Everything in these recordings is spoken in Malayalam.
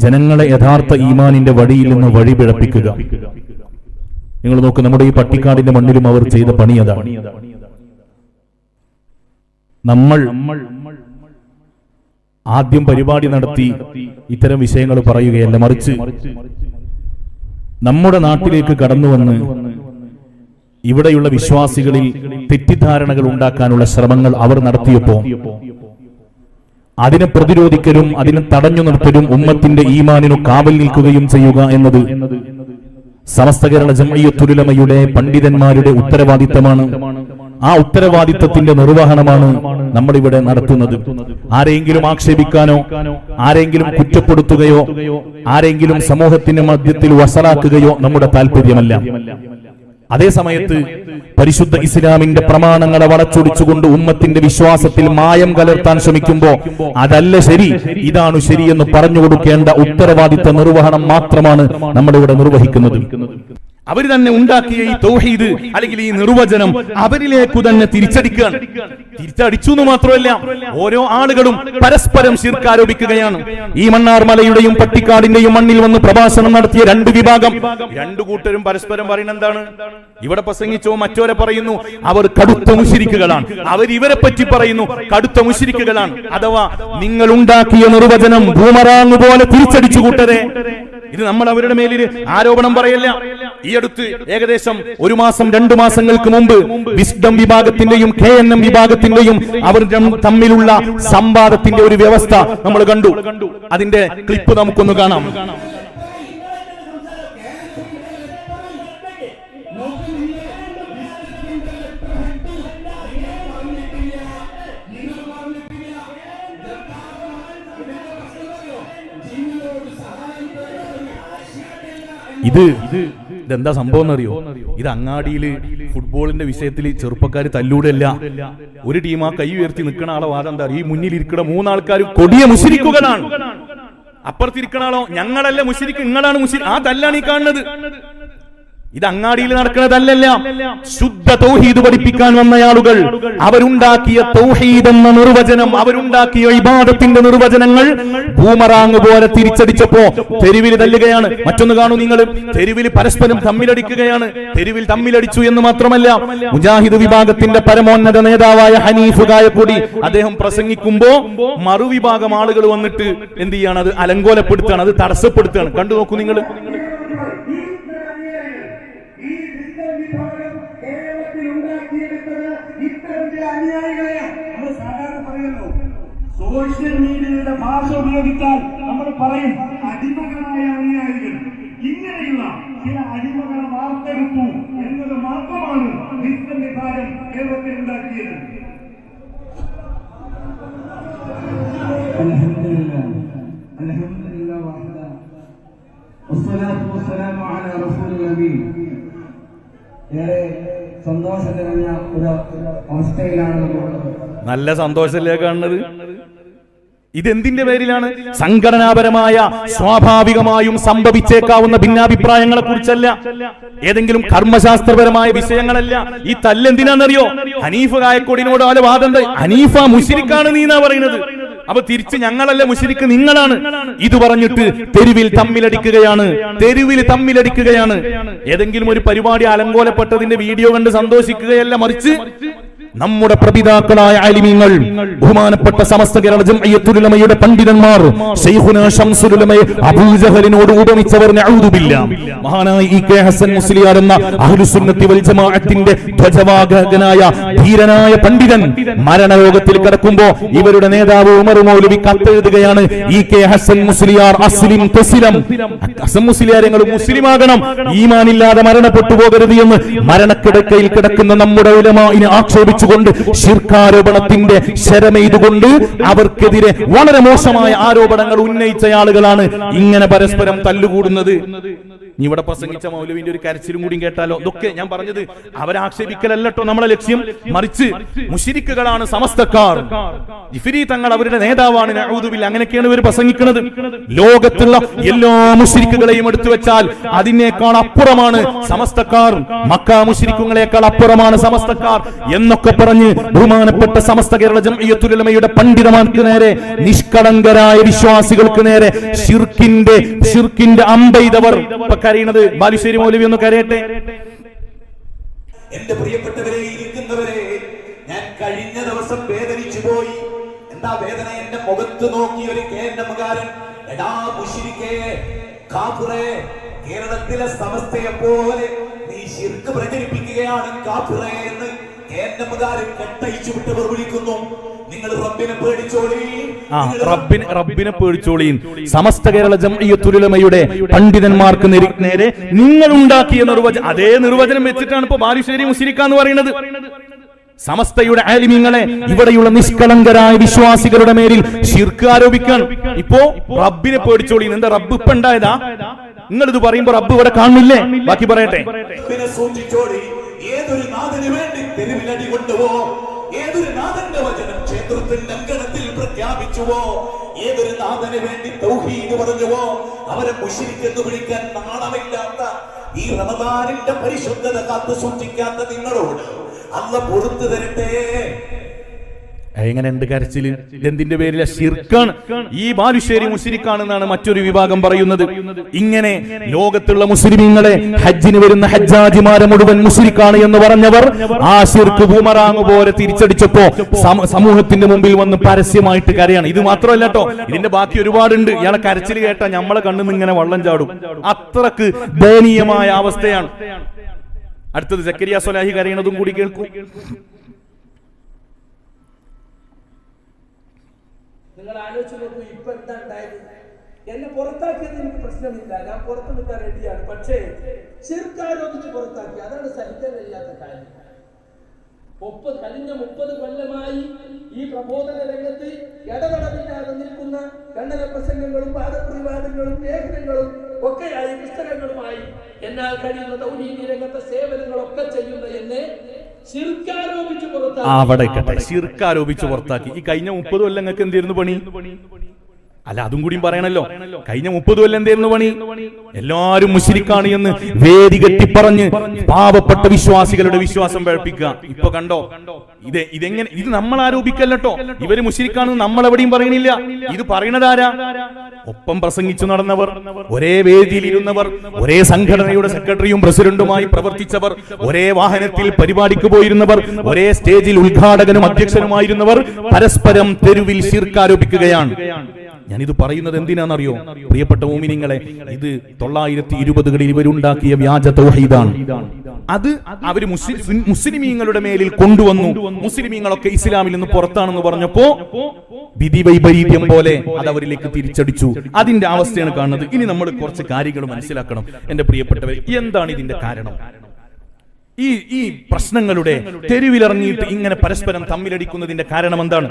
ജനങ്ങളെ യഥാർത്ഥ ഈമാനിന്റെ വഴിയിൽ നിന്ന് വഴിപിഴപ്പിക്കുക. നിങ്ങൾ നോക്കൂ, നമ്മുടെ ഈ പട്ടിക്കാടിന്റെ മണ്ണിലും അവർ ചെയ്ത പണി അതാണ്. നമ്മൾ ആദ്യം പരിപാടി നടത്തി ഇത്തരം വിഷയങ്ങൾ പറയുകയല്ല, മറിച്ച് നമ്മുടെ നാട്ടിലേക്ക് കടന്നു വന്ന് ഇവിടെയുള്ള വിശ്വാസികളിൽ തെറ്റിദ്ധാരണകൾ ഉണ്ടാക്കാനുള്ള ശ്രമങ്ങൾ അവർ നടത്തിയപ്പോ അതിനെ പ്രതിരോധിക്കലും അതിനെ തടഞ്ഞു നിർത്തലും ഉമ്മത്തിന്റെ ഈമാനിനു കാവൽ നിൽക്കുകയും ചെയ്യുക എന്നത് സമസ്ത കേരള ജംഇയ്യത്തുൽ ഉലമയുടെ പണ്ഡിതന്മാരുടെ ഉത്തരവാദിത്തമാണ്. ആ ഉത്തരവാദിത്തത്തിന്റെ നിർവഹണമാണ് നമ്മളിവിടെ നടത്തുന്നത്. ആരെങ്കിലും ആക്ഷേപിക്കാനോ ആരെങ്കിലും കുറ്റപ്പെടുത്തുകയോ ആരെങ്കിലും സമൂഹത്തിന്റെ മധ്യത്തിൽ വഷളാക്കുകയോ നമ്മുടെ താല്പര്യമല്ല. അതേ സമയത്ത് പരിശുദ്ധ ഇസ്ലാമിന്റെ പ്രമാണങ്ങളെ വളച്ചൊടിച്ചുകൊണ്ട് ഉമ്മത്തിന്റെ വിശ്വാസത്തിൽ മായം കലർത്താൻ ശ്രമിക്കുമ്പോ അതല്ല ശരി, ഇതാണ് ശരിയെന്ന് പറഞ്ഞു കൊടുക്കേണ്ട ഉത്തരവാദിത്ത നിർവഹണം മാത്രമാണ് നമ്മളിവിടെ നിർവഹിക്കുന്നത്. അവർ തന്നെ ഉണ്ടാക്കിയ ഈ തൗഹീദ് അല്ലെങ്കിൽ ഈ നിർവചനം അവരിലേക്കു തന്നെ തിരിച്ചടിക്കുകയാണ്. തിരിച്ചടിച്ചു എന്ന് മാത്രമല്ല, ഓരോ ആളുകളും പരസ്പരം ശിർക്ക് ആരോപിക്കുകയാണ്. ഈ മണ്ണാർമലയുടെയും പട്ടിക്കാടിന്റെയും മണ്ണിൽ വന്ന് പ്രഭാഷണം നടത്തിയ രണ്ട് വിഭാഗം, രണ്ടു കൂട്ടരും പരസ്പരം പറയുന്നത് എന്താണ്? ഇവിടെ പ്രസംഗിച്ചോ മറ്റോരെ പറയുന്നു അവർ കടുത്ത മുശ്രിക്കുകളാണ്, അവർ ഇവരെ പറ്റി പറയുന്നു കടുത്ത മുശ്രിക്കുകളാണ്. അഥവാ നിങ്ങൾ ഉണ്ടാക്കിയ നിർവചനം ബൂമറാങ് പോലെ തിരിച്ചടിച്ചു കൂട്ടരെ. ഇത് നമ്മൾ അവരുടെ മേലിൽ ആരോപണം പറയല്ല. ഈ അടുത്ത് ഏകദേശം 1 മാസം 2 മാസങ്ങൾക്ക് മുമ്പ് വിസ്ഡം വിഭാഗത്തിന്റെയും KNM വിഭാഗത്തിന്റെയും അവർ തമ്മിലുള്ള സംവാദത്തിന്റെ ഒരു വ്യവസ്ഥ നമ്മൾ കണ്ടു. അതിന്റെ ക്ലിപ്പ് നമുക്കൊന്ന് കാണാം. ഇതെന്താ സംഭവം എന്നറിയോ? ഇത് അങ്ങാടിയില് ഫുട്ബോളിന്റെ വിഷയത്തിൽ ചെറുപ്പക്കാർ തല്ലൂടല്ല. ഒരു ടീം ആ കൈ ഉയർത്തി നിൽക്കണ ആളെ വാദം എന്താ? ഈ മുന്നിൽ ഇരിക്കുന്ന 3 ആൾക്കാർ കൊടിയ മുശ്രിക്കുകളാണ്. അപ്പുറത്തിരിക്കണ ആളോ ഞങ്ങളല്ല മുശ്രിക്ക്, നിങ്ങളാണ് മുശ്രിക്ക്. ആ തല്ലാണ് ഈ കാണുന്നത്. ഇത് അങ്ങാടിയിൽ നടക്കുന്നതല്ല. ശുദ്ധ തൗഹീദ് പഠിപ്പിക്കാൻ വന്ന ആളുകൾ അവരുണ്ടാക്കിയ തൗഹീദ് എന്ന നിർവചനം, അവരുണ്ടാക്കിയ ഇബാദത്തിന്റെ നിർവചനങ്ങൾ ബൂമറാങ് പോലെ തിരിച്ചടിച്ചപ്പോ തെരുവിൽ തല്ലുകയാണ്. മറ്റൊന്ന് കാണൂ നിങ്ങൾ, തെരുവിൽ പരസ്പരം തമ്മിലടിക്കുകയാണ്. തെരുവിൽ തമ്മിലടിച്ചു എന്ന് മാത്രമല്ല, മുജാഹിദ് വിഭാഗത്തിന്റെ പരമോന്നത നേതാവായ ഹനീഫ് ഗായപ്പൊടി അദ്ദേഹം പ്രസംഗിക്കുമ്പോ മറുവിഭാഗം ആളുകൾ വന്നിട്ട് എന്ത് ചെയ്യാണ്? അത് അലങ്കോലപ്പെടുത്തുകയാണ്, അത് തടസ്സപ്പെടുത്തുകയാണ്. കണ്ടു നോക്കൂ നിങ്ങൾ. സോഷ്യൽ മീഡിയയുടെ ഭാഷ ഉപയോഗിച്ചാൽ നമ്മൾ പറയും അടിമകളായ അനുയായികൾ. ഇങ്ങനെയുള്ള ചില അടിമകളെ വാർത്തെടുത്തു എന്നത് മാത്രമാണ് വിസ്ഡം വിഭാഗം കേരളത്തിൽ ഉണ്ടാക്കിയത്. അൽഹംദുലില്ലാഹ് അൽഹംദുലില്ലാഹ് വഹദ വസ്സലാത്തു വസ്സലാമു അലാ റസൂലിൽ നബി. ഏറെ സന്തോഷം നിറഞ്ഞ ഒരു അവസ്ഥയിലാണ് നമ്മളുള്ളത്. നല്ല സന്തോഷത്തിലേ കാണുന്നത്. ഇതെന്തിന്റെ പേരിലാണ്? സംഘടനാപരമായ സ്വാഭാവികമായും സംഭവിച്ചേക്കാവുന്ന ഭിന്നാഭിപ്രായങ്ങളെ കുറിച്ചല്ല, ഏതെങ്കിലും കർമ്മശാസ്ത്രപരമായ വിഷയങ്ങളല്ല. ഈ തല്ലെന്തിനാണെന്നറിയോ? ഹനീഫ് ഗായക്കൊടിനോട് ആള് വാദം, ഹനീഫ മുശ്രിക്കാണ് നീ എന്നാ പറയുന്നത്. അപ്പൊ തിരിച്ച് ഞങ്ങളല്ല മുശ്രിക്ക്, നിങ്ങളാണ്. ഇത് പറഞ്ഞിട്ട് തെരുവിൽ തമ്മിലടിക്കുകയാണ്, തെരുവിൽ തമ്മിലടിക്കുകയാണ്. ഏതെങ്കിലും ഒരു പരിപാടി അലങ്കോലപ്പെട്ടതിന്റെ വീഡിയോ കണ്ട് സന്തോഷിക്കുകയല്ല, മറിച്ച് നമ്മുടെ പ്രപിതാക്കളായ ആലിമീങ്ങൾ, ബഹുമാനപ്പെട്ട സമസ്ത കേരള ജംഇയ്യത്തുൽ ഉലമയുടെ പണ്ഡിതന്മാർ, ശൈഖുനാ ശംസുൽ ഉലമയെ അബൂജഹലിനോട് ഉപമിച്ചവർ, നഊദു ബില്ലാഹ്. മഹാനായ EK ഹസൻ മുസ്ലിയാർ എന്ന അഹ്ലുസുന്നത്തി വൽ ജമാഅത്തിന്റെ ധ്വജവാഹകനായ ധീരനായ പണ്ഡിതൻ മരണരോഗത്തിൽ കിടക്കുമ്പോൾ ഇവരുടെ നേതാവ് ഉമർ മൗലവി കത്തെഴുതുകയാണ്, EK ഹസൻ മുസ്ലിയാർ അസ്ലിം തസ്ലിം. ഹസൻ മുസ്ലിയാർ നിങ്ങൾ മുസ്ലിമാകണം, ഈമാനില്ലാതെ മരണപ്പെട്ടു പോകരുത് എന്ന് മരണക്കിടക്കയിൽ കിടക്കുന്ന നമ്മുടെ ഉലമാഇനെ ആക്ഷേപിച്ചു കൊണ്ട് ശിർക്കാരോപണത്തിന്റെ ശരമെയ്തുകൊണ്ട് അവർക്കെതിരെ വളരെ മോശമായ ആരോപണങ്ങൾ ഉന്നയിച്ച ആളുകളാണ് ഇങ്ങനെ പരസ്പരം തല്ലുകൂടുന്നത്. നീ ഇവിടെ പ്രസംഗിച്ച മൗലവിന്റെ ഒരു കരച്ചിലും കൂടിയും കേട്ടാലോ? ഇതൊക്കെ ഞാൻ പറഞ്ഞത് അവരാക്ഷേപിക്കലല്ലോ നമ്മളെ ലക്ഷ്യം, മറിച്ച് മുശ്രിക്കുകളാണ് സമസ്തക്കാർ, ജിഫ്രി തങ്ങൾ അവരുടെ നേതാവാണ്, നഊദു ബില്ലാഹ്, അങ്ങനെയൊക്കെയാണ് ഇവർ പ്രസംഗിക്കുന്നത്. ലോകത്തുള്ള എല്ലാ മുശ്രിക്കുകളെയും എടുത്തു വെച്ചാൽ അതിനേക്കാൾ അപ്പുറമാണ് സമസ്തക്കാർ, മക്ക മുശ്രിക്കുകളെക്കാൾ അപ്പുറമാണ് സമസ്തക്കാർ എന്നൊക്കെ പറഞ്ഞ് ബഹുമാനപ്പെട്ട സമസ്ത കേരള ജംഇയ്യത്തുൽ ഉലമയുടെ പണ്ഡിതന്മാർക്ക് നേരെ, നിഷ്കളങ്കരായ വിശ്വാസികൾക്ക് നേരെ ഷിർക്കിന്റെ അമ്പെയ്തവർ കരയുന്നത്. ബാലുശ്ശേരി മൗലവി ഒന്ന് കരയട്ടെ. എന്റെ പ്രിയപ്പെട്ടവരെ, ഇരിക്കുന്നവരെ, ഞാൻ കഴിഞ്ഞ ദിവസം വേദനിച്ചു പോയി. എന്താ വേദന? എന്റെ മുഖത്ത് നോക്കി ഒരു കേന്ദ്രമുകാരൻ, എടാ മുശ്രിക്കേ, കാഫിറേ, കേരളത്തിലെ സമസ്തയെ പോലെ നീ ശിർക്ക് പ്രചരിപ്പിക്കുകയാണ് കാഫിറേ എന്ന് കേന്ദ്രമുകാരൻ കെട്ടയിച്ചു വിട്ടവർ വിളിക്കുന്നു. നിങ്ങൾ റബ്ബിനെ പേടിച്ചോളി, റബ്ബിനെ പേടിച്ചോളീൻ. സമസ്ത കേരള ജംഇയ്യത്തുൽ ഉലമയുടെ പണ്ഡിതന്മാർക്ക് നേരെ നിങ്ങൾ ഉണ്ടാക്കിയ നിർവചനം, അതേ നിർവചനം വെച്ചിട്ടാണ് ഇപ്പൊ ബാലുശ്ശേരി മുശ്രിക്ക എന്ന് പറയുന്നത്. സമസ്തയുടെ ആലിമീങ്ങളെ ഇവിടെയുള്ള നിഷ്കളങ്കരായ വിശ്വാസികളുടെ മേലിൽ ശിർക്ക് ആരോപിക്കാൻ ഇപ്പോ റബ്ബിനെ പേടിച്ചോളീൻ. എന്താ റബ്ബ് ഇപ്പൊ ഉണ്ടായതാ? നിങ്ങളിത് പറയുമ്പോ റബ്ബ് ഇവിടെ കാണില്ലേ? ബാക്കി പറയട്ടെ. ഏതൊരു നാഥന് വേണ്ടി തെരുവിലടി കൊണ്ടുവോ, ഏതൊരു നാഥന്റെ വചനം ക്ഷേത്രത്തിന്റെ അങ്കണത്തിൽ പ്രഖ്യാപിച്ചുവോ, ഏതൊരു നാഥന് വേണ്ടി തൗഹീദ് പറഞ്ഞുവോ, അവരെ മുശ്രിക്ക് എന്ന് വിളിക്കാൻ നാണമില്ലാത്ത ഈ റമദാനിന്റെ പരിശുദ്ധത കാത്തു സൂക്ഷിക്കാത്ത നിങ്ങളോട് അല്ലാഹ് പുറത്തു തരട്ടെ. എങ്ങനെ എന്ത് കരച്ചില്? ഇതെന്തിന്റെ പേരില? ശിർക്കാണ്. ഈ ബാലുശ്ശേരി മുശ്രിക്കാണെന്നാണ് മറ്റൊരു വിഭാഗം പറയുന്നത്. ഇങ്ങനെ ലോകത്തുള്ള മുസ്ലിമീങ്ങളെ, ഹജ്ജിന് വരുന്ന ഹജ്ജാജിമാരെ മുഴുവൻ മുശ്രിക്കാണ് എന്ന് പറഞ്ഞവർ ആ ശിർക്ക് ബൂമറാങ് പോലെ തിരിച്ചടിച്ചപ്പോ സമൂഹത്തിന്റെ മുമ്പിൽ വന്ന് പരസ്യമായിട്ട് കരയാണ്. ഇത് മാത്രമല്ല കേട്ടോ, ഇതിന്റെ ബാക്കി ഒരുപാടുണ്ട്. ഇയാളെ കരച്ചിൽ കേട്ടാ നമ്മളെ കണ്ണിന്ന് ഇങ്ങനെ വള്ളം ചാടും. അത്രക്ക് ദയനീയമായ അവസ്ഥയാണ്. അടുത്തത് സക്കരിയ സ്വലാഹി കരയണതും കൂടി കേൾക്കൂ. നിങ്ങൾ ആലോചിച്ച് നോക്കൂ, ഇപ്പൊ എന്താ ഉണ്ടായത്? എന്നെ പുറത്താക്കിയത് എനിക്ക് പ്രശ്നമില്ല, ഞാൻ പുറത്തു നിൽക്കാൻ റെഡിയാണ്. പക്ഷേ ശിർക്ക് ആരോപിച്ച് പുറത്താക്കി, അതാണ് സഹിക്കാൻ കഴിയാത്ത കാര്യം. കഴിഞ്ഞ 30 കൊല്ലമായി ഈ പ്രബോധന രംഗത്ത് ഇടപെടലില്ലാതെ നിൽക്കുന്ന ഖണ്ഡന പ്രസംഗങ്ങളും വാദപ്രതിവാദങ്ങളും ലേഖനങ്ങളും ഒക്കെയായി, പുസ്തകങ്ങളുമായി എന്നാൽ കഴിയുന്ന തൗഹീദ് രംഗത്തെ സേവനങ്ങളൊക്കെ ചെയ്യുന്ന എന്നെ ശിർക്കാരോപിച്ച് പുറത്താക്കി. ഈ കഴിഞ്ഞ 30 കൊല്ലം നിങ്ങൾക്ക് എന്തായിരുന്നു പണി? അല്ല, അതും കൂടിയും പറയണല്ലോ. കഴിഞ്ഞ 30 കൊല്ലം എന്തായിരുന്നു പണി? എല്ലാരും മുശ്രിക്കാണ് എന്ന് വേദി കെട്ടി പറഞ്ഞ് പാവപ്പെട്ട വിശ്വാസികളുടെ വിശ്വാസം പഴപ്പിക്കുക. ഇപ്പൊ കണ്ടോ, ഇതെങ്ങനെ? ഇത് നമ്മൾ ആരോപിക്കല്ലോ. ഇവര് മുശ്രിക്കാണെന്ന് നമ്മൾ എവിടെയും പറയണില്ല. ഇത് പറയണതാരാ? ഒപ്പം പ്രസംഗിച്ചു നടന്നവർ, ഒരേ വേദിയിൽ ഇരുന്നവർ, ഒരേ സംഘടനയുടെ സെക്രട്ടറിയും പ്രസിഡന്റുമായി പ്രവർത്തിച്ചവർ, ഒരേ വാഹനത്തിൽ പരിപാടിക്ക് പോയിരുന്നവർ, ഒരേ സ്റ്റേജിൽ ഉദ്ഘാടകനും അധ്യക്ഷനുമായിരുന്നവർ പരസ്പരം തെരുവിൽ ശിർക്ക് ആരോപിക്കുകയാണ്. ഞാനിത് പറയുന്നത് എന്തിനാണെന്നറിയോ പ്രിയപ്പെട്ട മുഅ്മിനീങ്ങളെ? ഇത് 1920കളിൽ ഇവരുണ്ടാക്കിയ വ്യാജ തൗഹീദാണ്. അത് അവര് മുസ്ലിമീങ്ങളുടെ മേലിൽ കൊണ്ടുവന്നു. മുസ്ലിമീങ്ങളൊക്കെ ഇസ്ലാമിൽ നിന്ന് പുറത്താണെന്ന് പറഞ്ഞപ്പോ വിധി വൈപരീത്യം പോലെ അത് അവരിലേക്ക് തിരിച്ചടിച്ചു. അതിന്റെ അവസ്ഥയാണ് കാണുന്നത്. ഇനി നമ്മൾ കുറച്ച് കാര്യങ്ങൾ മനസ്സിലാക്കണം എന്റെ പ്രിയപ്പെട്ടവർ. എന്താണ് ഇതിന്റെ കാരണം? ഈ പ്രശ്നങ്ങളുടെ തെരുവിലിറങ്ങിയിട്ട് ഇങ്ങനെ പരസ്പരം തമ്മിലടിക്കുന്നതിന്റെ കാരണം എന്താണ്?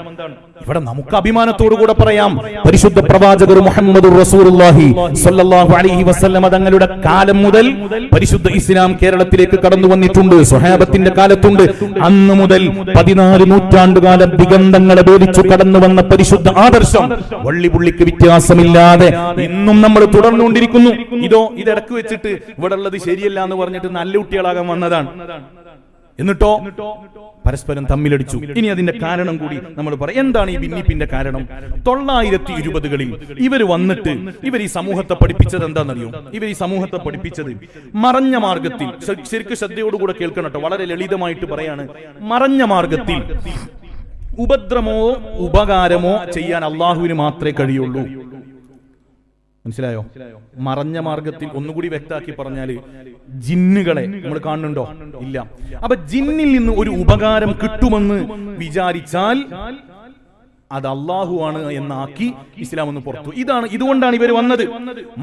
ഇവിടെ നമുക്ക് അഭിമാനത്തോടുകൂടെ പറയാം, പരിശുദ്ധ പ്രവാചകർ മുഹമ്മദുർ റസൂലുള്ളാഹി സ്വല്ലല്ലാഹു അലൈഹി വസല്ലമ തങ്ങളുടെ കാലം മുതൽ പരിശുദ്ധ ഇസ്ലാം കേരളത്തിലേക്ക് കടന്നു വന്നിട്ടുണ്ട്. സ്വഹാബത്തിന്റെ കാലത്തുണ്ട്. അന്ന് മുതൽ 14 നൂറ്റാണ്ടുകാലം ദിഗന്ധങ്ങളെ ഭേദിച്ചു കടന്നു വന്ന പരിശുദ്ധ ആദർശം വള്ളിപുള്ളിക്ക് വ്യത്യാസമില്ലാതെ ഇന്നും നമ്മൾ തുടർന്നുകൊണ്ടിരിക്കുന്നു. ഇടക്ക് വെച്ചിട്ട് ഇവിടെ ഉള്ളത് ശരിയല്ല എന്ന് പറഞ്ഞിട്ട് നല്ല കുട്ടികളാകാൻ വന്നതാണ്. എന്നിട്ടോ പരസ്പരം തമ്മിലടിച്ചു. ഇനി അതിന്റെ കാരണം കൂടി നമ്മൾ പറയാം. എന്താണ് ഈ ഭിന്നിപ്പിന്റെ കാരണം? 1920കളിൽ ഇവർ വന്നിട്ട് ഇവർ ഈ സമൂഹത്തെ പഠിപ്പിച്ചത് എന്താണെന്നറിയോ? ഇവർ ഈ സമൂഹത്തെ പഠിപ്പിച്ചത് മറഞ്ഞ മാർഗത്തിൽ, ശരിക്കും ശ്രദ്ധയോടുകൂടെ കേൾക്കണം കേട്ടോ, വളരെ ലളിതമായിട്ട് പറയാണ്. മറഞ്ഞ മാർഗത്തിൽ ഉപദ്രവമോ ഉപകാരമോ ചെയ്യാൻ അള്ളാഹുവിന് മാത്രമേ കഴിയുള്ളൂ. മനസ്സിലായോ? മറഞ്ഞ മാർഗത്തിൽ ഒന്നുകൂടി വ്യക്തമാക്കി പറഞ്ഞാല് ജിന്നുകളെ നമ്മൾ കാണുന്നുണ്ടോ? ഇല്ല. അപ്പൊ ജിന്നിൽ നിന്ന് ഒരു ഉപകാരം കിട്ടുമെന്ന് വിചാരിച്ചാൽ അത് അള്ളാഹു ആണ് എന്നാക്കി ഇസ്ലാം ഒന്ന് പുറത്തു. ഇതുകൊണ്ടാണ് ഇവർ വന്നത്.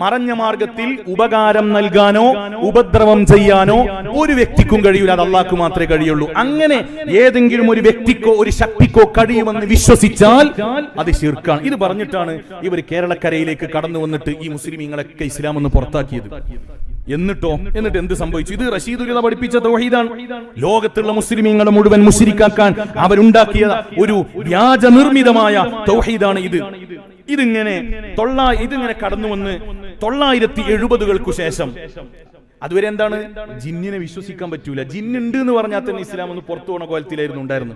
മറഞ്ഞ മാർഗത്തിൽ ഉപകാരം നൽകാനോ ഉപദ്രവം ചെയ്യാനോ ഒരു വ്യക്തിക്കും കഴിയൂല, അത് അള്ളാഹ്ക്ക് മാത്രമേ കഴിയുള്ളൂ. അങ്ങനെ ഏതെങ്കിലും ഒരു വ്യക്തിക്കോ ഒരു ശക്തിക്കോ കഴിയുമെന്ന് വിശ്വസിച്ചാൽ അത് ശിർക്കാണ്. ഇത് പറഞ്ഞിട്ടാണ് ഇവർ കേരളക്കരയിലേക്ക് കടന്നു വന്നിട്ട് ഈ മുസ്ലിമീങ്ങളൊക്കെ ഇസ്ലാം ഒന്ന് പുറത്താക്കിയത്. എന്നിട്ട് എന്ത് സംഭവിച്ചു? ഇത് റഷീദുൽ പഠിപ്പിച്ച തൗഹീദാണ്. ലോകത്തുള്ള മുസ്ലിമീങ്ങളെ മുഴുവൻ മുശ്രിക്കാക്കാൻ അവരുണ്ടാക്കിയ ഒരു വ്യാജ നിർമ്മിതമായ തൗഹീദാണ് ഇത്. ഇതിങ്ങനെ കടന്നു വന്ന് 970-കൾക്കു ശേഷം, അതുവരെ എന്താണ്? ജിന്നിനെ വിശ്വസിക്കാൻ പറ്റൂല. ജിന്നുണ്ട് എന്ന് പറഞ്ഞാൽ തന്നെ ഇസ്ലാം ഒന്ന് പുറത്തു പോണ കോലത്തിലായിരുന്നു ഉണ്ടായിരുന്നു.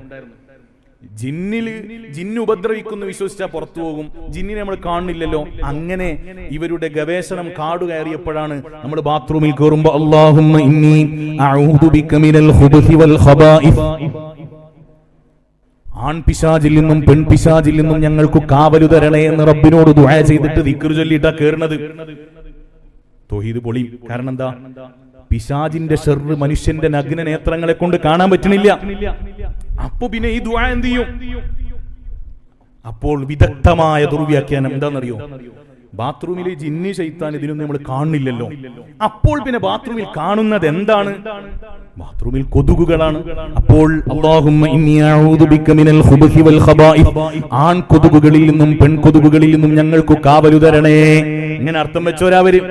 ജിന്ന് ഉപദ്രവിക്കുന്നു വിശ്വസിച്ചാൽ പുറത്തു പോകും. ജിന്നിനെ നമ്മൾ കാണുന്നില്ലല്ലോ. അങ്ങനെ ഇവരുടെ ഗവേഷണം കാടു കയറിയപ്പോഴാണ് നമ്മൾ ബാത്റൂമിൽ കയറുമ്പോ അല്ലാഹുമ്മ ഇന്നി അഊദു ബിക മിനൽ ഖുബുസി വൽ ഖബായിസ്, ആൺപിശാചിൽ നിന്നും പെൺപിശാചിൽ നിന്നും ഞങ്ങൾക്ക് കാവലു തരണേ എന്ന് റബ്ബിനോട് ദുആ ചെയ്തിട്ട് ദിക്ർ ചൊല്ലിയിട്ടാ കേറുന്നത്. തൗഹീദ് പൊളി. കാരണം എന്താ? പിശാചിന്റെ ഷർറ് മനുഷ്യന്റെ നഗ്ന നേത്രങ്ങളെ കൊണ്ട് കാണാൻ പറ്റണില്ല. അപ്പൊ പിന്നെ ഈ ദുആ എന്ത് ചെയ്യും? അപ്പോൾ വിദഗ്ധമായ ദുർവ്യാഖ്യാനം എന്താണെന്നറിയോ? ബാത്റൂമിലെ ജിന്നി ശൈത്താൻ ഇതിനൊന്നും നമ്മൾ കാണുന്നില്ലല്ലോ. അപ്പോൾ പിന്നെ ബാത്റൂമിൽ കാണുന്നത് എന്താണ്? ബാത്റൂമിൽ കൊതുകുകളാണ്. അപ്പോൾ അല്ലാഹുമ്മ ഇന്നി അഊദു ബിക മിനൽ ഖുബുസി വൽ ഖബായിസ്, ആൺ കൊതുകുകളിൽ നിന്നും പെൺകൊതുകുകളിൽ നിന്നും ഞങ്ങൾക്ക് കാവലു തരണേ. ഇങ്ങനെ അർത്ഥം വെച്ചവരവര്.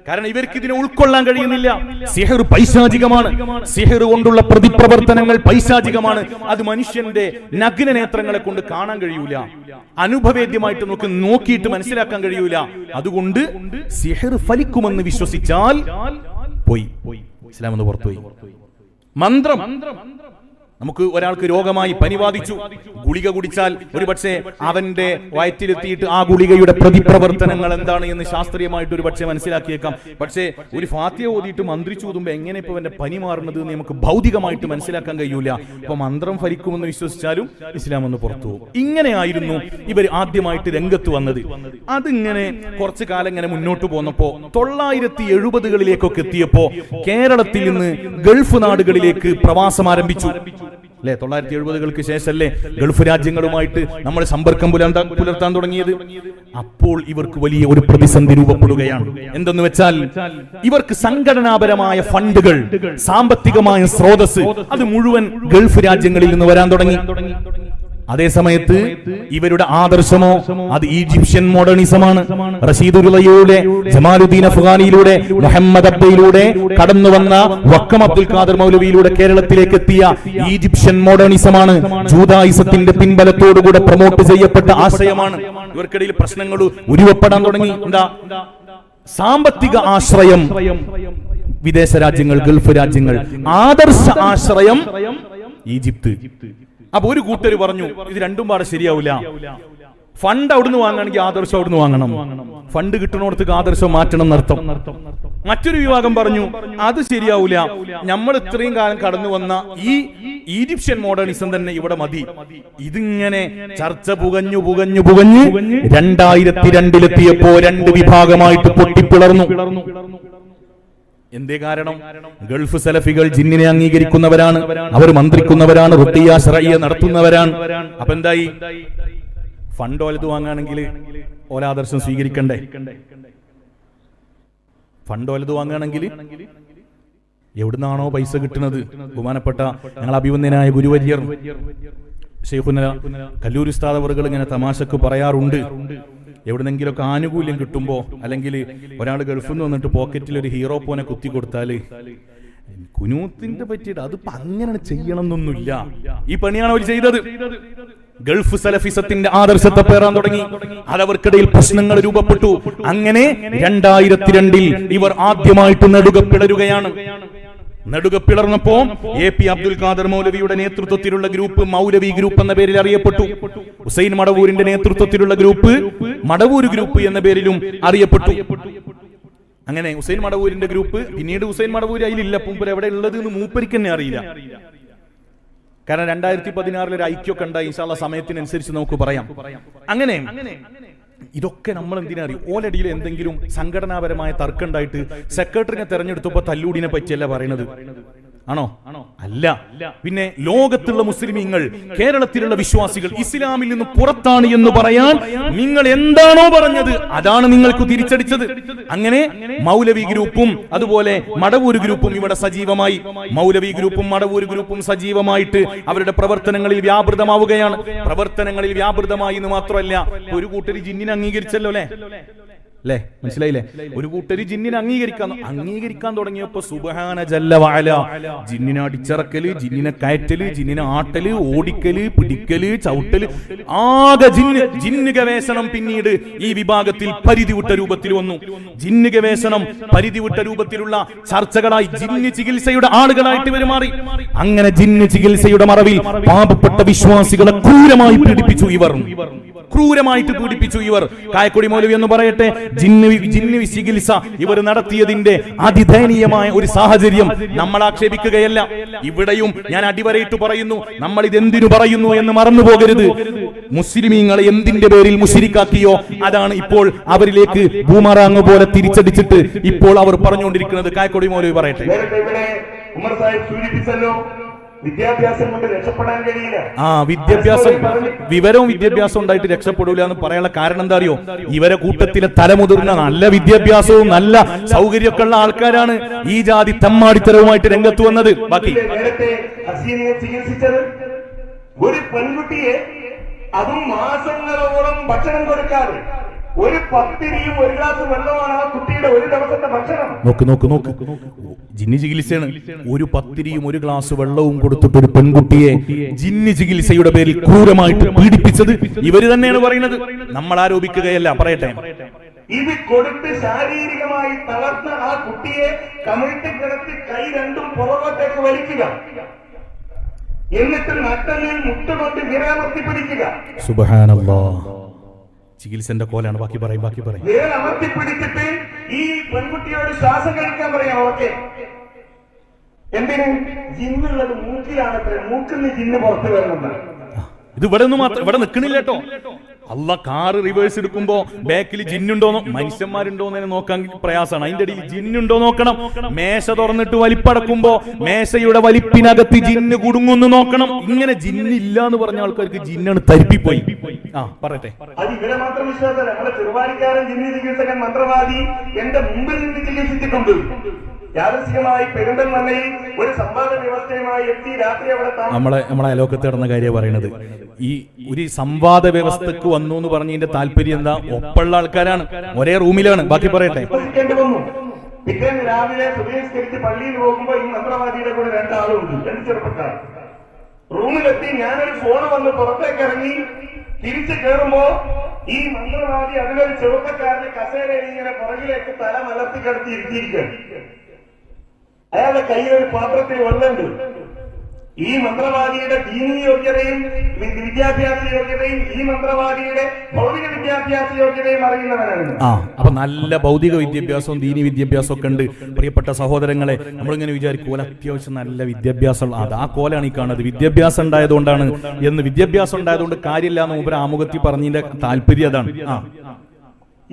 കാരണം ഇവർക്ക് ഇതിനെ ഉൾക്കൊള്ളാൻ കഴിയുന്നില്ല. സിഹർ പൈശാചികമാണ്. സിഹർ കൊണ്ടുള്ള പ്രതിപ്രവർത്തനങ്ങൾ പൈശാചികമാണ്. അത് മനുഷ്യന്റെ നഗ്ന നേത്രങ്ങളെ കൊണ്ട് കാണാൻ കഴിയൂല. അനുഭവേദ്യമായിട്ട് നമുക്ക് നോക്കിയിട്ട് മനസ്സിലാക്കാൻ കഴിയൂല. അതുകൊണ്ട് സിഹർ ഫലിക്കുമെന്ന് വിശ്വസിച്ചാൽ പോയി, ഇസ്ലാം എന്ന് പുറത്തുപോയി. മന്ത്രം, നമുക്ക് ഒരാൾക്ക് രോഗമായി പനി ബാധിച്ചു, ഗുളിക കുടിച്ചാൽ ഒരു പക്ഷേ അവന്റെ വയറ്റിലെത്തിയിട്ട് ആ ഗുളികയുടെ പ്രതിപ്രവർത്തനങ്ങൾ എന്താണ് എന്ന് ശാസ്ത്രീയമായിട്ട് ഒരു പക്ഷേ മനസ്സിലാക്കിയേക്കാം. പക്ഷേ ഒരു ഫാത്തിഹ ഓതിയിട്ട് മന്ത്രിച്ചു ഓതുമ്പോൾ എങ്ങനെ ഇപ്പൊ അവന്റെ പനി മാറുന്നത് എന്ന് നമുക്ക് ഭൗതികമായിട്ട് മനസ്സിലാക്കാൻ കഴിയൂല. അപ്പൊ മന്ത്രം ഫലിക്കുമെന്ന് വിശ്വസിച്ചാലും ഇസ്ലാം എന്ന് പുറത്തു പോകും. ഇങ്ങനെയായിരുന്നു ഇവർ ആദ്യമായിട്ട് രംഗത്ത് വന്നത്. അതിങ്ങനെ കുറച്ചു കാലം ഇങ്ങനെ മുന്നോട്ട് പോന്നപ്പോ 970-കളിലേക്കൊക്കെ എത്തിയപ്പോ കേരളത്തിൽ നിന്ന് ഗൾഫ് നാടുകളിലേക്ക് പ്രവാസം ആരംഭിച്ചു. അല്ലെ, 970-കൾക്ക് ശേഷമല്ലേ ഗൾഫ് രാജ്യങ്ങളുമായിട്ട് നമ്മൾ സമ്പർക്കം പുലർത്താൻ തുടങ്ങിയത്. അപ്പോൾ ഇവർക്ക് വലിയ ഒരു പ്രതിസന്ധി രൂപപ്പെടുകയാണ്. എന്തെന്ന് വെച്ചാൽ ഇവർക്ക് സംഘടനാപരമായ ഫണ്ടുകൾ, സാമ്പത്തികമായ സ്രോതസ് അത് മുഴുവൻ ഗൾഫ് രാജ്യങ്ങളിൽ നിന്ന് വരാൻ തുടങ്ങി. അതേ സമയത്ത് ഇവരുടെ ആദർശമോ അത് ഈജിപ്ഷ്യൻ മോഡേണിസമാണ്. റഷീദുലുള്ളയുടെ, ജമാലുദ്ദീൻ അഫ്ഗാനിയിലൂടെ, മുഹമ്മദ് അബ്ബയിലൂടെ കടന്നു വന്ന വക്കം അബ്ദുൽ ഖാദർ മൗലവിയിലൂടെ കേരളത്തിലേക്ക് എത്തിയ ഈജിപ്ഷ്യൻ മോഡേണിസമാണ്. ജൂദായിസത്തിന്റെ പിൻബലത്തോടുകൂടെ പ്രൊമോട്ട് ചെയ്യപ്പെട്ട ആശയമാണ്. ഇവർക്കിടയിൽ പ്രശ്നങ്ങൾ ഉരുവപ്പെടാൻ തുടങ്ങി. എന്താ? സാമ്പത്തിക ആശ്രയം വിദേശ രാജ്യങ്ങൾ, ഗൾഫ് രാജ്യങ്ങൾ. ആദർശ ആശ്രയം ഈജിപ്ത്. അപ്പൊ ഒരു കൂട്ടര് പറഞ്ഞു ഇത് രണ്ടും പാടെ ശരിയാവില്ല. ഫണ്ട് അവിടുന്ന് വാങ്ങണമെങ്കിൽ ആദർശം അവിടുന്ന് വാങ്ങണം. ഫണ്ട് കിട്ടുന്നിടത്തേക്ക് ആദർശം മാറ്റണം എന്നർത്ഥം. മറ്റൊരു വിഭാഗം പറഞ്ഞു അത് ശരിയാവില്ല, നമ്മൾ ഇത്രയും കാലം കടന്നു വന്ന ഈ ഈജിപ്ഷ്യൻ മോഡേണിസം തന്നെ ഇവിടെ മതി. ഇതിങ്ങനെ ചർച്ച പുകഞ്ഞു 2002-ലെത്തിയപ്പോ രണ്ട് വിഭാഗമായിട്ട് പൊട്ടിപ്പിളർന്നു. എന്തേ കാരണം? ഗൾഫ് സലഫികൾ ജിന്നിനെ അംഗീകരിക്കുന്നവരാണ്, അവർ മന്ത്രിക്കുന്നവരാണ്, റുഖിയ ശർഇയ്യ നടത്തുന്നവരാണ്. അപ്പൊ എന്തായി? ഫണ്ട് വലുത് വാങ്ങുകയാണെങ്കിൽ ഓലാദർശം സ്വീകരിക്കണ്ടേ? ഫണ്ട് വലുത് വാങ്ങുകയാണെങ്കിൽ എവിടുന്നാണോ പൈസ കിട്ടുന്നത്? ബഹുമാനപ്പെട്ട ഞങ്ങൾ അഭിവന്ദനായ ഗുരുവര്യർ ശൈഖുന കല്ലൂർ ഉസ്താദ് അവറുകൾ ഇങ്ങനെ തമാശക്ക് പറയാറുണ്ട്, എവിടുന്നെങ്കിലൊക്കെ ആനുകൂല്യം കിട്ടുമ്പോ, അല്ലെങ്കിൽ ഒരാൾ ഗൾഫിൽ നിന്ന് വന്നിട്ട് പോക്കറ്റിൽ ഒരു ഹീറോ പോനെ കുത്തി കൊടുത്താല് കുനൂത്തിന്റെ പറ്റിയിട്ട് അതിപ്പോ അങ്ങനെ ചെയ്യണം എന്നൊന്നുമില്ല. ഈ പണിയാണ് അവർ ചെയ്തത്. ഗൾഫ് സലഫിസത്തിന്റെ ആദർശത്തെ പേറാൻ തുടങ്ങി. അതവർക്കിടയിൽ പ്രശ്നങ്ങൾ രൂപപ്പെട്ടു. അങ്ങനെ 2002-ൽ ഇവർ ആദ്യമായിട്ട് നെടുക പിളരുകയാണ്. നെടുക പിളർന്നപ്പോ AP അബ്ദുൽ ഖാദർ മൗലവിയുടെ നേതൃത്വത്തിലുള്ള ഗ്രൂപ്പ് മൗലവി ഗ്രൂപ്പ് എന്ന പേരിൽ അറിയപ്പെട്ടു. ഹുസൈൻ മടവൂരിന്റെ നേതൃത്വത്തിലുള്ള ഗ്രൂപ്പ് മടവൂർ ഗ്രൂപ്പ് എന്ന പേരിലും അറിയപ്പെട്ടു. അങ്ങനെ ഹുസൈൻ മടവൂരിന്റെ ഗ്രൂപ്പ്, പിന്നീട് ഹുസൈൻ മടവൂർ അതിലില്ല, മൂപ്പർ എവിടെ ഉള്ളത് എന്ന് മൂപ്പരിക്ക് തന്നെ അറിയില്ല. കാരണം 2016 ഒരു ഐക്യമൊക്കെ ഉണ്ടായി. ഇൻഷാ അല്ലാഹ് സമയത്തിനനുസരിച്ച് നമുക്ക് പറയാം. അങ്ങനെ ഇതൊക്കെ നമ്മൾ എന്തിനാ അറിയും? ഓലടിയിൽ എന്തെങ്കിലും സംഘടനാപരമായ തർക്കം ഉണ്ടായിട്ട് സെക്രട്ടറിനെ തെരഞ്ഞെടുത്തപ്പോ തല്ലൂടിനെ പറ്റിയല്ല പറയണത്, ആണോ? അല്ല. പിന്നെ ലോകത്തുള്ള മുസ്ലിമീങ്ങൾ, കേരളത്തിലുള്ള വിശ്വാസികൾ ഇസ്ലാമിൽ നിന്ന് പുറത്താണ് എന്ന് പറയാൻ നിങ്ങൾ എന്താണോ പറഞ്ഞത് അതാണ് നിങ്ങൾക്ക് തിരിച്ചടിച്ചത്. അങ്ങനെ മൗലവി ഗ്രൂപ്പും അതുപോലെ മടവൂർ ഗ്രൂപ്പും ഇവിടെ സജീവമായി. മൗലവി ഗ്രൂപ്പും മടവൂർ ഗ്രൂപ്പും സജീവമായിട്ട് അവരുടെ പ്രവർത്തനങ്ങളിൽ വ്യാപൃതമാവുകയാണ്. പ്രവർത്തനങ്ങളിൽ വ്യാപൃതമായി എന്ന് മാത്രമല്ല, ഒരു കൂട്ടർ ജിന്നിനെ അംഗീകരിച്ചല്ലോ അല്ലെ. അല്ലേ? മനസ്സിലായില്ലേ? ഒരു കൂട്ടര് ജിന്നിനെ അംഗീകരിക്കാൻ തുടങ്ങിയപ്പോ സുബ്ഹാന ജല്ല വഅല ജിന്നിനെ അടിച്ചിറക്കല്, ജിന്നിനെ കയറ്റല്, ജിന്നിനെ ആട്ടല്, ഓടിക്കല്, പിടിക്കല്, ചവിട്ടല്, ആകെ ജിന്ന് ഗവേഷണം പിന്നീട് ഈ വിഭാഗത്തിൽ പരിധിവിട്ട രൂപത്തിൽ വന്നു. ജിന്ന് ഗവേഷണം പരിധിവിട്ട രൂപത്തിലുള്ള ചർച്ചകളായി ജിന്ന് ചികിത്സയുടെ ആളുകളായിട്ട് പെരുമാറി. അങ്ങനെ ജിന്ന് ചികിത്സയുടെ മറവിൽ പാവപ്പെട്ട വിശ്വാസികളെ ക്രൂരമായി പീഡിപ്പിച്ചു ഇവർ. കായക്കൊടി മൗലവി എന്ന് പറയട്ടെ, ജിന്ന് ചികിത്സ ഇവർ നടത്തിയതിന്റെ അതിദയനീയമായ ഒരു സാഹചര്യം നമ്മൾ ആക്ഷേപിക്കുകയല്ല. ഇവിടെയും ഞാൻ അടിവരയിട്ട് പറയുന്നു, നമ്മൾ ഇതെന്തിനു പറയുന്നു എന്ന് മറന്നു പോകരുത്. മുസ്ലിമീങ്ങളെ എന്തിന്റെ പേരിൽ മുശ്രിക്കാക്കിയോ അതാണ് ഇപ്പോൾ അവരിലേക്ക് ബൂമറാങ് പോലെ തിരിച്ചടിച്ചിട്ട് ഇപ്പോൾ അവർ പറഞ്ഞുകൊണ്ടിരിക്കുന്നത്. കായക്കൊടി മൗലവി പറയട്ടെ. ഉമർ സാഹിബ് സൂചിപ്പിച്ചല്ലോ, വിദ്യാഭ്യാസം കൊണ്ട് രക്ഷപ്പെടാൻ കഴിയില്ല. വിവരവും വിദ്യാഭ്യാസം ഉണ്ടായിട്ട് രക്ഷപ്പെടൂല എന്ന് പറയാനുള്ള കാരണം എന്താ അറിയോ? ഇവരെ കൂട്ടത്തിലെ തലമുതിർന്ന നല്ല വിദ്യാഭ്യാസവും നല്ല സൗകര്യമൊക്കെ ഉള്ള ആൾക്കാരാണ് ഈ ജാതി തമ്മാടിത്തരവുമായിട്ട് രംഗത്ത് വന്നത്. ബാക്കി നേരത്തെ ഹസീനയെ ചികിത്സിച്ചത് ഒരു പെൺകുട്ടിയെ, അതും മാസങ്ങളോളം ഭക്ഷണം കൊടുക്കാതെ, ഒരു പത്തിരിയും ഒരു ഗ്ലാസ് വെള്ളമാണ് ആ കുട്ടിയുടെ ഒരു ദിവസത്തെ ഭക്ഷണം. നോക്ക് ജിന്നി ചികിത്സയാണ്. ഒരു പത്തിരിയും ഒരു ഗ്ലാസ് വെള്ളവും കൊടുത്തിട്ട് ഒരു പെൺകുട്ടിയെ ജിന്നി ചികിത്സയുടെ പേരിൽ ക്രൂരമായിട്ട് പീഡിപ്പിച്ചത് ഇവര് തന്നെയാണ് പറയുന്നത്, നമ്മൾ ആരോപിക്കുകയല്ല. പറയട്ടെ, ഇത് കൊടുത്ത് ശാരീരികമായി തളർന്ന ആ കുട്ടിയെ കമിഴ്ത്തി കിടത്തി കൈ രണ്ടും പുറകോട്ടേക്ക് വലിക്കുക, എന്നിട്ട് നട്ടലിൽ മുട്ടുകൊണ്ട് വിരമർത്തി പിടിക്കുക. സുബ്ഹാനല്ലാഹ്, ചികിത്സന്റെ കോലാണ്. ബാക്കി പറയും. അമർത്തി പിടിച്ചിട്ട് ഈ പെൺകുട്ടിയോട് ശ്വാസം കഴിക്കാൻ പറയാം. ഓക്കെ, എന്തിന്? ജിന്നുള്ളത് മൂക്കിലാണ്. മൂക്കിന്ന് ജിന്ന് പുറത്തു വരുന്നത്. ഇത് ഇവിടെ നിൽക്കണില്ല കേട്ടോ. അല്ല, കാറ് റിവേഴ്സ് എടുക്കുമ്പോ ബാക്കിൽ ജിന്നുണ്ടോന്നോ മനുഷ്യന്മാരുണ്ടോന്ന് നോക്കാൻ പ്രയാസമാണ്. അതിന്റെ ഇടയിൽ ജിന്നുണ്ടോ നോക്കണം. മേശ തുറന്നിട്ട് വലിപ്പടക്കുമ്പോ മേശയുടെ വലിപ്പിനകത്ത് ജിന്ന് കുടുങ്ങുന്നു നോക്കണം. ഇങ്ങനെ ജിന്നില്ല എന്ന് പറഞ്ഞ ആൾക്കാർക്ക് ജിന്നാണ് തരിപ്പിപ്പോയി. പറയട്ടെ, അത് ഇവരെ മാത്രം വിശ്വാസമല്ല. നമ്മുടെ ചെറുവാടിക്കാരൻ ജിന്നി ചികിത്സകൻ മന്ത്രവാദി എന്റെ മുമ്പിൽ നിന്ന് ചികിത്സിച്ചിട്ടുണ്ട്. യാദൃശ്ചികമായി പെരിന്തൽമണ്ണയിൽ ഒരു സംവാദ വ്യവസ്ഥയുമായി എത്തി രാത്രി അവിടെ നമ്മളെ അയലോക്കത്ത് നടന്ന കാര്യം പറയുന്നത്. ഈ ഒരു സംവാദ വ്യവസ്ഥക്ക് വന്നു എന്ന് പറഞ്ഞതിന്റെ താല്പര്യം എന്താ? ഒപ്പുള്ള ആൾക്കാരാണ്, ഒരേ റൂമിലാണ്. ബാക്കി പറയട്ടെ. പിറ്റേന്ന് രാവിലെ സുബഹിസ്കരിച്ച് പള്ളിയിൽ പോകുമ്പോ ഈ മന്ത്രവാദിയുടെ കൂടെ രണ്ടാളുണ്ട്, രണ്ട് ചെറുപ്പക്കാർ. റൂമിലെത്തി ഞാനൊരു ഫോൺ വന്ന് പുറത്തേക്ക് ഇറങ്ങി തിരിച്ചു കയറുമ്പോ ഈ മന്ത്രവാദി അതിലൊരു ചെറുപ്പക്കാരന് കസേരയിൽ ഇങ്ങനെ പുറകിലേക്ക് തല മലർത്തി കിടത്തി ഇരുത്തിയിരിക്കുകയാണ്. അയാളുടെ കയ്യിൽ ഒരു പാത്രത്തിൽ വെള്ളമുണ്ട്. ഈ മന്ത്രവാദിയുടെ ദീനീ യോഗ്യതയും വിദ്യാഭ്യാസ യോഗ്യതയും ഈ മന്ത്രവാദിയുടെ ഭൗതിക വിദ്യാഭ്യാസ യോഗ്യതയും അറിയുന്നവനാണ്. അപ്പൊ നല്ല ഭൗതിക വിദ്യാഭ്യാസവും ദീനീ വിദ്യാഭ്യാസവും ഒക്കെ ഉണ്ട്. പ്രിയപ്പെട്ട സഹോദരങ്ങളെ, നമ്മളിങ്ങനെ വിചാരിക്കും അത്യാവശ്യം നല്ല വിദ്യാഭ്യാസം, ആ കോലാണ് ഈ കാണുന്നത്. വിദ്യാഭ്യാസം ഉണ്ടായതുകൊണ്ടാണ് എന്ന്, വിദ്യാഭ്യാസം ഉണ്ടായതുകൊണ്ട് കാര്യമില്ല എന്ന് മുമ്പ് ആമുഖത്തിൽ പറഞ്ഞതിന്റെ താല്പര്യം അതാണ്.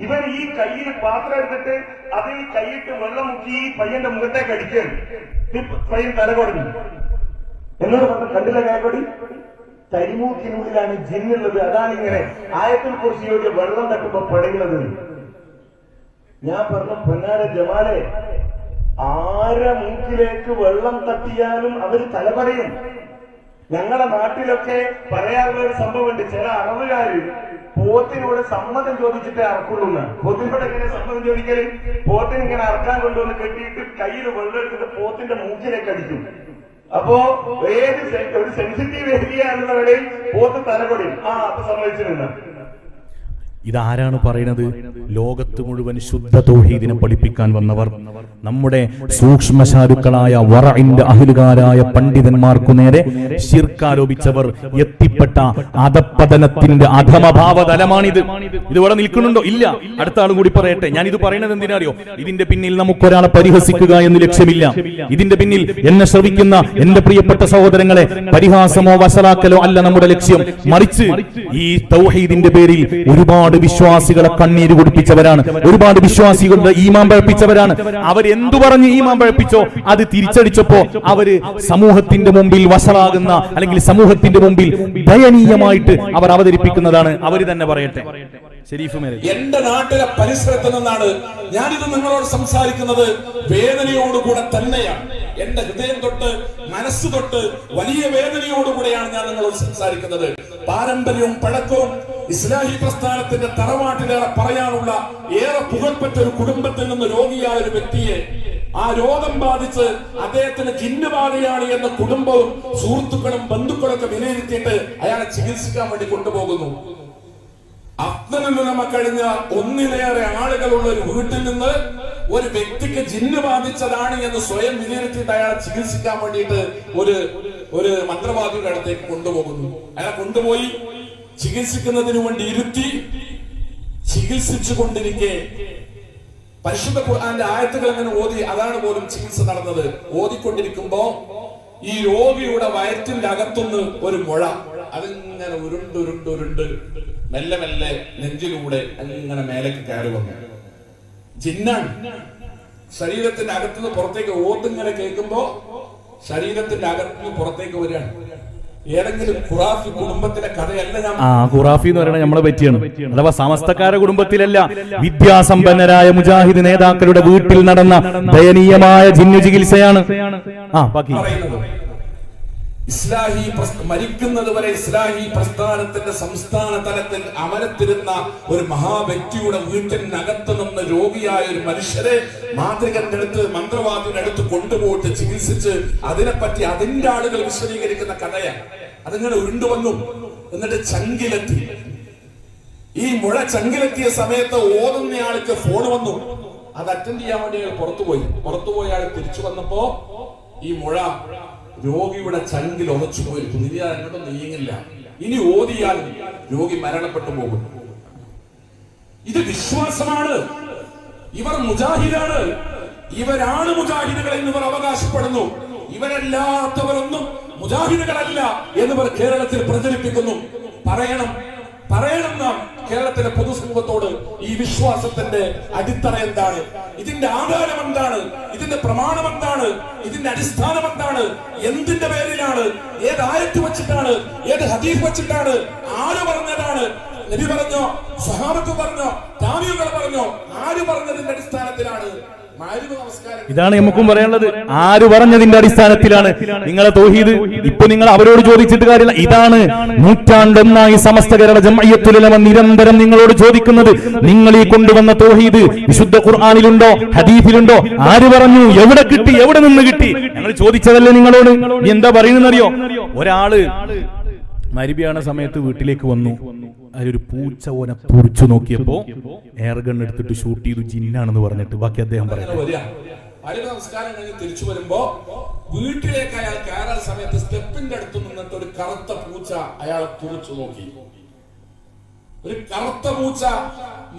ഇവൻ ഈ കയ്യിൽ പാത്രം എടുത്തിട്ട് അതിൽ കൈയിട്ട് വെള്ളം മുക്കി ഈ പയ്യന്റെ മുഖത്തേക്ക് അടിക്കുകയാണ്. പയ്യൻ തല കൊടുക്കും. എന്നോട് പറഞ്ഞു, കണ്ടില്ല കായക്കൊടി, കരിമൂക്കിനുള്ളിലാണ് ജിന്നുള്ളത്. അതാണ് ഇങ്ങനെ ആയത്തിൽ കുറിച്ച് വെള്ളം തട്ടുമ്പോ പടയുന്നത്. ഞാൻ പറഞ്ഞു, പൊന്നാര ജമാലെ, ആരെ മൂക്കിലേക്ക് വെള്ളം തട്ടിയാലും അവര് തലപടയും. ഞങ്ങളുടെ നാട്ടിലൊക്കെ പറയാറുള്ള ഒരു സംഭവമുണ്ട്. ചില അറവുകാര് പോത്തിനോട് സമ്മതം ചോദിച്ചിട്ടേ അറക്കുള്ളൂ. പോത്തിനോട് എങ്ങനെ സമ്മതം ചോദിക്കല്? പോത്തിന് ഇങ്ങനെ അറക്കാൻ കൊണ്ടുവന്ന് കെട്ടിയിട്ട് കയ്യിൽ വെള്ളം എടുത്തിട്ട് പോത്തിന്റെ മൂക്കിലേക്ക് അടിക്കും. അപ്പോ ഒരു സെൻസിറ്റീവ് ഏരിയ എന്നുള്ള നിലയിൽ പോത്ത് തലകൊടിയും. അപ്പൊ സമ്മതിച്ചിരുന്ന ഇതാരാണ് പറയുന്നത്? ലോകത്ത് മുഴുവൻ ശുദ്ധ തൗഹീദിനെ പഠിപ്പിക്കാൻ വന്നവർ, നമ്മുടെ സൂക്ഷ്മശാരുക്കളായ വറഇന്റെ അഹ്ലുകാരായ പണ്ഡിതന്മാർക്കു നേരെ ശിർക്ക് ആരോപിച്ചവർ എത്തിപ്പെട്ട അധപതനത്തിന്റെ അധമഭാവതലമാണിത്. ഇതിവിടെ നിൽക്കുന്നുണ്ടോ? ഇല്ല. അടുത്ത ആളും കൂടി പറയട്ടെ. ഞാൻ ഇത് പറയുന്നത് എന്തിനറിയോ? ഇതിന്റെ പിന്നിൽ നമുക്കൊരാളെ പരിഹസിക്കുക എന്ന് ലക്ഷ്യമില്ല. ഇതിന്റെ പിന്നിൽ എന്നെ ശ്രവിക്കുന്ന എന്റെ പ്രിയപ്പെട്ട സഹോദരങ്ങളെ പരിഹാസമോ വസലാക്കലോ അല്ല നമ്മുടെ ലക്ഷ്യം. മറിച്ച് ഈ തൗഹീദിന്റെ പേരിൽ ഒരുപാട് വിശ്വാസികളെ കണ്ണീര് കുടിപ്പിച്ചവരാണ്, ഒരുപാട് വിശ്വാസികളുടെ ഈമാൻ പഴപ്പിച്ചവരാണ്. അവരെന്തു പറഞ്ഞ് ഈമാൻ പഴപ്പിച്ചോ അത് തിരിച്ചടിച്ചപ്പോ അവര് സമൂഹത്തിന്റെ മുമ്പിൽ വഷളാകുന്ന, അല്ലെങ്കിൽ സമൂഹത്തിന്റെ മുമ്പിൽ ദയനീയമായിട്ട് അവർ അവതരിപ്പിക്കുന്നതാണ്. അവര് തന്നെ പറയട്ടെ. എന്റെ നാട്ടിലെ പരിസരത്ത് നിന്നാണ് ഞാനിത് നിങ്ങളോട് സംസാരിക്കുന്നത്. വേദനയോടുകൂടെ തന്നെയാണ്, എന്റെ ഹൃദയം തൊട്ട് മനസ്സ് തൊട്ട് വലിയ വേദനയോടുകൂടെയാണ് ഞാൻ നിങ്ങളോട് സംസാരിക്കുന്നത്. പാരമ്പര്യവും പഴക്കവും ഇസ്ലാഹി പ്രസ്ഥാനത്തിന്റെ തറവാട്ടിലേറെ പറയാനുള്ള ഏറെ പുകൾപ്പെട്ട ഒരു കുടുംബത്തിൽ നിന്ന് രോഗിയായ ഒരു വ്യക്തിയെ ആ രോഗം ബാധിച്ച് അദ്ദേഹത്തിന് ജിന്നുബാധയാണ് എന്ന കുടുംബവും സുഹൃത്തുക്കളും ബന്ധുക്കളൊക്കെ വിലയിരുത്തിയിട്ട് അയാളെ ചികിത്സിക്കാൻ വേണ്ടി കൊണ്ടുപോകുന്നു. അഫ്ദലിൽ നിന്ന് കഴിഞ്ഞ ഒന്നിലേറെ ആളുകളുള്ള ഒരു വീട്ടിൽ നിന്ന് ഒരു വ്യക്തിക്ക് ജിന്ന് ബാധിച്ചതാണ് എന്ന് സ്വയം വിലയിരുത്തിയിട്ട് അയാളെ ചികിത്സിക്കാൻ വേണ്ടിയിട്ട് ഒരു മന്ത്രവാദിയുടെ അടുത്തേക്ക് കൊണ്ടുപോകുന്നു. അയാളെ കൊണ്ടുപോയി ചികിത്സിക്കുന്നതിന് വേണ്ടി ഇരുത്തി ചികിത്സിച്ചു കൊണ്ടിരിക്കെ പരിശുദ്ധ ഖുർആന്റെ ആയത്തുകൾ അങ്ങനെ ഓതി, അതാണ് പോലും ചികിത്സ നടന്നത്. ഓതിക്കൊണ്ടിരിക്കുമ്പോ ഈ രോഗിയുടെ വയറ്റിന്റെ അകത്തുനിന്ന് ഒരു മുഴ അതിങ്ങനെ ഉരുണ്ട് മെല്ലെ മെല്ലെ നെഞ്ചിലൂടെ അങ്ങനെ മേലേക്ക് കയറി വന്നു. ജിന്നാണ്. ശരീരത്തിന്റെ അകത്തുനിന്ന് പുറത്തേക്ക് ഓതിങ്ങനെ കേൾക്കുമ്പോ ശരീരത്തിന്റെ അകത്തുനിന്ന് പുറത്തേക്ക് വരികയാണ്. ഏതെങ്കിലും ഖുറാഫി കുടുംബത്തിലെ കഥയല്ല ഞാൻ. ഖുറാഫി എന്ന് പറയുന്നത് നമ്മളെ പറ്റിയാണ്. അഥവാ സമസ്തക്കാര കുടുംബത്തിലല്ല, വിദ്യാസമ്പന്നരായ മുജാഹിദ് നേതാക്കളുടെ വീട്ടിൽ നടന്ന ദയനീയമായ ജിന്നു ചികിത്സയാണ് പറയുന്നത്. മരിക്കുന്നത് വരെ ഇസ്ലാഹി പ്രസ്ഥാനത്തിന്റെ സംസ്ഥാന തലത്തിൽ അമരത്തിരുന്ന ഒരു മഹാവ്യക്തിയുടെ വീട്ടിനകത്ത് നിന്ന് രോഗിയായ ഒരു മനുഷ്യരെ മാന്ത്രികന്റെ അടുത്ത് മന്ത്രവാദിയുടെ അടുത്ത് കൊണ്ടുപോയിട്ട് ചികിത്സിച്ച് അതിനെപ്പറ്റി അതിന്റെ ആളുകൾ വിശദീകരിക്കുന്ന കഥയാണ്. അതിങ്ങനെ ഉരുണ്ടുവന്നു. എന്നിട്ട് ചങ്കിലെത്തി. ഈ മുഴ ചങ്കിലെത്തിയ സമയത്ത് ഓതുന്നയാൾക്ക് ഫോൺ വന്നു. അത് അറ്റൻഡ് ചെയ്യാൻ വേണ്ടി അയാൾ പുറത്തുപോയി അയാൾ തിരിച്ചു വന്നപ്പോ ഈ മുഴ രോഗിയുടെ ചങ്കിൽ ഉറച്ചു പോയിരിക്കുന്നു. ഇനി അങ്ങോട്ടും നീങ്ങില്ല. ഇനി ഓതിയാൽ രോഗി മരണപ്പെട്ടു പോകും. ഇത് വിശ്വാസമാണ്. ഇവർ മുജാഹിദാണ്. ഇവരാണ് മുജാഹിദുകൾ എന്നിവർ അവകാശപ്പെടുന്നു. ഇവരല്ലാത്തവരൊന്നും മുജാഹിദുകളല്ല എന്നിവർ കേരളത്തിൽ പ്രചരിപ്പിക്കുന്നു. പറയണം നാം കേരളത്തിലെ പൊതുസമൂഹത്തോട് ഈ വിശ്വാസത്തിന്റെ അടിത്തറ എന്താണ്, ഇതിന്റെ ആധാരം എന്താണ്, ഇതിന്റെ പ്രമാണം എന്താണ്, ഇതിന്റെ അടിസ്ഥാനം എന്താണ്, എന്തിന്റെ പേരിലാണ്, ഏത് ആയത്ത് വെച്ചിട്ടാണ്, ഏത് ഹദീസ് വെച്ചിട്ടാണ്, ആര് പറഞ്ഞതാണ്, നബി പറഞ്ഞോ, സ്വഹാബത്ത് പറഞ്ഞോ, താബിഈകൾ പറഞ്ഞോ, ആര് പറഞ്ഞതിന്റെ അടിസ്ഥാനത്തിലാണ്? ഇതാണ് നമുക്കും പറയാനുള്ളത്. ആര് പറഞ്ഞതിന്റെ അടിസ്ഥാനത്തിലാണ് നിങ്ങളെ തൗഹീദ്? ഇപ്പൊ നിങ്ങൾ അവരോട് ചോദിച്ചിട്ട് കാര്യമില്ല. ഇതാണ് നൂറ്റാണ്ടൊന്നായി സമസ്ത കേരള ജംഇയ്യത്തുൽ ഉലമ നിരന്തരം നിങ്ങളോട് ചോദിക്കുന്നത്. നിങ്ങൾ ഈ കൊണ്ടുവന്ന തൗഹീദ് വിശുദ്ധ ഖുർആനിലുണ്ടോ, ഹദീസിലുണ്ടോ? ആര് പറഞ്ഞു? എവിടെ കിട്ടി? എവിടെ നിന്ന് കിട്ടി? ഞങ്ങൾ ചോദിച്ചതല്ലേ നിങ്ങളോട്. എന്താ പറയുന്നറിയോ? ഒരാള് മരിബിയാണ സമയത്ത് വീട്ടിലേക്ക് വന്നു. അതിലൊരു പൂച്ച ഓനെ തുറിച്ചു നോക്കിയപ്പോ എയർ ഗൺ എടുത്തിട്ട് ഷൂട്ട് ചെയ്തു, ജിന്നാണെന്ന് പറഞ്ഞിട്ട്. ബാക്കി അദ്ദേഹം പറയുന്നത് നമസ്കാരം കഴിഞ്ഞ് തിരിച്ചു വരുമ്പോ വീട്ടിലേക്ക് അയാൾ കയറാൻ സമയത്ത് സ്റ്റെപ്പിന്റെ അടുത്ത് നിന്നിട്ട് ഒരു കറുത്ത പൂച്ച അയാളെ തുറിച്ചു നോക്കി. ഒരു കറുത്ത പൂച്ച.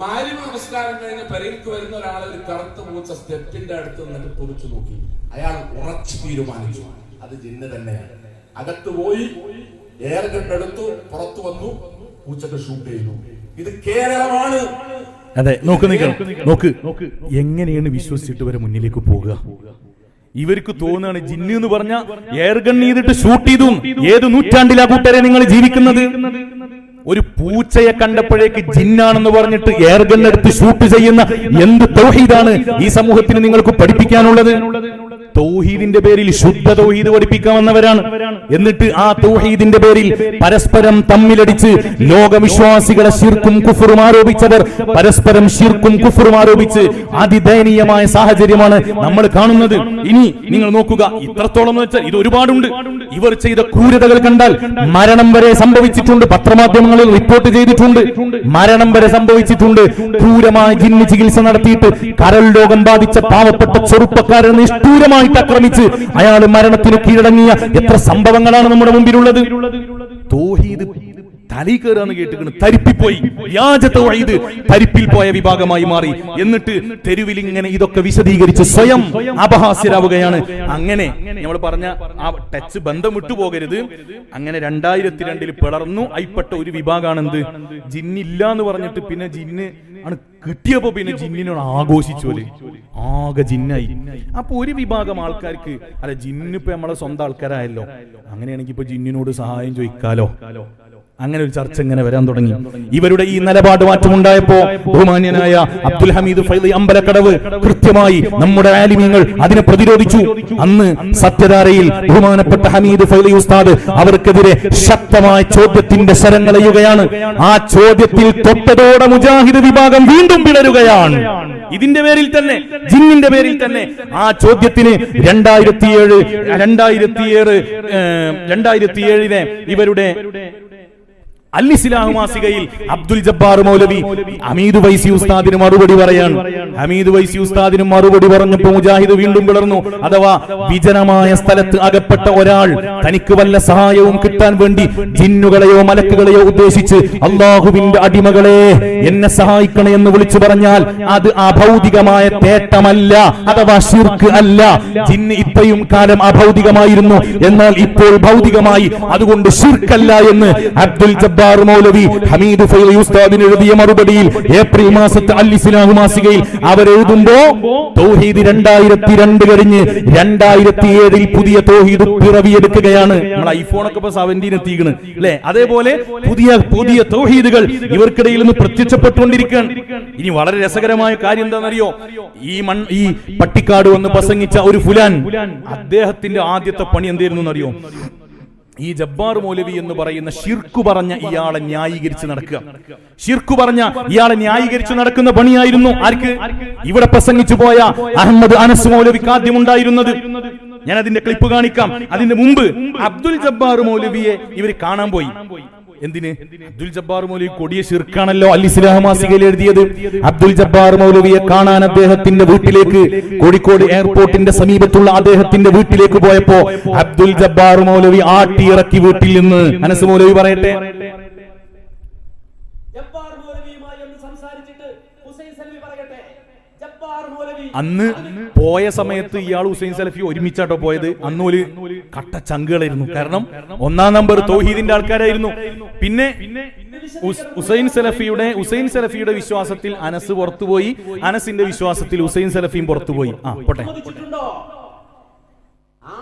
മാരിമ നമസ്കാരം കഴിഞ്ഞ് പെരയിലേക്ക് വരുന്ന ഒരാളെ ഒരു കറുത്ത പൂച്ച സ്റ്റെപ്പിന്റെ അടുത്ത് നിന്നിട്ട് തുറിച്ചു നോക്കി. അയാൾ ഉറച്ചു തീരുമാനിച്ചു അത് ജിന്ന് തന്നെയാണ്. അകത്ത് പോയി എയർ ഗൺ എടുത്തു, പുറത്തു വന്നു, പൂച്ചക്ക് ഷൂട്ട് ചെയ്തു. ഇത് കേരളമാണ്. അതെ, നോക്ക് എങ്ങനെയാണ് വിശ്വസിച്ചിട്ട് വരെ മുന്നിലേക്ക് പോകുക? ഇവർക്ക് തോന്നുകയാണ് ജിന്ന് എന്ന് പറഞ്ഞ എയർ ഗൺ ചെയ്തിട്ട് ഷൂട്ട് ചെയ്തു. ഏത് നൂറ്റാണ്ടിലാ കൂട്ടരെ നിങ്ങൾ ജീവിക്കുന്നത്? ഒരു പൂച്ചയെ കണ്ടപ്പോഴേക്ക് ജിന്നാണെന്ന് പറഞ്ഞിട്ട് എയർ ഗൺ എടുത്ത് ഷൂട്ട് ചെയ്യുന്ന എന്ത് തൗഹീദാണ് ഈ സമൂഹത്തിന് നിങ്ങൾക്ക് പഠിപ്പിക്കാനുള്ളത്? തൗഹീദിന്റെ പേരിൽ ശുദ്ധ തൗഹീദ് പഠിപ്പിക്കാൻ വന്നവരാണ്. എന്നിട്ട് ആ തൗഹീദിന്റെ പേരിൽ പരസ്പരം തമ്മിലടിച്ച് ലോകവിശ്വാസികളെ ശിർക്കും കുഫറും ആരോപിച്ചവർ പരസ്പരം ശിർക്കും കുഫറും ആരോപിച്ച് അതിദയനീയമായ സാഹചര്യമാണ് നമ്മൾ കാണുന്നത്. ഇനി നിങ്ങൾ നോക്കുക, ഇത്രത്തോളം എന്ന് വെച്ചാൽ ഇത് ഒരുപാടുണ്ട്. ഇവർ ചെയ്ത ക്രൂരതകൾ കണ്ടാൽ മരണം വരെ സംഭവിച്ചിട്ടുണ്ട്. പത്രമാധ്യമങ്ങളിൽ റിപ്പോർട്ട് ചെയ്തിട്ടുണ്ട്. മരണം വരെ സംഭവിച്ചിട്ടുണ്ട്. ക്രൂരമായ ജിന്ന് ചികിത്സ നടത്തിയിട്ട് കരൾ രോഗം ബാധിച്ച പാവപ്പെട്ട ചെറുപ്പക്കാരെ നിഷ്ഠൂരമായി ആക്രമിച്ച് അയാൾ മരണത്തിന് കീഴടങ്ങിയ എത്ര സംഭവങ്ങളാണ് നമ്മുടെ മുമ്പിലുള്ളത്. തൗഹീദ് തലയിൽ കയറാന്ന് കേട്ടിട്ട് തരിപ്പിപ്പോയി. വ്യാജ തൗഹീദ് തരിപ്പിൽ പോയ വിഭാഗമായി മാറി. എന്നിട്ട് തെരുവിൽ ഇങ്ങനെ ഇതൊക്കെ വിശദീകരിച്ച് സ്വയം അപഹാസ്യരാവുകയാണ്. അങ്ങനെ നമ്മൾ പറഞ്ഞ ആ ടച്ച് ബന്ധം വിട്ടുപോകരുത്. അങ്ങനെ 2002 പിളർന്നു അയിപ്പെട്ട ഒരു വിഭാഗമാണ് എന്ത്, ജിന്നില്ല എന്ന് പറഞ്ഞിട്ട് പിന്നെ ജിന്ന് ആണ് കിട്ടിയപ്പോ പിന്നെ ജിന്നിനോട് ആഘോഷിച്ചോല്, ആകെ ജിന്നായി. അപ്പൊ ഒരു വിഭാഗം ആൾക്കാർക്ക് അല്ല ജിന്നിപ്പോ നമ്മളെ സ്വന്തം ആൾക്കാരായല്ലോ, അങ്ങനെയാണെങ്കിൽ ഇപ്പൊ ജിന്നിനോട് സഹായം ചോദിക്കാലോ. അങ്ങനെ ഒരു ചർച്ച ഇങ്ങനെ വരാൻ തുടങ്ങി. ഇവരുടെ ഈ നിലപാട് മാറ്റമുണ്ടായപ്പോ ബഹുമാന്യനായ അബ്ദുൽ ഹമീദ് ഫൈളി അമ്പലക്കടവ് കൃത്യമായി നമ്മുടെ ആലിമീങ്ങൾ അതിനെ പ്രതിരോധിച്ചു. അന്ന് സത്യധാരയിൽ ബഹുമാനപ്പെട്ട ഹമീദ് ഫൈളി ഉസ്താദ് അവർക്കെതിരെ ശക്തമായ ചോദ്യത്തിന്റെ ശരങ്ങളെയുകയാണ്. ആ ചോദ്യത്തിൽ തൊട്ടതോടെ മുജാഹിദ് വിഭാഗം വീണ്ടും പിളരുകയാണ്. ഇതിന്റെ പേരിൽ തന്നെ, ജിന്നിന്റെ പേരിൽ തന്നെ ആ ചോദ്യത്തിന് 2007 ഇവരുടെ അൽ-ഇസ്ലാഹ് മാസികയിൽ അബ്ദുൽ ജബ്ബാർ മൗലവി ഹമീദ് വൈസി ഉസ്താദിന് മറുപടി പറയാൻ. ഹമീദ് വൈസി ഉസ്താദിന് മറുപടി പറഞ്ഞപ്പോൾ മുജാഹിദ് വീണ്ടും പിളർന്നു. അഥവാ വിജനമായ സ്ഥലത്ത് അകപ്പെട്ട ഒരാൾ തനിക്ക് വല്ല സഹായവും കിട്ടാൻ വേണ്ടി ജിന്നുകളെയോ മലക്കുകളെയോ ഉദ്ദേശിച്ച് അള്ളാഹുവിന്റെ അടിമകളെ എന്നെ സഹായിക്കണേ എന്ന് വിളിച്ചു പറഞ്ഞാൽ അത് അഭൗതികമായ തേട്ടമല്ല, അഥവാ ശിർക്ക് അല്ല. ജിന്ന് ഇത്രയും കാലം അഭൗതികമായിരുന്നു, എന്നാൽ ഇപ്പോൾ ഭൗതികമായി, അതുകൊണ്ട് ശിർക്കല്ല എന്ന് അബ്ദുൽ ജബ്ബാർ മൗലവി ഹമീദ് ഫൈളി ഉസ്താദിന് എഴുതിയ മറുപടിയിൽ ഏപ്രിൽ മാസത്തെ അൽ-ഇസ്ലാഹ് മാസികയിൽ അവരെഴുതുമ്പോ തൗഹീദ് 2002 കഴിഞ്ഞ് 2007 പുതിയ തൗഹീദ് പിറവിയെടുക്കുകയാണ്. നമ്മുടെ ഐഫോണൊക്കെ ഇപ്പൊ 17 എത്തിക്കണ് അല്ലെ? അതേപോലെ പുതിയ തൗഹീദുകൾ ഇവർക്കിടയിൽ നിന്ന് പ്രത്യക്ഷപ്പെട്ടുകൊണ്ടിരിക്കുകയാണ്. ഇനി വളരെ രസകരമായ കാര്യം എന്താണെന്നറിയോ? ഈ പട്ടിക്കാട് വന്ന് പ്രസംഗിച്ച ഒരു ഫുലാൻ, അദ്ദേഹത്തിന്റെ ആദ്യത്തെ പണി എന്തായിരുന്നു എന്നറിയോ? ഈ ജബ്ബാർ മൗലവി എന്ന് പറയുന്ന ശിർക്ക് പറഞ്ഞ ഇയാളെ ന്യായീകരിച്ച് നടക്കുക. ശിർക്ക് പറഞ്ഞ ഇയാളെ ന്യായീകരിച്ച് നടക്കുന്ന പണിയായിരുന്നു ആർക്ക്? ഇവിടെ പ്രസംഗിച്ചു പോയ അഹമ്മദ് അനസ് മൗലവിക്ക് ആദ്യം ഉണ്ടായിരുന്നത്. ഞാൻ അതിന്റെ ക്ലിപ്പ് കാണിക്കാം. അതിന്റെ മുമ്പ് അബ്ദുൽ ജബ്ബാർ മൗലവിയെ ഇവർ കാണാൻ പോയി. എന്തിന്? അബ്ദുൽ ജബ്ബാർ മൗലവി കൊടിയ ശിർക്കാണല്ലോ അൽ-ഇസ്ലാഹ് മാസികയിൽ എഴുതിയത്. അബ്ദുൽ ജബ്ബാർ മൗലവിയെ കാണാൻ അദ്ദേഹത്തിന്റെ വീട്ടിലേക്ക്, കോഴിക്കോട് എയർപോർട്ടിന്റെ സമീപത്തുള്ള അദ്ദേഹത്തിന്റെ വീട്ടിലേക്ക് പോയപ്പോ അബ്ദുൽ ജബ്ബാർ മൗലവി ആട്ടിയിറക്കി വീട്ടിൽ നിന്ന്. അനസ് മൗലവി പറയട്ടെ. അന്ന് പോയ സമയത്ത് ഇയാൾ ഹുസൈൻ സലഫി ഒരുമിച്ചാട്ടോ പോയത്. അന്ന് ഒരു കട്ട ചങ്കുകളായിരുന്നു. കാരണം 1-ാം നമ്പർ തൗഹീദിന്റെ ആൾക്കാരായിരുന്നു. പിന്നെ ഹുസൈൻ സലഫിയുടെ വിശ്വാസത്തിൽ അനസ് പുറത്തുപോയി, അനസിന്റെ വിശ്വാസത്തിൽ ഹുസൈൻ സലഫിയും പുറത്തുപോയി. പോട്ടെ.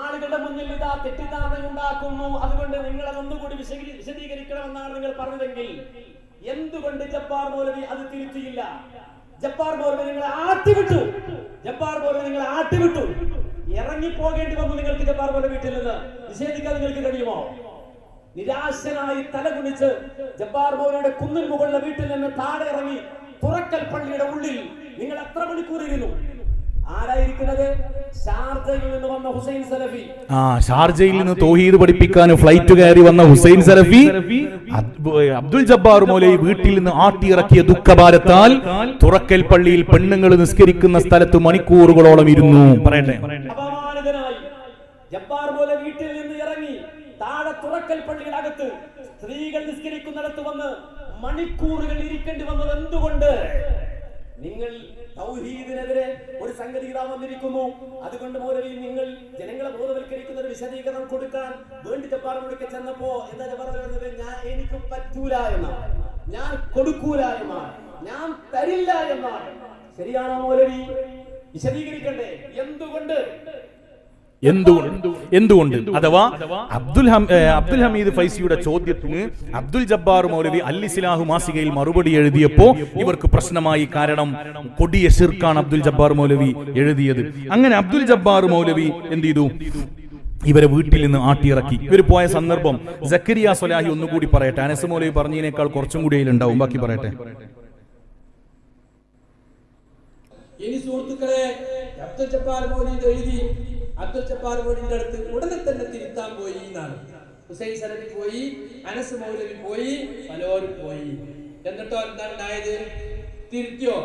ആളുകളുടെ മുന്നിൽ ഇതാ തെറ്റിദ്ധാരണ ഉണ്ടാക്കുന്നു, അതുകൊണ്ട് നിങ്ങൾ അതൊന്നുകൂടി വിശദീകരിക്കണമെന്നാണ് നിങ്ങൾ പറഞ്ഞതെങ്കിൽ എന്തുകൊണ്ട് ജബ്ബാർ മൗലവി അത് തിരുത്തിയില്ല? ജബ്ബാർ മൗലവി നിങ്ങളെ ആട്ടിവിട്ടു. ഇറങ്ങിപ്പോകേണ്ടി വന്നു നിങ്ങൾക്ക് ജബ്ബാർ മൗലവി വീട്ടിൽ നിന്ന്. നിഷേധിക്കാൻ നിങ്ങൾക്ക് കഴിയുമോ? നിരാശനായി തലകുനിച്ച് ജബ്ബാർ മൗലവിയുടെ കുന്നിൻ മുകളിലെ വീട്ടിൽ നിന്ന് താഴെ ഇറങ്ങി തുറക്കൽ പള്ളിയുടെ ഉള്ളിൽ നിങ്ങൾ എത്ര മണിക്കൂർ ഇരുന്നു? ആരായിരിക്കുന്നത്? ഷാർജയിൽ നിന്ന് വന്ന ഹുസൈൻ സലഫി. ഷാർജയിൽ നിന്ന് തൗഹീദ് പഠിപ്പിക്കാൻ ഫ്ലൈറ്റ് കയറി വന്ന ഹുസൈൻ സലഫി അബ്ദുൽ ജബ്ബാർ മൗലവി വീട്ടിൽ നിന്ന് ആട്ടിയിറക്കിയ ദുഃഖഭാരത്താൽ തുറക്കൽ പള്ളിയിൽ പെണ്ണുങ്ങൾ നിസ്കരിക്കുന്ന സ്ഥലത്ത് മണിക്കൂറുകളോളം ഇരുന്നു. പറയട്ടെ. അപമാനിതനായി ജബ്ബാർ മൗലവി വീട്ടിൽ നിന്ന് ഇറങ്ങി താഴെ തുറക്കൽ പള്ളിയുടെ അകത്ത് സ്ത്രീകൾ നിസ്കരിക്കുന്നിടത്ത് വന്ന് മണിക്കൂറുകൾ ഇരിക്കേണ്ടി വന്നത് എന്തുകൊണ്ട്? നിങ്ങൾ തൗഹീദിനെതിരെ ഒരു സംഗതി ഇതാ വന്നിരിക്കുന്നു, അതുകൊണ്ട് മൗലവി നിങ്ങൾ ജനങ്ങളെ ബോധവൽക്കരിക്കുന്ന ഒരു വിശദീകരണം കൊടുക്കാൻ വേണ്ടി ജബ്ബാർ മൗലവിക്ക് ചെന്നപ്പോ എന്താ ജബ്ബാർ പറഞ്ഞത്? എനിക്ക് പറ്റൂല എന്നാണ്, ഞാൻ കൊടുക്കൂല എന്നാണ്, ഞാൻ തരില്ല എന്നാണ്. ശരിയാണോ മൗലവി? വിശദീകരിക്കണ്ടേ എന്തുകൊണ്ട്? അഥവാ അബ്ദുൽ ഹമീദ് ഫൈസിയുടെ ചോദ്യത്തിന് അബ്ദുൽ ജബ്ബാർ മൗലവി അൽ-ഇസ്ലാഹ് മാസികയിൽ മറുപടി എഴുതിയപ്പോ ഇവർക്ക് പ്രശ്നമായി. കാരണം കൊടിയ ശിർക്കാണ് അബ്ദുൽ ജബ്ബാർ മൗലവി എഴുതിയത്. അങ്ങനെ അബ്ദുൽ ജബ്ബാർ മൗലവി എന്ത് ചെയ്തു? ഇവരെ വീട്ടിൽ നിന്ന് ആട്ടിയിറക്കി. ഇവർ പോയ സന്ദർഭം സക്കരിയ സ്വലാഹി ഒന്നുകൂടി പറയട്ടെ. അനസ് മൗലവി പറഞ്ഞതിനേക്കാൾ കുറച്ചും കൂടി അതിലുണ്ടാവും. ബാക്കി പറയട്ടെ. ഇനി സുഹൃത്തുക്കളെ, അബ്ദുൽ ജബ്ബാർ മൗലവി എഴുതി, അബ്ദുൽ ജബ്ബാർ മൗലവിയുടെ അടുത്ത് ഉടനെ തന്നെ തിരുത്താൻ പോയി എന്നാണ്. ഹുസൈൻ സലഫി പോയി, അനസ് മൗലവി പോയി, പലരും പോയി. എന്നിട്ടോ എന്താണ് ഉണ്ടായത്? തിരുത്തിയോ?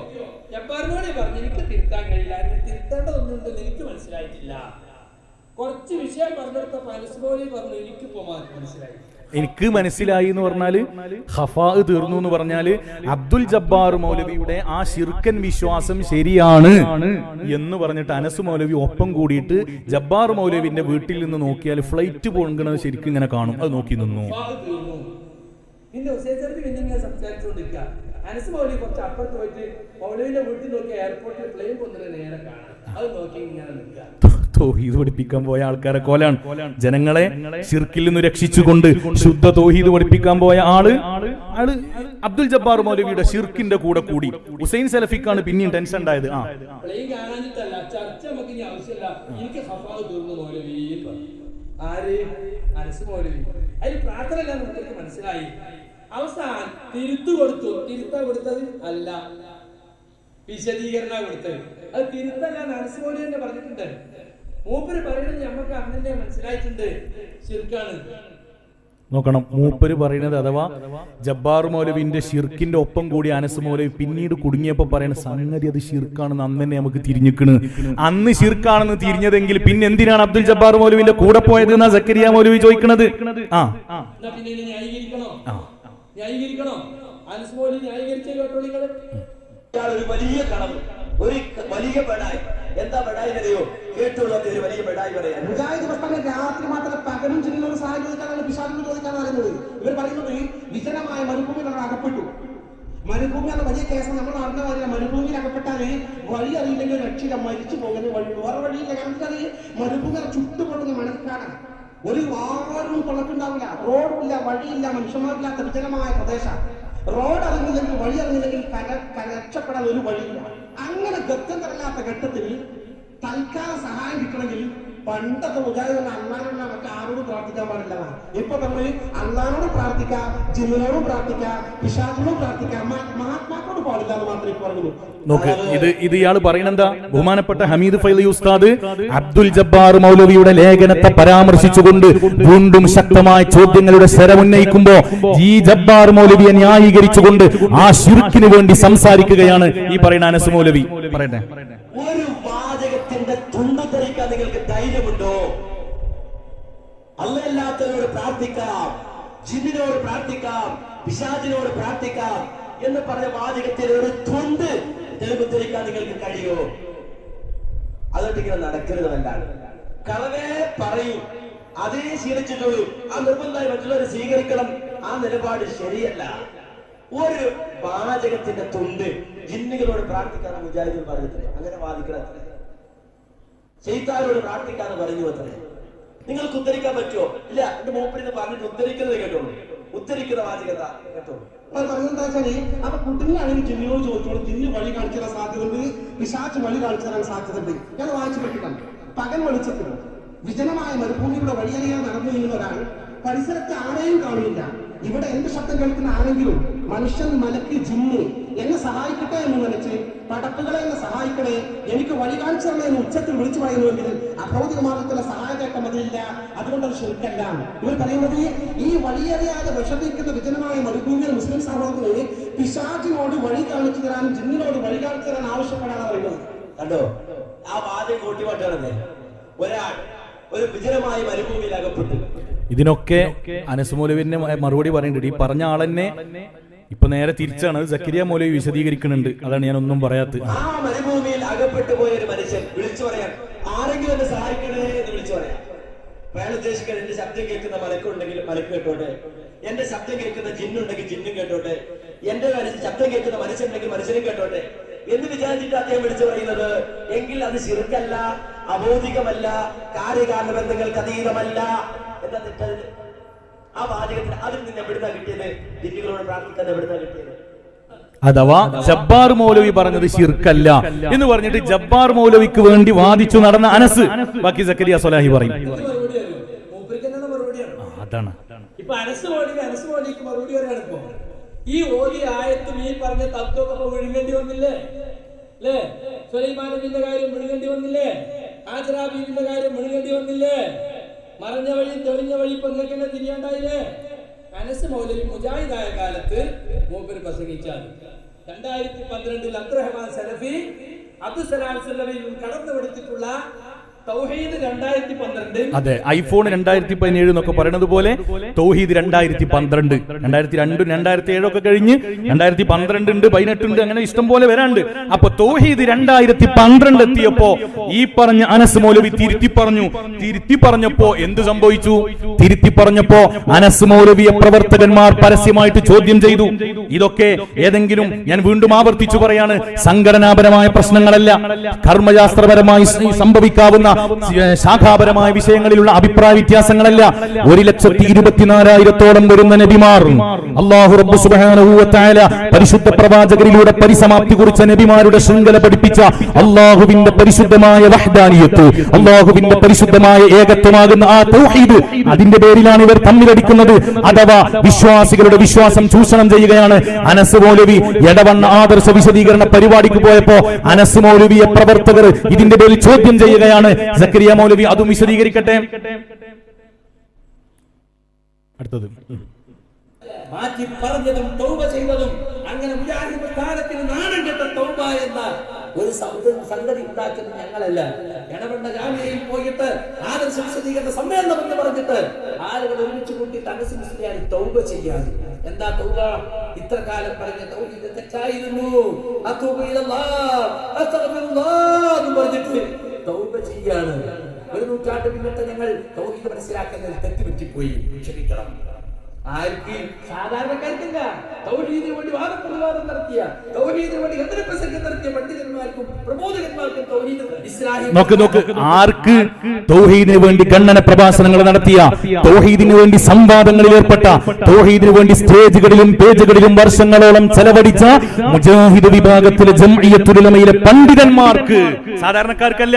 ജബ്ബാർ മൗലവി പറഞ്ഞു എനിക്ക് തിരുത്താൻ കഴിയില്ല, തിരുത്തേണ്ടതൊന്നുണ്ടെന്ന് എനിക്ക് മനസ്സിലായിട്ടില്ല. കുറച്ച് വിഷയം പറഞ്ഞെടുത്തപ്പോ അനസ് മൗലവി പറഞ്ഞു എനിക്കിപ്പോ മനസ്സിലായി. എനിക്ക് മനസ്സിലായി എന്ന് പറഞ്ഞാല് ഖഫാ തീർന്നു എന്ന് പറഞ്ഞാല് അബ്ദുൽ ജബ്ബാർ മൗലവിയുടെ ആ ശിർക്കൻ വിശ്വാസം ശരിയാണ് എന്ന് പറഞ്ഞിട്ട് അനസ് മൗലവി ഒപ്പം കൂടിയിട്ട് ജബ്ബാർ മൗലവിന്റെ വീട്ടിൽ നിന്ന് നോക്കിയാൽ ഫ്ലൈറ്റ് പോകണത് ശരിക്കും ഇങ്ങനെ കാണും. അത് നോക്കി നിന്നു. പിന്നെ സംസാരിച്ചുകൊണ്ടിരിക്കുക. അനസ് മൗലവി കുറച്ച് അപ്പുറത്ത് പോയിട്ട് മൗലവിന്റെ വീട്ടിൽ നോക്കി എയർപോർട്ടിൽ പ്ലെയിൻ പോകുന്നത് നേരെ കാണാം. അത് നോക്കി ഇങ്ങനെ നിൽക്കുക. തൗഹീദ് പഠിപ്പിക്കാൻ പോയ ആൾക്കാരെ കോലാണ്. ജനങ്ങളെ ശിർക്കിൽ നിന്ന് രക്ഷിച്ചുകൊണ്ട് ശുദ്ധ തൗഹീദ് പഠിപ്പിക്കാൻ പോയ ആള് അബ്ദുൽ ജബ്ബാർ മൗലവിയുടെ ശിർക്കിന്റെ കൂടെ കൂടി. ഹുസൈൻ സലഫിക്കാണ് പിന്നെയും ടെൻഷൻ ഉണ്ടായത്. മനസ്സിലായി. അവസാനം തിരുത്തത് അല്ല, വിശദീകരണ കൊടുത്തത്. അത് തിരുത്തല്ല. അനസ് മൗലവി തന്നെ പറഞ്ഞിട്ടുണ്ട്. മൂപ്പര് പറയുന്നത് നമുക്ക് അന്ന് തന്നെ മനസ്സിലായിട്ടുണ്ട്, ശിർക്കാണ്. നോക്കണം, മൂപ്പര് പറയുന്നത് അഥവാ ജബ്ബാർ മൗലവിന്റെ ഷിർക്കിന്റെ ഒപ്പം കൂടി അനസ് മൗലവി പിന്നീട് കുടുങ്ങിയപ്പോ പറയുന്ന സംഗതി അത് ഷിർക്കാണെന്ന് അന്ന് തന്നെ നമുക്ക് തിരിഞ്ഞിക്കണ്. അന്ന് ഷിർക്കാണെന്ന് തിരിഞ്ഞതെങ്കിൽ പിന്നെ എന്തിനാണ് അബ്ദുൽ ജബ്ബാർ മൗലവിന്റെ കൂടെ പോയത് എന്നാ സക്കരിയ മൗലവി ചോദിക്കണത്. ന്യായീകരിക്കണോ? അനസ് മൗലവി ന്യായീകരിച്ച കേട്ടോളികള്. ഒരു വലിയ കളവ്, ഒരു വലിയ ബെടായി. എന്താ ബെടായി അറിയോ? കേട്ടുള്ളത് ഒരു വലിയ ബെടായി പറയാൻ. മുജാഹിദ് പ്രസ്ഥാനം രാത്രി മാത്രം പകലും ജില്ലയിലുള്ള സഹായം ചോദിക്കാനാണ്, പിശാചിനോട് ചോദിക്കാനാണ് പറയുന്നത്. ഇവർ പറയുന്നത് വിജനമായ മരുഭൂമിയിൽ നമ്മൾ അകപ്പെട്ടു. മരുഭൂമി എന്ന വലിയ കേസ് നമ്മൾ അറിഞ്ഞ കാര്യമില്ല. മരുഭൂമിയിൽ അകപ്പെട്ടാല് വഴി അറിയില്ലെങ്കിൽ രക്ഷിത മരിച്ചു പോകുന്ന വഴി വേറെ വഴിയില്ല. കാരണം മരുഭൂമി ചുട്ടുപൊള്ളുന്ന മണൽക്കാടാണ്. ഒരു വാറും കൊള്ളക്കുണ്ടാവില്ല, റോഡില്ല, വഴിയില്ല, മനുഷ്യന്മാരില്ലാത്ത വിജനമായ പ്രദേശം. റോഡ് അറിഞ്ഞില്ലെങ്കിൽ വഴി അറിഞ്ഞില്ലെങ്കിൽ രക്ഷപ്പെടാൻ ഒരു വഴിയില്ല. അങ്ങനെ ഗത്യന്തരമില്ലാത്ത ഘട്ടത്തിൽ തൽക്കാലം സഹായം കിട്ടണമെങ്കിൽ പണ്ടത്തെ മുജാഹിദ് അള്ളാനോട് മറ്റേ ആരോടും പ്രാർത്ഥിക്കാൻ പാടില്ല. ഇപ്പൊ നമ്മൾ അള്ളാനോട് പ്രാർത്ഥിക്കാം, ജിന്നിനോടും പ്രാർത്ഥിക്കാം, പിശാചിനോടും പ്രാർത്ഥിക്കാം, മഹാത്മാക്കളോട് പാടില്ല എന്ന് മാത്രമേ പറഞ്ഞു. നോക്ക്, ഇത് ഇയാൾ പറയുന്നെന്താ? ബഹുമാനപ്പെട്ട ഹമീദ് ഫൈലി ഉസ്താദ് അബ്ദുൽ ജബ്ബാർ മൗലവിയുടെ ലേഖനത്തെ പരാമർശിച്ചുകൊണ്ട് വീണ്ടും ശക്തമായ ചോദ്യങ്ങളുടെ സ്വരമുന്നയിക്കുമ്പോ ഈ ജബ്ബാർ മൗലവിയെ ന്യായീകരിച്ചുകൊണ്ട് ആ ശിർക്കിന് വേണ്ടി സംസാരിക്കുകയാണ് ഈ പറയുന്ന അനസ് മൗലവി. പറയട്ടെ, ഒരു വാചകത്തിന്റെ തുണ്ടു തെറിക്കാൻ നിങ്ങൾക്ക് ധൈര്യമുണ്ടോ? അല്ലാത്തവരോട് പ്രാർത്ഥിക്കാം, ജിന്നിനോട് പ്രാർത്ഥിക്കാം, പിശാചിനോട് പ്രാർത്ഥിക്കാം എന്ന് പറഞ്ഞ വാചകത്തിൽ ഒരു തുണ്ട് തെളിവ് തെറിക്കാൻ നിങ്ങൾക്ക് കഴിയോ? അതുകൊണ്ട് ഇങ്ങനെ നടക്കരുതല്ലാണ്. കളവേ പറയും, അതേ ശീലിച്ചിട്ടുള്ളൂ. ആ നിർബന്ധമായി മറ്റുള്ളവരെ സ്വീകരിക്കണം. ആ നിലപാട് ശരിയല്ല. ഒരു വാചകത്തിന്റെ തുണ്ട് ജിന്നുകളോട് പ്രാർത്ഥിക്കാന്ന് മുജാഹിദുകൾ പറഞ്ഞിട്ടില്ലേ? അങ്ങനെ വാദിക്കണത്രേ. ശൈത്താനോട് പ്രാർത്ഥിക്കാന്ന് പറഞ്ഞു അത്രേ. നിങ്ങൾക്ക് ഉദ്ധരിക്കാൻ പറ്റുമോ? ഇല്ല. എന്റെ മൂപ്പരിന്ന് പറഞ്ഞിട്ട് ഉദ്ധരിക്കുന്നത് കേട്ടോളൂ. ഉദ്ധരിക്കുന്ന വാചകത കേട്ടോളൂ. പറയുന്നതെന്താ വെച്ചാല് അപ്പൊ കുട്ടികളാണെങ്കിൽ ജിന്നിനോട് ചോദിച്ചോളൂ, ജിന്ന് വഴി കാണിച്ചു തരാൻ സാധ്യതയുണ്ട്, പിശാച് വഴി കാണിച്ചു തരാൻ സാധ്യതയുണ്ട്. ഞാൻ വായിച്ചു പറ്റിട്ടാണ്. പകൽ വെളിച്ചത്തിൽ വിജനമായ മരുഭൂമിയുടെ വഴിയറിയാൻ നടന്നു നീങ്ങുന്ന ഒരാൾ പരിസരത്ത് ആരെയും കാണുന്നില്ല. ഇവിടെ എന്ത് ശബ്ദം കേൾക്കുന്ന ആരെങ്കിലും മനുഷ്യൻ, മലക്ക്, ജിന്ന് എന്നെ സഹായിക്കട്ടെ എന്ന് നനച്ച് പടപ്പുകളെ എന്നെ സഹായിക്കണേ, എനിക്ക് വഴി കാണിച്ചു തരണേ എന്ന് ഉച്ചത്തിൽ വിളിച്ചു പറയുന്നുവെങ്കിൽ അഭൗതിക മാർഗത്തിലുള്ള സഹായത്തേക്ക മതിയില്ല. അതുകൊണ്ടൊരു ശിർക്കല്ല. ഇവർ പറയുന്നത് ഈ വഴിയറിയാതെ വിഷമിക്കുന്ന വിജനമായ മരുഭൂമിയിൽ മുസ്ലിം സഹോദരന് പിശാചിനോട് വഴി കാണിച്ചു തരാനും ജിന്നിനോട് വഴി കാണിച്ചു തരാൻ ആവശ്യപ്പെടാനാണ് പറയുന്നത്. കണ്ടോ? ആ വാചകം കൂട്ടിമാറ്റാണത്. ഒരാൾ ഒരു വിജനമായ മരുഭൂമിയിൽ അകപ്പെട്ടു. ഇതിനൊക്കെ അനസ് മൗലവിന്റെ മറുപടി പറയുന്നുണ്ട്. ഈ പറഞ്ഞ ആളെന്നെ ഇപ്പൊ നേരെ തിരിച്ചാണ് സക്കരിയ മൗലവി വിശദീകരിക്കുന്നുണ്ട്. അതാണ് ഞാൻ ഒന്നും പറയാത്തത്. ആ മരുഭൂമിയിൽ അകപ്പെട്ടു പോയ ഒരു മനുഷ്യൻ വിളിച്ചു പറയാൻ, ആരെങ്കിലും എന്നെ സഹായിക്കണേ എന്ന് വിളിച്ചു പറയാം. അയാൾ ഉദ്ദേശിക്കാൻ എന്റെ ശബ്ദം കേൾക്കുന്ന മലക്കുണ്ടെങ്കിൽ മലക്ക് കേട്ടോട്ടെ, എന്റെ ശബ്ദം കേൾക്കുന്ന ജിന്നുണ്ടെങ്കിൽ ജിന്നും കേട്ടോട്ടെ, എന്റെ ശബ്ദം കേൾക്കുന്ന മനുഷ്യനുണ്ടെങ്കിൽ മനുഷ്യനും കേട്ടോട്ടെ എന്ന് വിചാരിച്ചിട്ട് അദ്ദേഹം വിളിച്ചു പറയുന്നത്. എങ്കിൽ അത് ശിർക്കല്ല, അബോധികമല്ല, കാര്യകാരണ ബന്ധങ്ങൾക്ക് അതീതമല്ല. എന്താ തെറ്റത്? ആ വാചകത്തിന് അതിൽ നിന്ന് എവിടുന്നാ കിട്ടിയത്? ജിന്നുകളോട് പ്രാർത്ഥിക്കാൻ എവിടുന്നാ കിട്ടിയത്? അഥവാ ജബ്ബാർ മൗലവി പറഞ്ഞത് ശിർക്കല്ല എന്ന് പറഞ്ഞിട്ട് ജബ്ബാർ മൗലവിക്ക് വേണ്ടി വാദിച്ചു നടന്ന അനസ് ബാക്കി സക്കരിയ സ്വലാഹി പറയും. അതാണ് ഇപ്പൊ അനസ് മൗലവിക്ക് മറുപടി പറയാണ്. ഇപ്പൊ ഈ ഓതി ആയത്തും ഈ പറഞ്ഞ തത്വമൊക്കെ വിഴുങ്ങേണ്ടി വന്നില്ലേ? അല്ലേ? സുലൈമാൻ നബിയുടെ കാര്യം വിഴുങ്ങേണ്ടി വന്നില്ലേ? ഹാജറ ബീവിന്റെ കാര്യം വിഴുങ്ങേണ്ടി വന്നില്ലേ? മറഞ്ഞ വഴി തെളിഞ്ഞ വഴി ഇപ്പൊ നിങ്ങൾക്കെന്നെ തിരിയാണ്ടായില്ലേ? അനസ് മൗലവി മുജാഹിദായ കാലത്ത് മൂപ്പര് പ്രസംഗിച്ചാൽ 2012 അബ്ദുറഹ്മാൻ സലഫി അബ്ദുസലാം സലഫിൽ കടന്നുപിടിച്ചിട്ടുള്ള തൗഹീദ് 2012. അതെ, ഐഫോൺ 2017 എന്നൊക്കെ പറയുന്നത് പോലെ തൗഹീദ് 2012, 2002, 2007 ഒക്കെ കഴിഞ്ഞ് 2012 ഉണ്ട്, 18 ഉണ്ട്, അങ്ങനെ ഇഷ്ടം പോലെ വരാണ്ട്. അപ്പൊ തൗഹീദ് 2012 എത്തിയപ്പോ ഈ പറഞ്ഞ അനസ് മൗലവി തിരുത്തി പറഞ്ഞപ്പോ എന്ത് സംഭവിച്ചു? തിരുത്തി പറഞ്ഞപ്പോ അനസ് മൗലവിയെ പ്രവർത്തകന്മാർ പരസ്യമായിട്ട് ചോദ്യം ചെയ്തു. ഇതൊക്കെ ഏതെങ്കിലും, ഞാൻ വീണ്ടും ആവർത്തിച്ചു പറയാണ്, സംഘടനാപരമായ പ്രശ്നങ്ങളല്ല, കർമ്മശാസ്ത്രപരമായി സംഭവിക്കാവുന്ന ശാഖാപരമായ വിഷയങ്ങളിലുള്ള അഭിപ്രായ വ്യത്യാസങ്ങളല്ല. 1,24,000 വരുന്ന നബിമാർ അല്ലാഹു റബ്ബ് സുബ്ഹാനഹു വ തആല പരിശുദ്ധ പ്രവാചകരിലൂടെ പരിസമാപ്തി കുറിച്ച നബിമാരുടെ ശൃംഖല പഠിപ്പിച്ച അല്ലാഹുവിന്റെ പരിശുദ്ധമായ വഹ്ദാനിയത്ത്, അല്ലാഹുവിന്റെ പരിശുദ്ധമായ ഏകത്വമാകുന്ന ആ തൗഹീദ്, അതിന്റെ പേരിലാണ് ഇവർ തമ്മിലടിക്കുന്നത്. അഥവാ വിശ്വാസികളുടെ വിശ്വാസം ചൂഷണം ചെയ്യുകയാണ്. അനസ് മൗലവി എടവണ്ണ ആദർശ വിശദീകരണ പരിപാടിക്ക് പോയപ്പോ അനസ് മൗലവിയെ പ്രവർത്തകർ ഇതിന്റെ പേരിൽ ചോദ്യം ചെയ്യുകയാണ്. സക്കരിയ മൗലവി അതും വിശദീകരിക്കട്ടെ. അടുത്തത് മാറ്റി പറഞ്ഞതും തൗബ ചെയ്തതും അങ്ങനെ മുജാഹിദ് പ്രസ്ഥാനത്തിന് നാണം കെട്ട തൗബ എന്ന ഒരു സംഗതി ഉണ്ടാക്കുന്നത് ഞങ്ങളല്ല. ഇടവണ്ണ ജാമ്യയിൽ പോയിട്ട് ആദർശ വിശദീകരണ സമ്മേളനം എന്ന് പറഞ്ഞിട്ട് ആളുകൾ ഒരുമിച്ച് കൂട്ടിയിട്ട് അനസ് മുസ്ലിയാർ തൗബ ചെയ്യാതെ. എന്താ തൗബ? ഇത്ര കാലം പറഞ്ഞ തൗഹീദ് തെറ്റായിരുന്നു, അത്തൂബു ഇലല്ലാഹ് അസ്തഗ്ഫിറുല്ലാഹ് എന്ന് പറഞ്ഞിട്ട് തൗബ ചെയ്യാണ്. 1 നൂറ്റാണ്ട് പിന്നിട്ട് ഞങ്ങൾ തൗഹീദ് മനസ്സിലാക്കുന്നത് തെറ്റുപറ്റിപ്പോയി, ക്ഷമിക്കണം. ആർക്ക്? സാധാരണക്കാർക്കല്ല. തൗഹീദിന് വേണ്ടി വാദപ്രതിവാദം നടത്തിയ, തൗഹീദിന് വേണ്ടി പ്രസംഗം നടത്തിയ പണ്ഡിതന്മാർക്കും പ്രബോധകന്മാർക്കും തൗഹീദ് ഇസ്ലാഹി. നോക്ക് ആർക്ക്? തൗഹീദിന് വേണ്ടി ഖണ്ഡന പ്രഭാഷണങ്ങൾ നടത്തിയ, തൗഹീദിന് വേണ്ടി സംവാദങ്ങളിൽ ഏർപ്പെട്ട, തൗഹീദിന് വേണ്ടി സ്റ്റേജുകളിലും പേജുകളിലും വർഷങ്ങളോളം ചെലവഴിച്ച മുജാഹിദ് വിഭാഗത്തിലെ ജംഇയ്യത്തുൽ ഉലമയിലെ പണ്ഡിതന്മാർക്ക്, സാധാരണക്കാർക്കല്ല.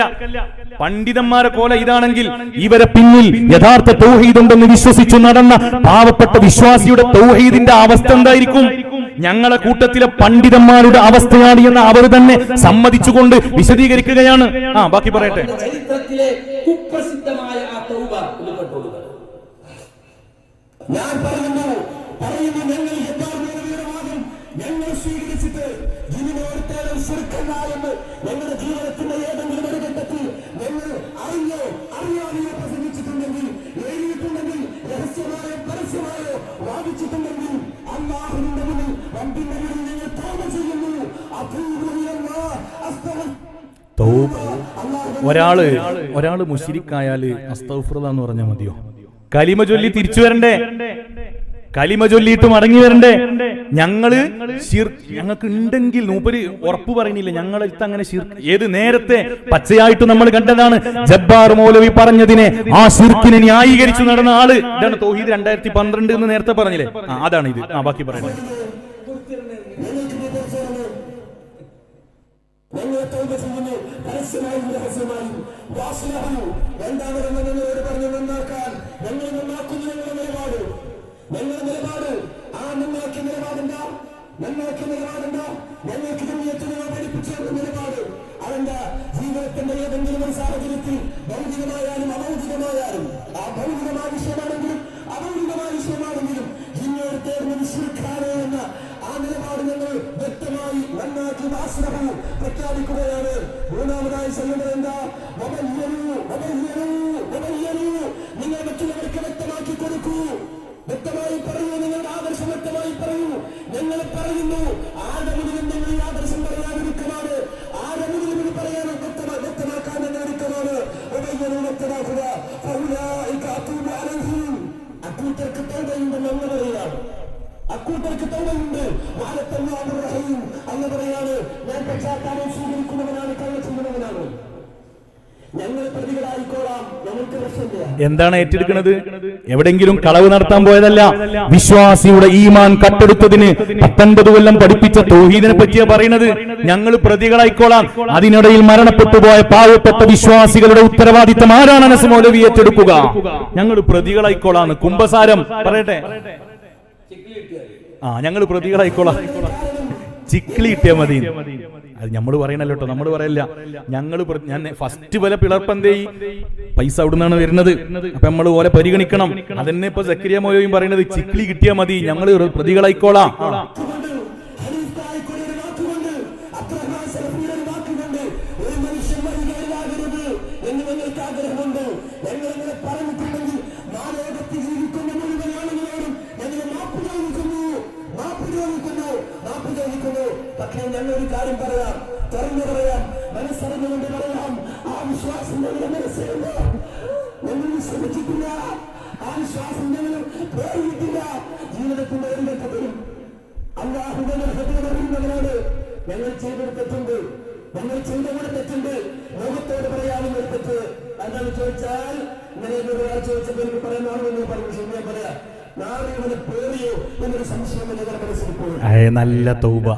പണ്ഡിതന്മാരെ പോലെ ഇതാണെങ്കിൽ ഇവരെ പിന്നിൽ യഥാർത്ഥ തൗഹീദ് ഉണ്ടെന്ന് വിശ്വസിച്ചു നടന്ന പാവപ്പെട്ട വിശ്വാസിയുടെ തൗഹീദിന്റെ അവസ്ഥ എന്തായിരിക്കും? ഞങ്ങളെ കൂട്ടത്തിലെ പണ്ഡിതന്മാരുടെ അവസ്ഥയാണ് എന്ന് അവർ തന്നെ സമ്മതിച്ചുകൊണ്ട് വിശദീകരിക്കുകയാണ്. ബാക്കി പറയട്ടെ. ചരിത്രത്തിലെ കുപ്രസിദ്ധമായ ആ തൗബ ഞാൻ പറയുന്നു ഞങ്ങൾ സ്വീകരിച്ചിട്ട് ഇതിനോടത്തേലും ശിർക്കല്ലായെന്ന് ഞങ്ങളുടെ ജീവിതത്തിന്റെ ഏതെങ്കിലും ഒരു ഘട്ടത്തിൽ ഞങ്ങൾ അറിയാതെയോ പ്രസംഗിച്ചിട്ടുണ്ടെങ്കിൽ, എഴുതിയിട്ടുണ്ടെങ്കിൽ, രഹസ്യമായോ പരസ്യമായോ വാദിച്ചിട്ടുണ്ടെങ്കിൽ അല്ലാഹുവിന്റെ മുന്നിൽ റബ്ബിന്റെ മുന്നിൽ ഞങ്ങൾ തൗബ ചെയ്യുന്നു. ഒരാള് മുശ്രിക്കായാല് അസ്തഗ്ഫിറുല്ലാഹ് എന്ന് പറഞ്ഞാൽ മതിയോ? കലിമ ചൊല്ലി തിരിച്ചു വരണ്ടേ? കലിമ ചൊല്ലിയിട്ട് മടങ്ങി വരണ്ടേ? ഞങ്ങൾക്ക് ഉണ്ടെങ്കിൽ മൂപ്പര് ഉറപ്പ് പറയുന്നില്ല. ഞങ്ങളടുത്ത് അങ്ങനെ ഏത് നേരത്തെ പച്ചയായിട്ട് നമ്മൾ കണ്ടതാണ്. ജബ്ബാർ മൗലവി പറഞ്ഞതിനെ, ആ ശിർക്കിനെ ന്യായീകരിച്ചു നടന്ന ആള് ഇതാണ്. തൗഹീദ് 2012 എന്ന് നേരത്തെ പറഞ്ഞില്ലേ, അതാണ് ഇത്. ബാക്കി പറയട്ടെ. ഞങ്ങളുടെ നിലപാട് ആ നന്നാക്കിയ നിലപാടുണ്ടോ? ഞങ്ങൾക്ക് പഠിപ്പിച്ച നിലപാട് അതെന്താ? ജീവിതത്തിന്റെ ഏതെങ്കിലും ഒരു സാഹചര്യത്തിൽ ഭൗതികമായാലും അഭൗതികമായാലും, ആ ഭൗതികമായ വിഷയമാണെങ്കിലും അഭൗതികമായ വിഷയമാണെങ്കിലും ഇങ്ങോട്ട് തേർന്നത് ശിർക്കാണ് എന്ന ആ നിലപാട് ഞങ്ങൾ വ്യക്തമായി നന്നാക്കി വാസ്തവവും പ്രഖ്യാപിക്കുകയാണ്. മൂന്നാമതായി ചെയ്യുന്നത് എന്താ? നിങ്ങൾ മറ്റുള്ളവർക്ക് വ്യക്തമാക്കി കൊടുക്കൂ. വ്യക്തമായി പറയൂ, നിങ്ങളുടെ ആദർശം വ്യക്തമായി പറയൂ. ഞങ്ങൾ പറയുന്നു, ആരുടെ മുന്നിലും നിങ്ങൾ ഈ ആദർശം പറയാൻ ഒരുക്കമാണ്. ആരുടെ മുന്നിലും ഇത് പറയാൻ വ്യക്തമാക്കാൻ ഞങ്ങൾ ഒരുക്കമാണ്. അക്കൂട്ടർക്ക് തൗബയുണ്ടെന്ന് അങ്ങ് പറയാണ്. അക്കൂട്ടർക്ക് തൗബയുണ്ട്. അങ്ങ് പറയാണ്, ഞാൻ പശ്ചാത്താപം സ്വീകരിക്കുന്നവനാണ്, കള്ള ചെയ്യുന്നവനാണ്. ഞങ്ങൾ പ്രതികളായിക്കോളാം, ഞങ്ങൾക്ക് പ്രശ്നമില്ല. എന്താണ് ഏറ്റെടുക്കുന്നത്? എവിടെങ്കിലും കളവ് നടത്താൻ പോയതല്ല. വിശ്വാസിയുടെ ഈമാൻ കട്ടെടുത്തതിന് 19 കൊല്ലം പഠിപ്പിച്ച തൗഹീദിനെ പറ്റിയാ പറയുന്നത്. ഞങ്ങൾ പ്രതികളായിക്കോളാം. അതിനിടയിൽ മരണപ്പെട്ടു പോയ പാവപ്പെട്ട വിശ്വാസികളുടെ ഉത്തരവാദിത്തം ആരാണ് അനസ് മൗലവി ഏറ്റെടുക്കുക? ഞങ്ങൾ പ്രതികളായിക്കോളാന്ന്. കുംഭസാരം പറയട്ടെ. ഞങ്ങൾ പ്രതികളായിക്കോളാം. ചിക്ലി കിട്ടിയാ മതി. അത് നമ്മൾ പറയണല്ലോ കേട്ടോ, നമ്മൾ പറയല്ല. ഞാൻ ഫസ്റ്റ് വില പിളർപ്പന്തേ പൈസ അവിടുന്നാണ് വരുന്നത്. അപ്പൊ നമ്മൾ ഓലെ പരിഗണിക്കണം. അതന്നെ ഇപ്പൊ സക്കരിയ മൗലവിയും പറയുന്നത്, ചിക്ലി കിട്ടിയാ മതി, ഞങ്ങൾ പ്രതികളായിക്കോളാം. പക്ഷേ ഞങ്ങളൊരു കാര്യം പറയാം, തുറന്നു പറയാം, മനസ്സറിഞ്ഞുകൊണ്ട് പറയാം. ആ വിശ്വാസം ഞങ്ങളുടെ മനസ്സിലില്ല. ഞങ്ങൾ വിശ്രമിച്ചിട്ടില്ല. ആ വിശ്വാസം ഞങ്ങൾ പ്രയോഗിക്കില്ല. ജീവിതത്തിന്റെ ഒരു ഘട്ടത്തിലും അല്ലാഹുവിന്റെ ഹൃദയമറിയുന്നവരോട് ഞങ്ങൾ ചെയ്തൊരു തെറ്റുണ്ട്, ഞങ്ങൾ ചെയ്തവിടെ തെറ്റുണ്ട്. ലോകത്തോട് പറയാനും ഒരു തെറ്റ് എന്താണെന്ന് ചോദിച്ചാൽ ഇങ്ങനെ ചോദിച്ചപ്പോൾ എനിക്ക് പറയാനാണെന്ന് പറഞ്ഞു. ശരിയാ പറയാ, നാറിയവനെ പേറിയോ എന്നൊരു സംശയം ഞങ്ങളുടെ മനസ്സിൽ പോയി. നല്ല തൗബ.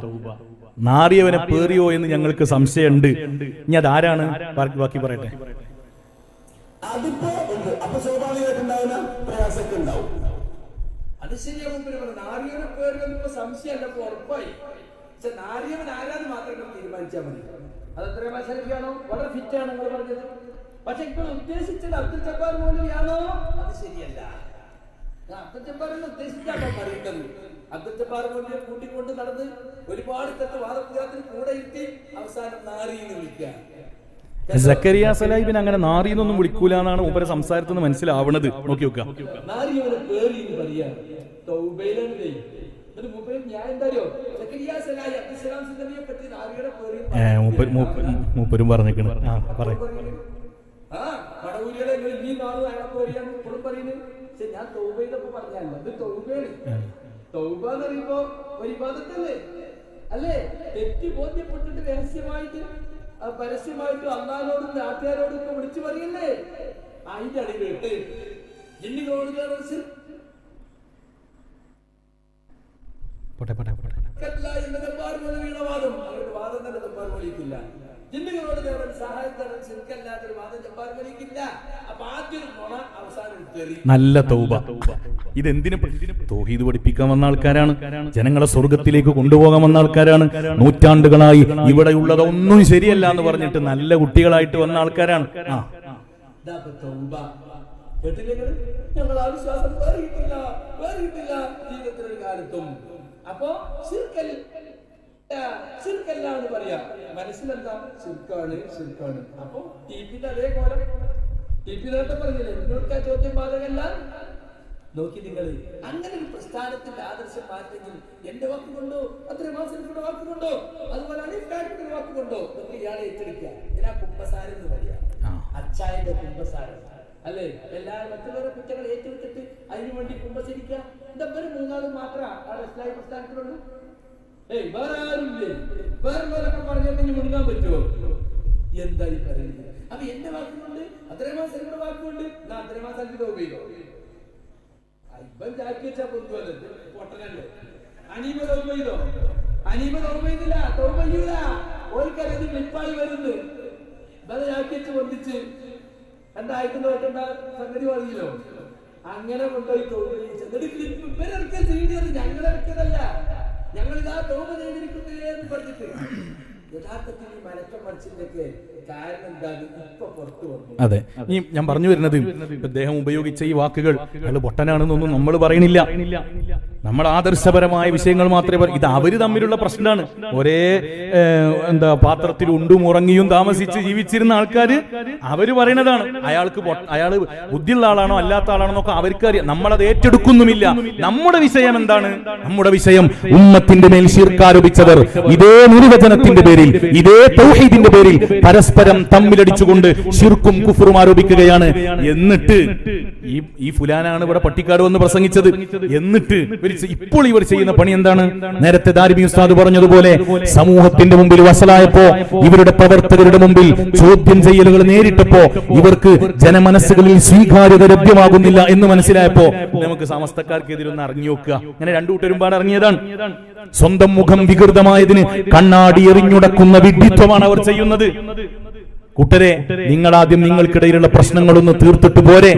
നാറിയവനെ പേറിയോ എന്ന് ഞങ്ങൾക്ക് സംശയമുണ്ട്. ഇനി അതാരാണ്? ബാക്കി പറയട്ടെ. അതിപ്പോ ഉണ്ട്. അപ്പൊ സ്വാഭാവികമായിട്ടുണ്ടാവുന്ന പ്രയാസമൊക്കെ ഉണ്ടാവും. അത് ശരിയാവും. നാറിയവനെ പേറിയോ സംശയമല്ല, ഇപ്പൊ ഉറപ്പായി. പക്ഷെ നാറിയവൻ ആരാന്ന് മാത്രം തീരുമാനിച്ചാൽ മതി. അത് എത്രയും ശരിയാണോ? വളരെ ഫിറ്റാണ് നിങ്ങൾ പറഞ്ഞത്. പക്ഷെ ഇപ്പോൾ ഉദ്ദേശിച്ചത് അബ്ദുൽ ജബ്ബാർ മൗലവിയാണോ? അത് ശരിയല്ല. അബ്ദുൽ ജബ്ബാറിനെ ഉദ്ദേശിച്ചാണോ പറയുന്നത്? അബ്ദുൽ ജബ്ബാർ മൗലവിയെ കൂട്ടിക്കൊണ്ട് നടന്ന് ഒരുപാട് വാദപ്രചാരത്തിൽ കൂടെ ഇരുത്തി അവസാനം നാറി എന്ന് വിളിക്കുക. സക്കരിയ സലാഹിബിന് അങ്ങനെ നാറി എന്നൊന്നും വിളിക്കൂല എന്നാണ് മൂപ്പരെ സംസാരത്തിൽ നിന്ന് മനസ്സിലാവണത്. നോക്കി നോക്കുക. നാറിയവനെ പേറി എന്ന് പറയാ. തൗബയിലല്ലേ ഞാൻ എന്തായോ സക്കരിയ സലാഹി അബ്ദുസ്സലാം സിദ്ദീഖിനെ പറ്റി നാറിയുടെ പേറി മൂപ്പരും പറഞ്ഞേക്കണ്. വടവൂരിയുടെ ഈ നാളും അയാളെ പേറിയാണ് ഇപ്പോഴും പറയുന്നത്. പക്ഷെ ഞാൻ തൗബയിലൊക്കെ പറഞ്ഞല്ലോ, അത് തൗബയാണ്. തൗബ എന്ന് പറയുമ്പോ ഒരു ഇബാദത്തല്ലേ, അല്ലേ? തെറ്റി ബോധ്യപ്പെട്ടിട്ട് രഹസ്യമായിട്ട് പരസ്യമായിട്ടും അള്ളാഹോടും നാട്ടുകാരോടും ഒക്കെ വിളിച്ചു പറയല്ലേ? അതിന്റെ അടിയിലിട്ട് ജിന്നുകളോട് വാദം തന്നെ ജബ്ബാർ വലിക്കില്ല. ജിന്നുകളോട് സഹായത്തോടെ ശിർക്കല്ലാത്തൊരു വാദം ജബ്ബാർ വലിക്കില്ല. അപ്പൊ ആദ്യം നുണ, അവസാനം തെറി. നല്ല തൗബ. ഇതെന്തിനു? തൗഹീദ് പഠിപ്പിക്കാൻ വന്ന ആൾക്കാരാണ്, ജനങ്ങളെ സ്വർഗത്തിലേക്ക് കൊണ്ടുപോകാൻ വന്ന ആൾക്കാരാണ്. നൂറ്റാണ്ടുകളായി ഇവിടെയുള്ളതൊന്നും ശരിയല്ല എന്ന് പറഞ്ഞിട്ട് നല്ല കുട്ടികളായിട്ട് വന്ന ആൾക്കാരാണ്. ഞങ്ങൾ ആ വിശ്വാസം വേറിയിട്ടില്ല ജീവിതത്തിലൊരു കാലത്തും. അപ്പോ ശിർക്കല്ല എന്ന് പറയാം. മനസ്സിലെന്താ? ശിർക്കാണ്. അപ്പൊ ടിപിന്റെ അതേപോലെ ടിപി നേരത്തെ പറഞ്ഞില്ലേ, നിങ്ങൾക്ക് ആ ചോദ്യം ബാധകല്ല. നോക്കി നിങ്ങൾ അങ്ങനെ ഒരു പ്രസ്ഥാനത്തിന്റെ ആദർശം മാറ്റെങ്കിൽ എന്റെ വാക്കുകൊണ്ടോ അത്രയും മാസങ്ങളുടെ വാക്കുകൊണ്ടോ അതുപോലെ അണിഫാറ്റിന്റെ വാക്കുകൊണ്ടോ നമുക്ക് ഇയാളെ ഏറ്റെടുക്കുക. ഇതിനാ കുമ്പസാരം എന്ന് പറയാ, അച്ചായന്റെ കുമ്പസാരം അല്ലേ? എല്ലാവരും മറ്റുള്ളവരുടെ കുറ്റങ്ങൾ ഏറ്റെടുത്തിട്ട് അതിനു വേണ്ടി കുമ്പസരിക്കുക. ഇതവര് മൂന്നാളും മാത്രമാണ് ആ ഇസ്ലാമിക പ്രസ്ഥാനത്തിലുള്ളൂ. വേറെ ആരുമില്ലേ? വേറെ പറഞ്ഞിട്ട് മുഴുകാൻ പറ്റുമോ? എന്തായി പറയുന്നത്? അപ്പൊ എന്റെ വാക്കുകൊണ്ട് അത്രയും മാസങ്ങളുടെ വാക്കുകൊണ്ട് അത്രയും മാസം തോപയോ ഇപ്പം ചാക്കി വെച്ചാ പൊതുവല്ലോ പൊട്ടനല്ലോ. അനീമ തോപയിലോ? അനീമ തോപയില്ല, തോപയ്യൂല. ഓർക്കറിയത് ക്ലിപ്പായി വരുന്നു. ഇവരെ ചാക്കി വെച്ച് പൊന്തിച്ച് എന്തായിട്ട് നോക്കേണ്ട സംഗതി പറഞ്ഞല്ലോ. അങ്ങനെ കൊണ്ടുപോയി തോന്നിച്ച് എന്നിട്ട് ക്ലിപ്പ് ഇവരൊക്കെ ചെയ്തത് ഞങ്ങളിറക്കിയതല്ല, ഞങ്ങളിതാ തോപ ചെയ്തിരിക്കുന്നേ എന്ന് പറഞ്ഞിട്ട് യഥാർത്ഥത്തിൽ ഈ മലക്കം മറിച്ചിട്ടൊക്കെ കാരണം എന്താണ് ഇപ്പൊ പുറത്തു വന്നു. അതെ, ഈ ഞാൻ പറഞ്ഞു വരുന്നത് അദ്ദേഹം ഉപയോഗിച്ച ഈ വാക്കുകൾ അയാൾ പൊട്ടനാണെന്നൊന്നും നമ്മൾ പറയണില്ല. നമ്മൾ ആദർശപരമായ വിഷയങ്ങൾ മാത്രമേ ഇത് അവര് തമ്മിലുള്ള പ്രശ്നമാണ്. ഒരേ പാത്രത്തിൽ ഉണ്ടും ഉറങ്ങിയും താമസിച്ച് ജീവിച്ചിരുന്ന ആൾക്കാര് അവര് പറയുന്നതാണ്. അയാള് ബുദ്ധിയുള്ള ആളാണോ അല്ലാത്ത ആളാണോ എന്നൊക്കെ അവർക്ക് അറിയാം. നമ്മളത് ഏറ്റെടുക്കുന്നുമില്ല. നമ്മുടെ വിഷയം എന്താണ്? നമ്മുടെ വിഷയം ഉമ്മത്തിന്റെ മേൽ ശിർക്ക് ആരോപിച്ചവർ ഇതേ നിർവചനത്തിന്റെ പേരിൽ, ഇതേ തൗഹീദിന്റെ പേരിൽ പരസ്പരം തമ്മിലടിച്ചുകൊണ്ട് ശിർക്കും കുഫറും ആരോപിക്കുകയാണ്. എന്നിട്ട് ഈ ഫുലാനാണ് ഇവിടെ പട്ടിക്കാട് വന്ന് പ്രസംഗിച്ചത്. എന്നിട്ട് ഇപ്പോൾ ഇവർ ചെയ്യുന്ന പണി എന്താണ്? നേരത്തെ ദാരിമി ഉസ്താദ് പറഞ്ഞതുപോലെ സമൂഹത്തിന്റെ മുമ്പിൽ വസലായപ്പോ, ഇവരുടെ പ്രവർത്തകരുടെ മുമ്പിൽ ചോദ്യം ചെയ്യലുകൾ നേരിട്ടപ്പോ ഇവർക്ക് ജനമനസ്സുകളിൽ സ്വീകാര്യത ലഭ്യമാകുന്നില്ല എന്ന് മനസ്സിലായപ്പോ നമുക്ക് സമസ്തക്കാർക്കെതിരൊന്ന് അറിഞ്ഞു നോക്കുക. അങ്ങനെ രണ്ടു കൂട്ടരുമ്പാട് ഇറങ്ങിയതാണ്. സ്വന്തം മുഖം വികൃതമായതിന് കണ്ണാടി എറിഞ്ഞുടക്കുന്ന വിഡ്ഢിത്വമാണ് അവർ ചെയ്യുന്നത്. കൂട്ടരെ, നിങ്ങളാദ്യം നിങ്ങൾക്കിടയിലുള്ള പ്രശ്നങ്ങളൊന്ന് തീർത്തിട്ട് പോരെ.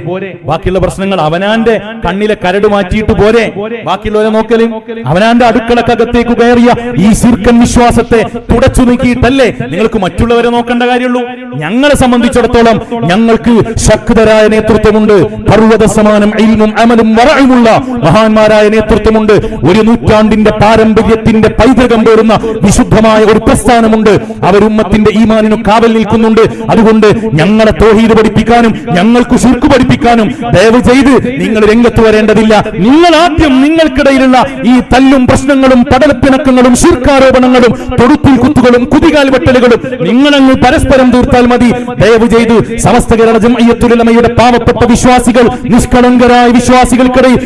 ബാക്കിയുള്ള പ്രശ്നങ്ങൾ അവനാന്റെ കണ്ണിലെ കരട് മാറ്റിയിട്ട് പോരെ. ബാക്കിയുള്ളവരെ നോക്കലും അവനാന്റെ അടുക്കളക്കകത്തേക്ക് കയറിയ ഈ ശിർക്കൻ വിശ്വാസത്തെ തുടച്ചു നീക്കിയിട്ടല്ലേ നിങ്ങൾക്ക് മറ്റുള്ളവരെ നോക്കേണ്ട കാര്യമുള്ളൂ. ഞങ്ങളെ സംബന്ധിച്ചിടത്തോളം ഞങ്ങൾക്ക് ശക്തരായ നേതൃത്വമുണ്ട്. പർവ്വത സമാനം ഇൽമും അമലും വറഅുമുള്ള മഹാന്മാരായ നേതൃത്വമുണ്ട്. ഒരു നൂറ്റാണ്ടിന്റെ പാരമ്പര്യത്തിന്റെ പൈതൃകം പേറുന്ന വിശുദ്ധമായ ഒരു പ്രസ്ഥാനമുണ്ട്. അവരുമ്മത്തിന്റെ ഈമാനിനു കാവൽ നിൽക്കുന്നുണ്ട്. അതുകൊണ്ട് ഞങ്ങളെ തൗഹീദ് പഠിപ്പിക്കാനും ഞങ്ങൾക്ക് ശിർക്ക് പഠിപ്പിക്കാനും ദയവ് ചെയ്ത് നിങ്ങൾ രംഗത്ത് വരേണ്ടതില്ല. നിങ്ങൾ ആദ്യം നിങ്ങൾക്കിടയിലുള്ള ഈ തല്ലും പ്രശ്നങ്ങളും പടലപ്പിണക്കങ്ങളും ശിർക്കാരോപണങ്ങളും തൊടുത്തിൽ കുത്തുകളും കുതികാൽ വെട്ടലുകളും നിങ്ങളങ്ങ് പരസ്പരം തീർത്താൽ മതി. ദയവ് ചെയ്ത് സമസ്ത കേരള ജംഇയ്യത്തുൽ ഉലമയുടെ പാവപ്പെട്ട വിശ്വാസികൾ, നിഷ്കളങ്കരായ വിശ്വാസികൾക്കിടയിൽ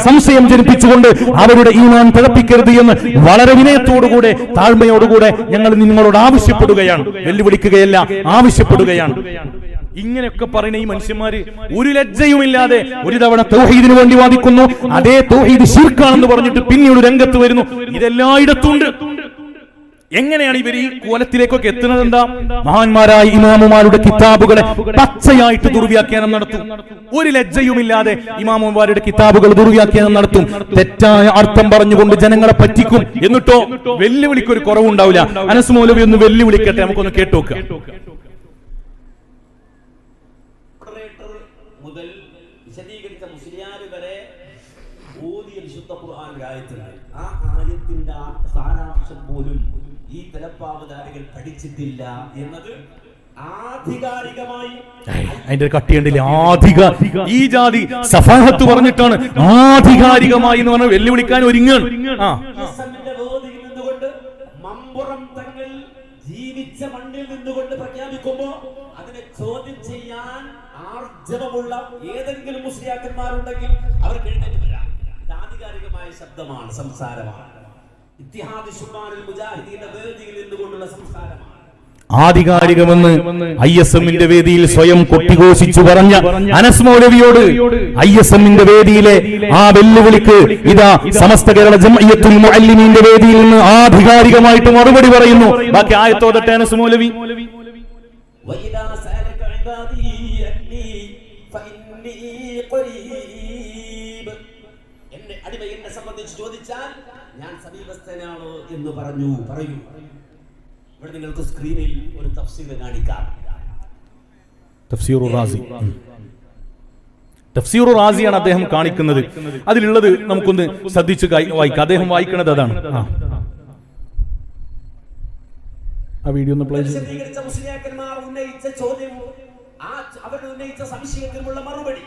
സംശയം ജനിപ്പിച്ചുകൊണ്ട് അവരുടെ ഈമാൻ പിഴപ്പിക്കരുത് എന്ന് വളരെ വിനയത്തോടുകൂടെ താഴ്മയോടുകൂടെ ഞങ്ങൾ നിങ്ങളോട് ആവശ്യപ്പെടുകയാണ്. വെല്ലുവിളിക്കുകയല്ല, ആവശ്യപ്പെടുകയാണ്. ഇങ്ങനെയൊക്കെ പറയുന്ന ഈ മനുഷ്യന്മാര് ഒരു ലജ്ജയുമില്ലാതെ ഒരു തവണ തൗഹീദിന് വേണ്ടി വാദിക്കുന്നു, അതേ തൗഹീദ് ശിർക്കാണെന്ന് പറഞ്ഞിട്ട് പിന്നീട് രംഗത്ത് വരുന്നു. ഇതെല്ലായിടത്തുണ്ട്. എങ്ങനെയാണ് ഇവർ ഈ കോലത്തിലേക്കൊക്കെ എത്തുന്നത്? എന്താ? മഹാന്മാരായ ഇമാമുമാരുടെ കിതാബുകളെ പച്ചയായിട്ട് ദുർവ്യാഖ്യാനം നടത്തും. ഒരു ലജ്ജയുമില്ലാതെ ഇമാമുമാരുടെ കിതാബുകൾ ദുർവ്യാഖ്യാനം നടത്തും, തെറ്റായ അർത്ഥം പറഞ്ഞുകൊണ്ട് ജനങ്ങളെ പറ്റിക്കും. എന്നിട്ടോ വെല്ലുവിളിക്കൊരു കുറവുണ്ടാവില്ല. അനസ് മൗലവി ഒന്ന് വെല്ലുവിളിക്കട്ടെ, നമുക്കൊന്ന് കേട്ടോക്കാം. മുതൽ വിശദീകരിച്ച മുസ്ലിയാർ വരെ ഓതിയ വിശുദ്ധ ഖുർആൻ ആയത്തുണ്ട്. ആ ആയത്തിന്റെ സാരാംശം പോലും ഈ തലപ്പാവധാരികൾ പഠിച്ചിട്ടില്ല എന്നത് ആധികാരികമായി അതിന്റെ കട്ടിയുണ്ടില്ല. ഈ ജാതി സഫാഹത്ത് പറഞ്ഞിട്ടാണ് ആധികാരികമായി എന്ന് പറഞ്ഞ വെല്ലുവിളിക്കാൻ ഒരുങ്ങാണ്. നിന്നുകൊണ്ട് മമ്പുറം തങ്ങൾ ജീവിച്ച മണ്ണിൽ നിന്നുകൊണ്ട് പ്രഖ്യാപിക്കുമ്പോ അതിനെ ചോദ്യം ചെയ്യാൻ ആർജവമുള്ള ഏതെങ്കിലും മുസ്ലിയാക്കന്മാരുണ്ടെങ്കിൽ അവർ എഴുന്നേറ്റ് വരാം. ഇത് ആധികാരികമായ ശബ്ദമാണ്, സംസാരമാണ്. ഇത്തിഹാദ് ശുമാനുൽ മുജാഹിദീന്റെ വേദിയിൽ നിന്നുകൊണ്ടുള്ള സംസാരമാണ്. ആധികാരികമെന്ന് ISMന്റെ വേദിയിൽ സ്വയം കൊട്ടിഘോഷിച്ചു പറഞ്ഞ അനസ് മൗലവിയോട് ISMന്റെ വേദിയിലെ ആ വെല്ലുവിളിക്ക് ഇതാ സമസ്ത കേരള ജംഇയ്യത്തുൽ മുഅല്ലിമീന്റെ വേദിയിൽ നിന്ന് ആധികാരികമായിട്ട് മറുപടി പറയുന്നു. ബാക്കി ആയത്തോടട്ടെ അനസ് മൗലവി. വഇദാ സഅലക ഇബാദി അന്നി ഫഇന്നി ഖരീബ്. എന്നെ അടിമ എന്നെ സംബന്ധിച്ച് ചോദിച്ചാൽ ഞാൻ സമീപസ്ഥനാണ് എന്ന് പറയൂ. ഇവിടെ നിങ്ങൾക്ക് സ്ക്രീനിൽ ഒരു തഫ്സീർ കാണിക്കാം. തഫ്സീറുർ റാസി, തഫ്സീറുർ റാസിയാണ് അദ്ദേഹം കാണിക്കുന്നത്. അതിലുള്ളത് നമുക്കൊന്ന് ശ്രദ്ധിച്ച് വായിക്കാം. അദ്ദേഹം വായിക്കുന്നത് അതാണ്. ആ വീഡിയോ ഒന്ന് പ്ലേ ചെയ്ത് മുസ്ലിയാക്കന്മാർ ഉന്നയിച്ച ചോദ്യവും അവർ ഉന്നയിച്ച സംശയത്തിനുള്ള മറുപടി,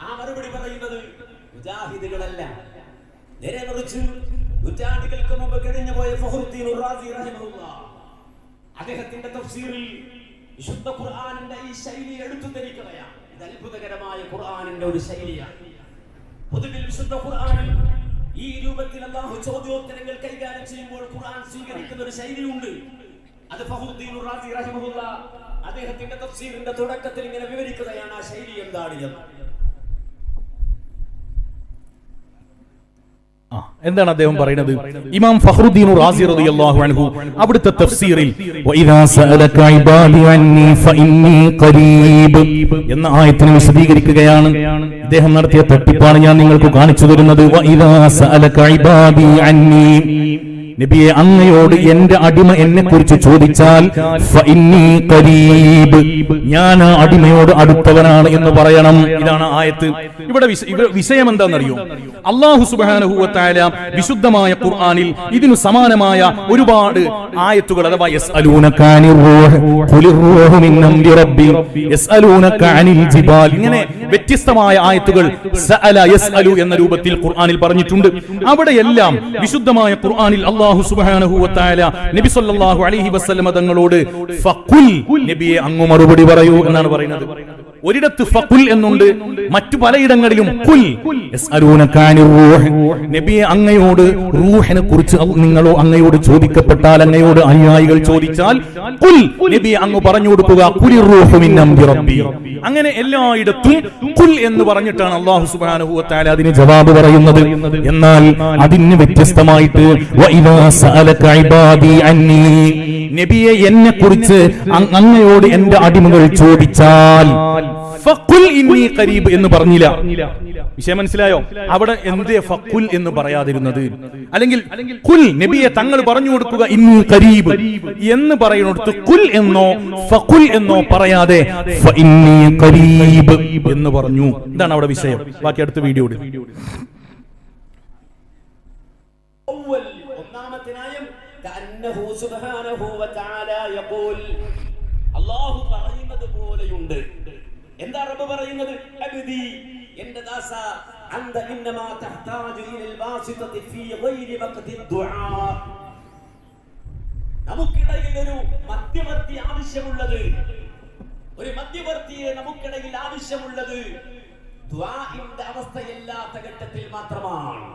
ആ മറുപടി പറയുന്നത് മുജാഹിദുകളല്ല, നേരെ മറിച്ച് നൂറ്റാണ്ടുകൾക്ക് മുമ്പ് കഴിഞ്ഞുപോയ ഫഖ്റുദ്ദീൻ റാസി റഹിമഹുല്ലാഹ് അദ്ദേഹത്തിന്റെ തഫ്സീറിൽ വിശുദ്ധ ഖുർആനിന്റെ ഈ ശൈലി എടുത്തു ധരിക്കുകയാണ്. ഇത് അത്ഭുതകരമായ ഖുർആനിന്റെ ഒരു ശൈലിയാണ്. പൊതുവിൽ വിശുദ്ധ ഖുർആനിൽ ഈ രൂപത്തിൽ അല്ലാഹു ചോദ്യോത്തരങ്ങൾ കൈകാര്യം ചെയ്യുമ്പോൾ ഖുർആൻ സ്വീകരിക്കുന്ന ഒരു ശൈലിയുണ്ട്. അത് ഫഖ്റുദ്ദീൻ റാസി റഹിമഹുല്ലാഹ് അദ്ദേഹത്തിന്റെ തഫ്സീറിന്റെ തുടക്കത്തിൽ ഇങ്ങനെ വിവരിക്കുകയാണ് ആ ശൈലി എന്താണ് എന്ന്. എന്താണ് അദ്ദേഹം പറയുന്നത്? ഇമാം ഫഖ്റുദ്ദീൻ റാസി റളിയല്ലാഹു അൻഹു അവിടുത്തെ തഫ്സീറിൽ വഇദാ സഅലക ഇബാദി അന്നി ഫഇന്നി ഖരീബ് എന്ന ആയത്തിനെ വിശദീകരിക്കുകയാണ്. അദ്ദേഹം നടത്തിയ തട്ടിപ്പാണ് ഞാൻ നിങ്ങൾക്ക് കാണിച്ചു തരുന്നത്. വഇദാ സഅലക ഇബാദി അന്നി, നബിയെ അങ്ങയോട് എന്റെ അടിമ എന്നെ കുറിച്ച് ചോദിച്ചാൽ ഫഇന്നി ഖരീബ്, ഞാൻ ആ അടിമയോട് അടുത്തവനാണ് എന്ന് പറയണം. ഇതാണ് ആയത്ത്. ഇവിടെ വിഷയം എന്താണെന്നറിയോ? അല്ലാഹു സുബ്ഹാനഹു വ തആല വിശുദ്ധമായ ഖുർആനിൽ ഇതിനു സമാനമായ ഒരുപാട് ആയത്തുകൾ, അഥവാ യസ്അലൂനക അനിർ റൂഹ് ഖുലിർ റൂഹു മിൻ അംരി റബ്ബി യസ്അലൂനക അനിൽ ജിബാൽ, ഇങ്ങനെ വ്യത്യസ്തമായ ആയത്തുകൾ സഅല യസ്അലു എന്ന രൂപത്തിൽ ഖുർആനിൽ പറഞ്ഞിട്ടുണ്ട്. അവിടെയെല്ലാം വിശുദ്ധമായ ഖുർആനിൽ അല്ലാഹു സുബ്ഹാനഹു വ തആല നബി സല്ലല്ലാഹു അലൈഹി വസല്ലം തങ്ങളോട് ഫഖുൽ, നബിയെ അങ്ങ് മറുപടി പറയൂ എന്നാണ് പറയുന്നത്. ഒരിടത്ത് ഫഖുൽ എന്നുണ്ട്, മറ്റു പലയിടങ്ങളിലും ഖുൽ യസ്അലൂനക അനിർ റൂഹ്, നബിയെ അങ്ങയോട് റൂഹിനെ കുറിച്ച് അങ്ങയോട് ചോദിക്കപ്പെട്ടാൽ, അങ്ങയോട് അനുയായികൾ ചോദിച്ചാൽ ഖുൽ, നബിയെ അങ്ങ് പറഞ്ഞു കൊടുക്കുക ഖുലിർ റൂഹു മിൻ അംരി റബ്ബി. അങ്ങനെ എല്ലായിടത്തും ഖുൽ എന്ന് പറഞ്ഞിട്ടാണ് അല്ലാഹു സുബ്ഹാനഹു വ തആല അതിന് ജവാബ് പറയുന്നത്. എന്നാൽ അതിന് വ്യത്യസ്തമായിട്ട് വഇദാ സഅലക ഇബാദി അന്നി, നബിയെ എന്നെ കുറിച്ച് അങ്ങയോട് എന്റെ അടിമകൾ ചോദിച്ചാൽ ഫഖുൽ ഇന്നി ഖരീബ് എന്ന് പറഞ്ഞില്ല. വിഷയം മനസ്സിലായോ? അവിടെ എന്തേ ഫഖുൽ എന്ന് പറയാതിരുന്നത്? അല്ലെങ്കിൽ ഖുൽ, നബിയെ തങ്ങൾ പറഞ്ഞു കൊടുക്കുക ഇന്നി ഖരീബ് എന്ന് പറയുന്നിടത്ത് ഖുൽ എന്നോ ഫഖുൽ എന്നോ പറയാതെ ഫഇന്നി ഖരീബ് എന്ന് പറഞ്ഞു. ഇതാണ് അവിടെ വിഷയം. ബാക്കി അടുത്ത വീഡിയോ ഇടും. ഒന്നാമത്തെ ന്യായം കഅന്നഹു സുബ്ഹാനഹു വ തആല യഖൂൽ, അല്ലാഹു പറയുന്നത് പോലെയുണ്ട്. എന്താ റബ്ബ് പറയുന്നത്? അബ്ദി, എന്റെ ദാസ, അന്ത ഇന്നമാ തഹ്താജു ഇലൽ വാസിതതി ഫീ ഗൈരി വഖതി ദുആ. നമുക്കിടയിൽ ഒരു മധ്യവർത്തി ആവശ്യമുള്ളത്, ഒരു മധ്യവർത്തിയെ നമുക്കിടയിൽ ആവശ്യമുള്ളത് ദുആഇന്റെ അവസ്ഥയില്ലാത്ത ഘട്ടത്തിൽ മാത്രമാണ്.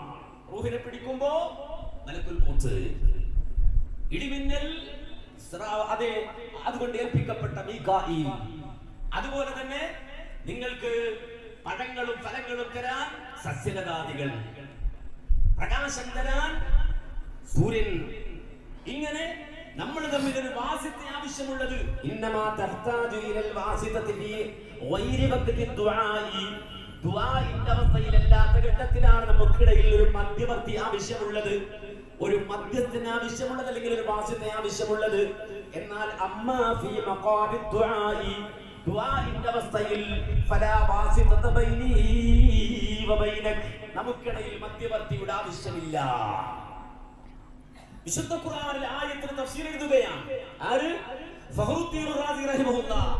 റൂഹിനെ പിടിക്കുമ്പോ മലക്കുൽ മൗത്ത്, ഇടിമിന്നൽ, അതെ അതുകൊണ്ട് ഏൽപ്പിക്കപ്പെട്ട മീകായിൽ, അതുപോലെ തന്നെ നിങ്ങൾക്ക് പഴങ്ങളും ഫലങ്ങളും തരാൻ സസ്യലതാദികൾ, പ്രകാശം തരാൻ സൂര്യൻ. ഇങ്ങനെ നമ്മൾ തമ്മിൽ ഒരു വാസിത്തെ ആവശ്യമുള്ളത് ഇന്നമാ തഹ്താജു ഇലൽ വാസിതതി ഫീ ഗൈരി വഖ്തി ദുആഇ, ദുആഇന്റെ അവസ്ഥയിലല്ലാത്ത ഘട്ടത്തിലാണ് നമുക്കിടയിൽ ഒരു മധ്യവർത്തി ആവശ്യമുള്ളത്, ഒരു മധ്യസ്ഥന് ആവശ്യമുള്ളത്, അല്ലെങ്കിൽ ഒരു വാസിത്തെ ആവശ്യമുള്ളത്. എന്നാൽ അമ്മാ ഫീ മഖാമി ദുആഇ, ദുആഇന്റെ അവസ്ഥയിൽ ഫലാ വാസിതത ബൈനി വബൈനക, നമുക്കിടയിൽ മധ്യവർത്തിയുടെ ആവശ്യമില്ല. വിശുദ്ധ ഖുർആനിൽ ആയത്തിന് തഫ്സീർ എഴുതുകയാണ് ആര്? ഫഖറുദ്ദീൻ റാസി റഹിമഹുല്ലാഹ്.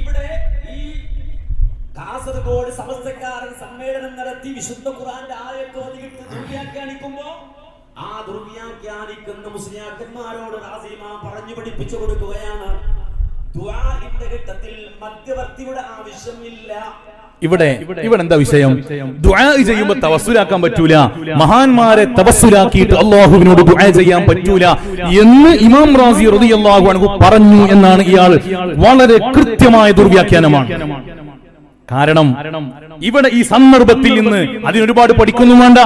ഇവിടെ ഈ കാസർഗോഡ് സമസ്തക്കാരൻ സമ്മേളനം നടത്തി വിശുദ്ധ ഖുർആന്റെ ആയത്ത് ഓതിയിട്ട് ദുർവ്യാഖ്യാനിക്കുമ്പോ ആ ദുർവ്യാഖ്യാനിക്കുന്ന മുസ്ലിയാക്കന്മാരോട് റാസി ഇമാം പറഞ്ഞു പഠിപ്പിച്ചു കൊടുക്കുകയാണ്, ദുആഇന്റെ ഘട്ടത്തിൽ മധ്യവർത്തിയുടെ ആവശ്യമില്ല. ഇവിടെ എന്താ വിഷയം? ദുആ ചെയ്യുമ്പോൾ തവസ്സുലാക്കാൻ പറ്റൂല, മഹാന്മാരെ തവസ്സുലാക്കിയിട്ട് അല്ലാഹുവിനോട് ദുആ ചെയ്യാൻ പറ്റൂല എന്ന് ഇമാം റാസി റളിയല്ലാഹു അൻഹു പറഞ്ഞു എന്നാണ് ഇയാൾ വളരെ കൃത്യമായ ദുർവ്യാഖ്യാനമാണ്. കാരണം ഇവിടെ ഈ സന്ദർഭത്തിൽ നിന്ന് അതിനൊരുപാട് പഠിക്കുന്നു വേണ്ട,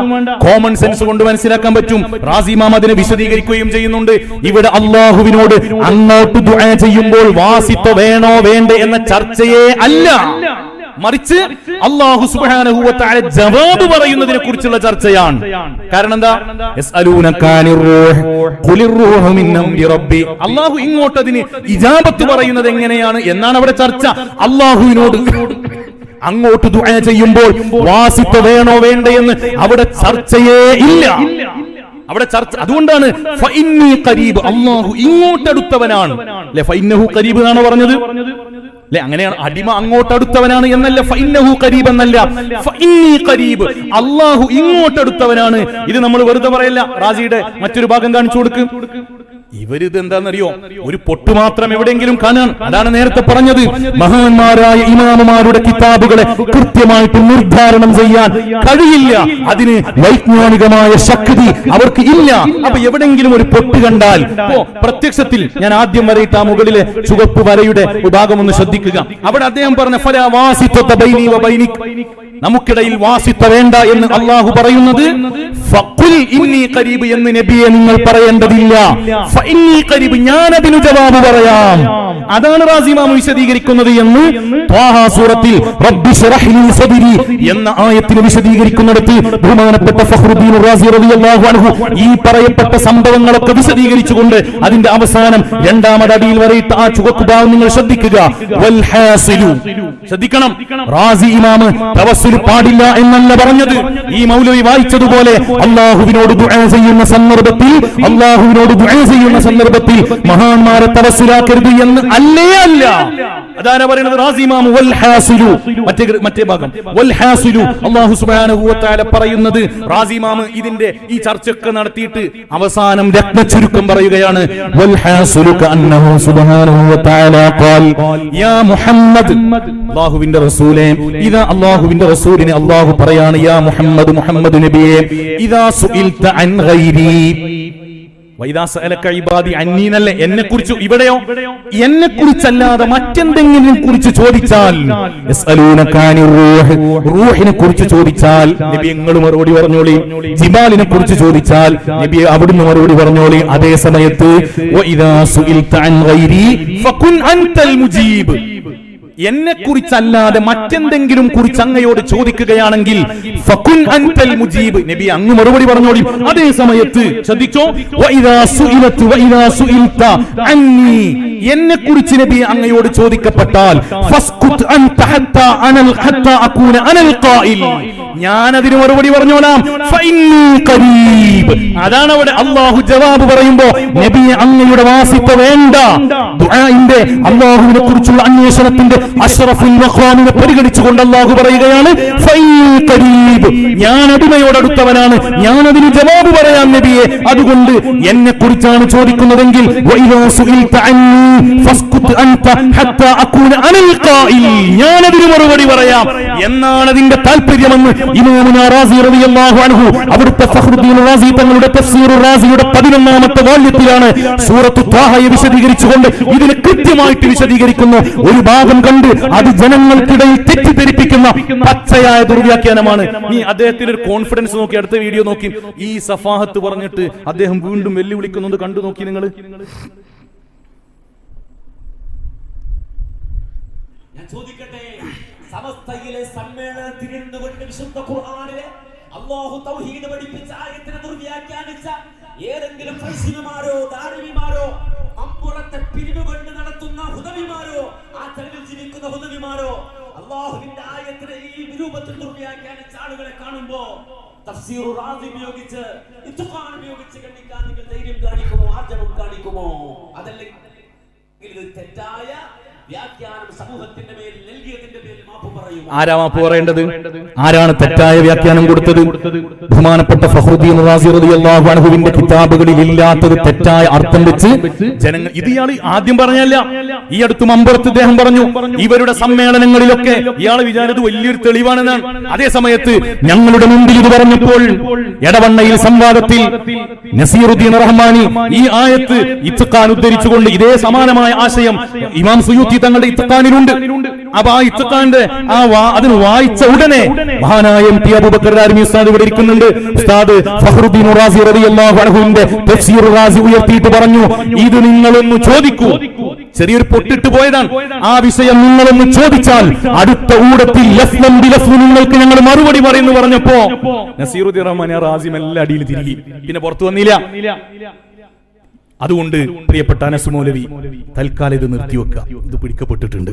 കോമൺ സെൻസ് കൊണ്ട് മനസ്സിലാക്കാൻ പറ്റും. റാസി ഇമാം അതിനെ വിശദീകരിക്കുകയും ചെയ്യുന്നുണ്ട്. ഇവിടെ അല്ലാഹുവിനോട് അങ്ങോട്ട് ദുആ ചെയ്യുമ്പോൾ വാസിത്വ വേണോ വേണ്ടേ എന്ന ചർച്ചയെ അല്ല, മറിച്ച് അല്ലാഹു സുബ്ഹാനഹു വ തആല ജവാബ് പറയുന്നതിനെ കുറിച്ചുള്ള ചർച്ചയാണ്. കാരണം എന്താ? യസ്അലൂനകാനിർ റൂഹ് ഖുലിർ റൂഹു മിൻ അംരി റബ്ബി. അല്ലാഹു ഇങ്ങോട്ട് അതിന് ഇജാബത്ത് പറയുന്നത് എങ്ങനെയാണ് എന്നാണ് അവിടെ ചർച്ച. അല്ലാഹുവിനോട് അങ്ങോട്ട് ദുആ ചെയ്യുമ്പോൾ വാസിത്വ വേണോ വേണ്ടേ എന്ന് അവിടെ ചർച്ചയേ ഇല്ല. അവിടെ ചർച്ച അതുകൊണ്ടാണ് ഫഇന്നി ഖരീബ്, അല്ലാഹു ഇങ്ങോട്ടടുത്തവനാണ് അല്ലേ? ഫഇന്നഹു ഖരീബ് എന്നാണ് പറഞ്ഞത് അല്ലെ? അങ്ങനെയാണ്. അടിമ അങ്ങോട്ടടുത്തവനാണ് എന്നല്ല, ഫഇന്നഹു ഖരീബ് എന്നല്ല, ഫഇന്നി ഖരീബ്, അല്ലാഹു ഇങ്ങോട്ടടുത്തവനാണ്. ഇത് നമ്മൾ വെറുതെ പറയല്ല. റാസിയുടെ മറ്റൊരു ഭാഗം കാണിച്ചു കൊടുക്കും. ഇവരിത് എന്താണെന്നറിയോ? ഒരു പൊട്ട് മാത്രം എവിടെയെങ്കിലും കാണാൻ. അതാണ് നേരത്തെ പറഞ്ഞത്, മഹാന്മാരായ ഇമാമുമാരുടെ കിതാബുകളെ കൃത്യമായിട്ട് നിർദ്ധാരണം ചെയ്യാൻ കഴിയില്ല, അതിന് വൈജ്ഞാനികമായ ശക്തി അവർക്ക് ഇല്ല. അപ്പൊ എവിടെയെങ്കിലും ഒരു പൊട്ട് കണ്ടാൽ പ്രത്യക്ഷത്തിൽ ഞാൻ ആദ്യം വരയിട്ട മുകളിലെ ചുവപ്പ് വരയുടെ ഭാഗം ഒന്ന് ശ്രദ്ധിക്കുക. അവിടെ അദ്ദേഹം പറഞ്ഞ ഫലാ വാസിത്വത ബൈനി വ ബൈനിക്, നമുക്കിടയിൽ വാസിത്വ വേണ്ട എന്ന് അല്ലാഹു പറയുന്നത് ഫഖുൽ ഇന്നി ഖരീബ് എന്ന് നബിയെ നിങ്ങൾ പറയേണ്ടതില്ല. ഫഇന്നി ഖരീബ്, ഞാൻ അതിന് ജവാബ് പറയാം. അതാണ് റാസി ഇമാം വിശദീകരിക്കുന്നത് എന്ന് ത്വാഹ സൂറത്തിൽ റബ്ബി ശ്റഹ് ലി സദ്രി എന്ന ആയത്തിനെ വിശദീകരിക്കുന്നിടത്ത് ബഹുമാനപ്പെട്ട ഫഖറുദ്ദീൻ റാസി റളിയല്ലാഹു അൻഹു ഈ പറയപ്പെട്ട സംഭവങ്ങളൊക്കെ വിശദീകരിച്ചുകൊണ്ട് അതിന്റെ അവസാനം രണ്ടാമത് അടിയിൽ വരയിട്ട ആ ചുവപ്പ് ഭാഗം നിങ്ങൾ ശ്രദ്ധിക്കുക. വൽ ഹാസിലു, ശ്രദ്ധിക്കണം, റാസി ഇമാം തവസ്സുൽ പാടില്ല എന്നല്ല പറഞ്ഞത്. ഈ മൗലവി വായിച്ചതുപോലെ അല്ലാഹുവിനോട് ദുആ ചെയ്യുന്ന സന്ദർഭത്തിൽ മഹാന്മാരെ തവസ്സുലാക്കരുത് എന്ന് അല്ലേ അല്ല. അതാണ് പറയുന്നത് റാസി ഇമാം. വൽ ഹാസിലു, മറ്റേ ഭാഗം വൽ ഹാസിലു, അല്ലാഹു സുബ്ഹാനഹു വ തആല പറയുന്നത്, റാസി ഇമാം ഇതിന്റെ ഈ ചർച്ചയൊക്കെ നടത്തിയിട്ട് അവസാനം രത്നച്ചുരുക്കം പറയുകയാണ്. വൽ ഹാസിലു കഅന്നഹു സുബ്ഹാനഹു വ തആല ഖാൽ യാ മുഹമ്മദ്, അല്ലാഹുവിന്റെ റസൂലേ, ഇദാ അല്ലാഹുവിന്റെ റസൂലിനെ അല്ലാഹു പറയാണ്, യാ മുഹമ്മദ്, മുഹമ്മദ് നബിയേ, ഇദാ സുഇൽത അൻ ഗൈരി വൈദാ സഅലക ഇബാദി അന്നി എന്നല്ല, എന്നെ കുറിച്ച്. ഇവിടെയോ എന്നെ കുറിച്ചല്ലാതെ മറ്റെന്തെങ്കിലും കുറിച്ച് ചോദിച്ചാൽ, യസ്അലൂനകാനിർ റൂഹ്, റൂഹിനെ കുറിച്ച് ചോദിച്ചാൽ നബി നിങ്ങൾ മറുപടി പറഞ്ഞോളി. ജിബാലിനെ കുറിച്ച് ചോദിച്ചാൽ നബി അവിടുന്ന് മറുപടി പറഞ്ഞോളി. അതേ സമയത്ത് വഇദാ സുഇൽത അൻ ഗൈരി ഫകുൻ അൻതൽ മുജീബ്, എന്നെ കുറിച്ചല്ലാതെ മറ്റെന്തെങ്കിലും കുറിച്ച് അങ്ങയോട് ചോദിക്കുകയാണെങ്കിൽ ഫകുൻ അൻതൽ മുജീബ്, നബി അങ്ങ് മറുപടി പറഞ്ഞോളി. അതേ സമയത്ത് ശ്രദ്ധിച്ചോ, വഇദാ സുഇൽത അന്നി, എന്നെ കുറിച്ച് നബി അങ്ങയോട് ചോദിക്കപ്പെട്ടാൽ ഫസ്കുത് അൻത ഹത്താ അകൂന അനൽ ഖായിൽ, ഞാൻ അതിന് മറുപടി പറഞ്ഞോളാം. ഫഇന്നി ഖരീബ്, അതാണ് അവിടെ അല്ലാഹു ജവാബ് പറയുമ്പോൾ നബിയെ അങ്ങയുടെ വാസിത്വ വേണ്ട. ദുആഇന്റെ അല്ലാഹുവിനെ കുറിച്ചുള്ള അന്വേഷണത്തിന്റെ അഷ്റഫുൽ മഖാമിനെ പരിഗണിച്ചുകൊണ്ട് അല്ലാഹു പറയുകയാണ് ഫഇന്നി ഖരീബ്, ഞാൻ അടിമയോടടുത്തവനാണ്, ഞാൻ അതിന് ജവാബ് പറയാം നബിയെ. അതുകൊണ്ട് എന്നെ കുറിച്ചാണ് ചോദിക്കുന്നതെങ്കിൽ വഇദാ സുഇൽത അന്നി ഫസ്കുത് അൻത ഹത്താ അകൂന അനൽ ഖായിൽ, ഞാൻ അതിന് മറുപടി പറയാം എന്നാണ് അതിന്റെ താല്പര്യമെന്ന് ഇമാമുനാ റാസി റളിയല്ലാഹു അൻഹു അവിടുത്തെ ഫഖ്റുദ്ദീൻ റാസി തങ്ങളുടെ തഫ്സീർ റാസിയുടെ 11ാമത്തെ വാല്യത്തിലാണ് സൂറത്തു ത്വാഹയെ വിശദീകരിച്ചുകൊണ്ട് ഇതിനെ കൃത്യമായിട്ട് വിശദീകരിക്കുന്നു. ഒരു ഭാഗം കണ്ട് അത് ജനങ്ങൾക്കിടയിൽ തെറ്റിദ്ധരിപ്പിക്കുന്ന പച്ചയായ ദുർവ്യാഖ്യാനമാണ്. നീ അദ്ദേഹത്തിന്റെ ഒരു കോൺഫിഡൻസ് നോക്കി, അടുത്ത വീഡിയോ നോക്കി, ഈ സഫാഹത്ത് പറഞ്ഞിട്ട് അദ്ദേഹം വീണ്ടും വെല്ലുവിളിക്കുന്നത് കണ്ടു നോക്കി നിങ്ങൾ. ഞാൻ ചോദിക്കട്ടെ, സമസ്തയിലെ സമ്മേളനത്തിനിരുന്നുകൊണ്ട് വിശുദ്ധ ഖുർആനിലെ അല്ലാഹു തൗഹീദ് പഠിപ്പിച്ച ആയത്തിനെ ദുർവ്യാഖ്യാനിച്ച ഏതെങ്കിലും ഫൈസിമാരോ ദാരിമിമാരോ അമ്പുറത്തെ പിരിവ് കൊണ്ട് നടത്തുന്ന ഹുദവിമാരോ ആ തെളിവിൽ ജീവിക്കുന്ന ഹുദവിമാരോ അല്ലാഹുവിന്റെ ആയത്തിനെ ഈ രൂപത്തിൽ ദുർവ്യാഖ്യാനിച്ച ആളുകളെ കാണുമ്പോ തഫ്സീർ റാസി ഉപയോഗിച്ച് ഇത്ഖാൻ ഉപയോഗിച്ച് കണ്ടിക്കാൻ നിങ്ങൾ ധൈര്യം കാണിക്കുമോ, ആർജവം കാണിക്കുമോ? അതല്ലെങ്കിൽ ഇത് തെറ്റായ വ്യാഖ്യാനം സമൂഹത്തിന്റെ മേൽ നൽകിയതിന്റെ പേരിൽ മാപ്പ് പറയുമോ? ആരാ മാപ്പ് പറയേണ്ടത്? ആരാണ് തെറ്റായ വ്യാഖ്യാനം കൊടുത്തത്? ബഹുമാനപ്പെട്ട ഫഖ്റുദ്ദീൻ റാസി റളിയല്ലാഹു അൻഹുവിന്റെ കിതാബുകളിൽ ഇല്ലാത്തത് തെറ്റായ അർത്ഥം വെച്ച് ജനങ്ങൾ ഇത് ഇയാൾ ആദ്യം പറഞ്ഞല്ല. ഈ അടുത്ത് മമ്പുറത്ത് ഇദ്ദേഹം പറഞ്ഞു ഇവരുടെ സമ്മേളനങ്ങളിലൊക്കെ ഇയാൾ വിചാരിച്ചത് വലിയൊരു തെളിവാണെന്നാണ്. അതേ സമയത്ത് ഞങ്ങളുടെ മുമ്പിൽ ഇത് പറഞ്ഞപ്പോൾ എടവണ്ണയിൽ സംവാദത്തിൽ നസീറുദ്ദീൻ റഹ്മാനി ഈ ആയത്ത് ഇത്ഖാൻ ഉദ്ധരിച്ചുകൊണ്ട് ഇതേ സമാനമായ ആശയം ഇമാം സുയൂത്തി തങ്ങളുടെ ഇത്ഖാനിലുണ്ട്. അപ്പൊ ആ ഇത്ഖാന്റെ അതിന് വായിച്ച ഉടനെ മഹാനായ എം.ടി. അബൂബക്കർ ആർമി ഉസ്താദ് ഇവിടെ ഇരിക്കുന്നുണ്ട്. ഉസ്താദ് ഫഖ്റുദ്ദീൻ റാസി റളിയല്ലാഹു അൻഹുവിന്റെ തഫ്സീർ റാസി ഉയർത്തിയിട്ട് പറഞ്ഞു, ഇത് നിങ്ങളൊന്ന് ചോദിക്കൂ. ചെറിയൊരു പൊട്ടിട്ട് പോയതാണ്. ആ വിഷയം നിങ്ങളൊന്ന് ചോദിച്ചാൽ അടുത്ത ഊടത്തിൽ നിങ്ങൾക്ക് ഞങ്ങൾ മറുപടി പറയുന്നു പറഞ്ഞപ്പോ നസീറുദ്ദീൻ റഹ്മാൻ റാസി മെല്ലെ അടിയിൽ തിരികെ പിന്നെ പുറത്തു വന്നില്ല. അതുകൊണ്ട് പ്രിയപ്പെട്ട അനസ് മൗലവി തൽക്കാലം ഇത് നിർത്തിവെക്കുക. ഇത് പിടിക്കപ്പെട്ടിട്ടുണ്ട്.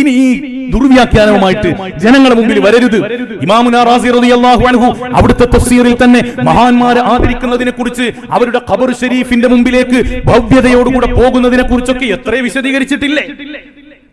ഇനി ഈ ദുർവ്യാഖ്യാനവുമായിട്ട് ജനങ്ങളുടെ മുമ്പിൽ വരരുത്. ഇമാമുനാ റാസി റളിയല്ലാഹു അൻഹു അവിടുത്തെ തഫ്സീറിൽ തന്നെ മഹാന്മാരെ ആദരിക്കുന്നതിനെ കുറിച്ച്, അവരുടെ ഖബർ ഷരീഫിന്റെ മുമ്പിലേക്ക് ഭവ്യതയോടുകൂടെ പോകുന്നതിനെ കുറിച്ചൊക്കെ എത്ര വിശദീകരിച്ചിട്ടില്ലേ?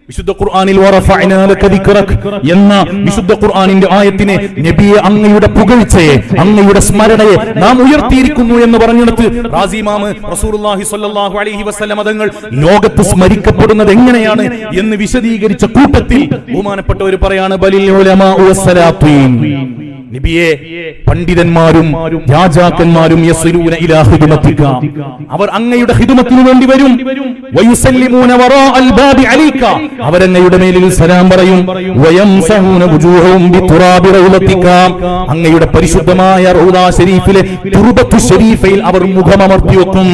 വിശുദ്ധ ഖുർആനിൽ വറഫഅനാ ലക ദിക്റക എന്ന വിശുദ്ധ ഖുർആനിന്റെ ആയത്തിനെ നബിയെ അങ്ങയുടെ പുകഴ്ചയെ, അങ്ങയുടെ സ്മരണയെ നാം ഉയർത്തിയിരിക്കുന്നു എന്ന് പറഞ്ഞിടത്ത് റാസി ഇമാം റസൂലുള്ളാഹി സ്വല്ലല്ലാഹു അലൈഹി വസല്ലം തങ്ങൾ ലോകത്ത് സ്മരിക്കപ്പെടുന്നത് എങ്ങനെയാണ് എന്ന് വിശദീകരിച്ച കൂട്ടത്തിൽ ബഹുമാനപ്പെട്ടവർ പറയാണ് ബലിൽ ഉലമാഉ വസ്സലാത്തീൻ. നബിയെ പണ്ഡിതന്മാരും രാജാക്കന്മാരും യസ്ലൂന ഇലാ ഖിദ്മതിക, അവർ അങ്ങയുടെ ഖിദ്മത്തിനു വേണ്ടി വരും. വയുസല്ലിമൂന വറാഅൽ ബാബി അലൈക, അവർ അങ്ങയുടെ മേലിൽ സലാം പറയും. വയംസഹൂന വുജൂഹും ബിതുറാബി റൗലതിക, അങ്ങയുടെ പരിശുദ്ധമായ റൗദാ ശരീഫിലെ തുർബത്തു ശരീഫയിൽ അവർ മുഖമമർത്തി വെക്കും.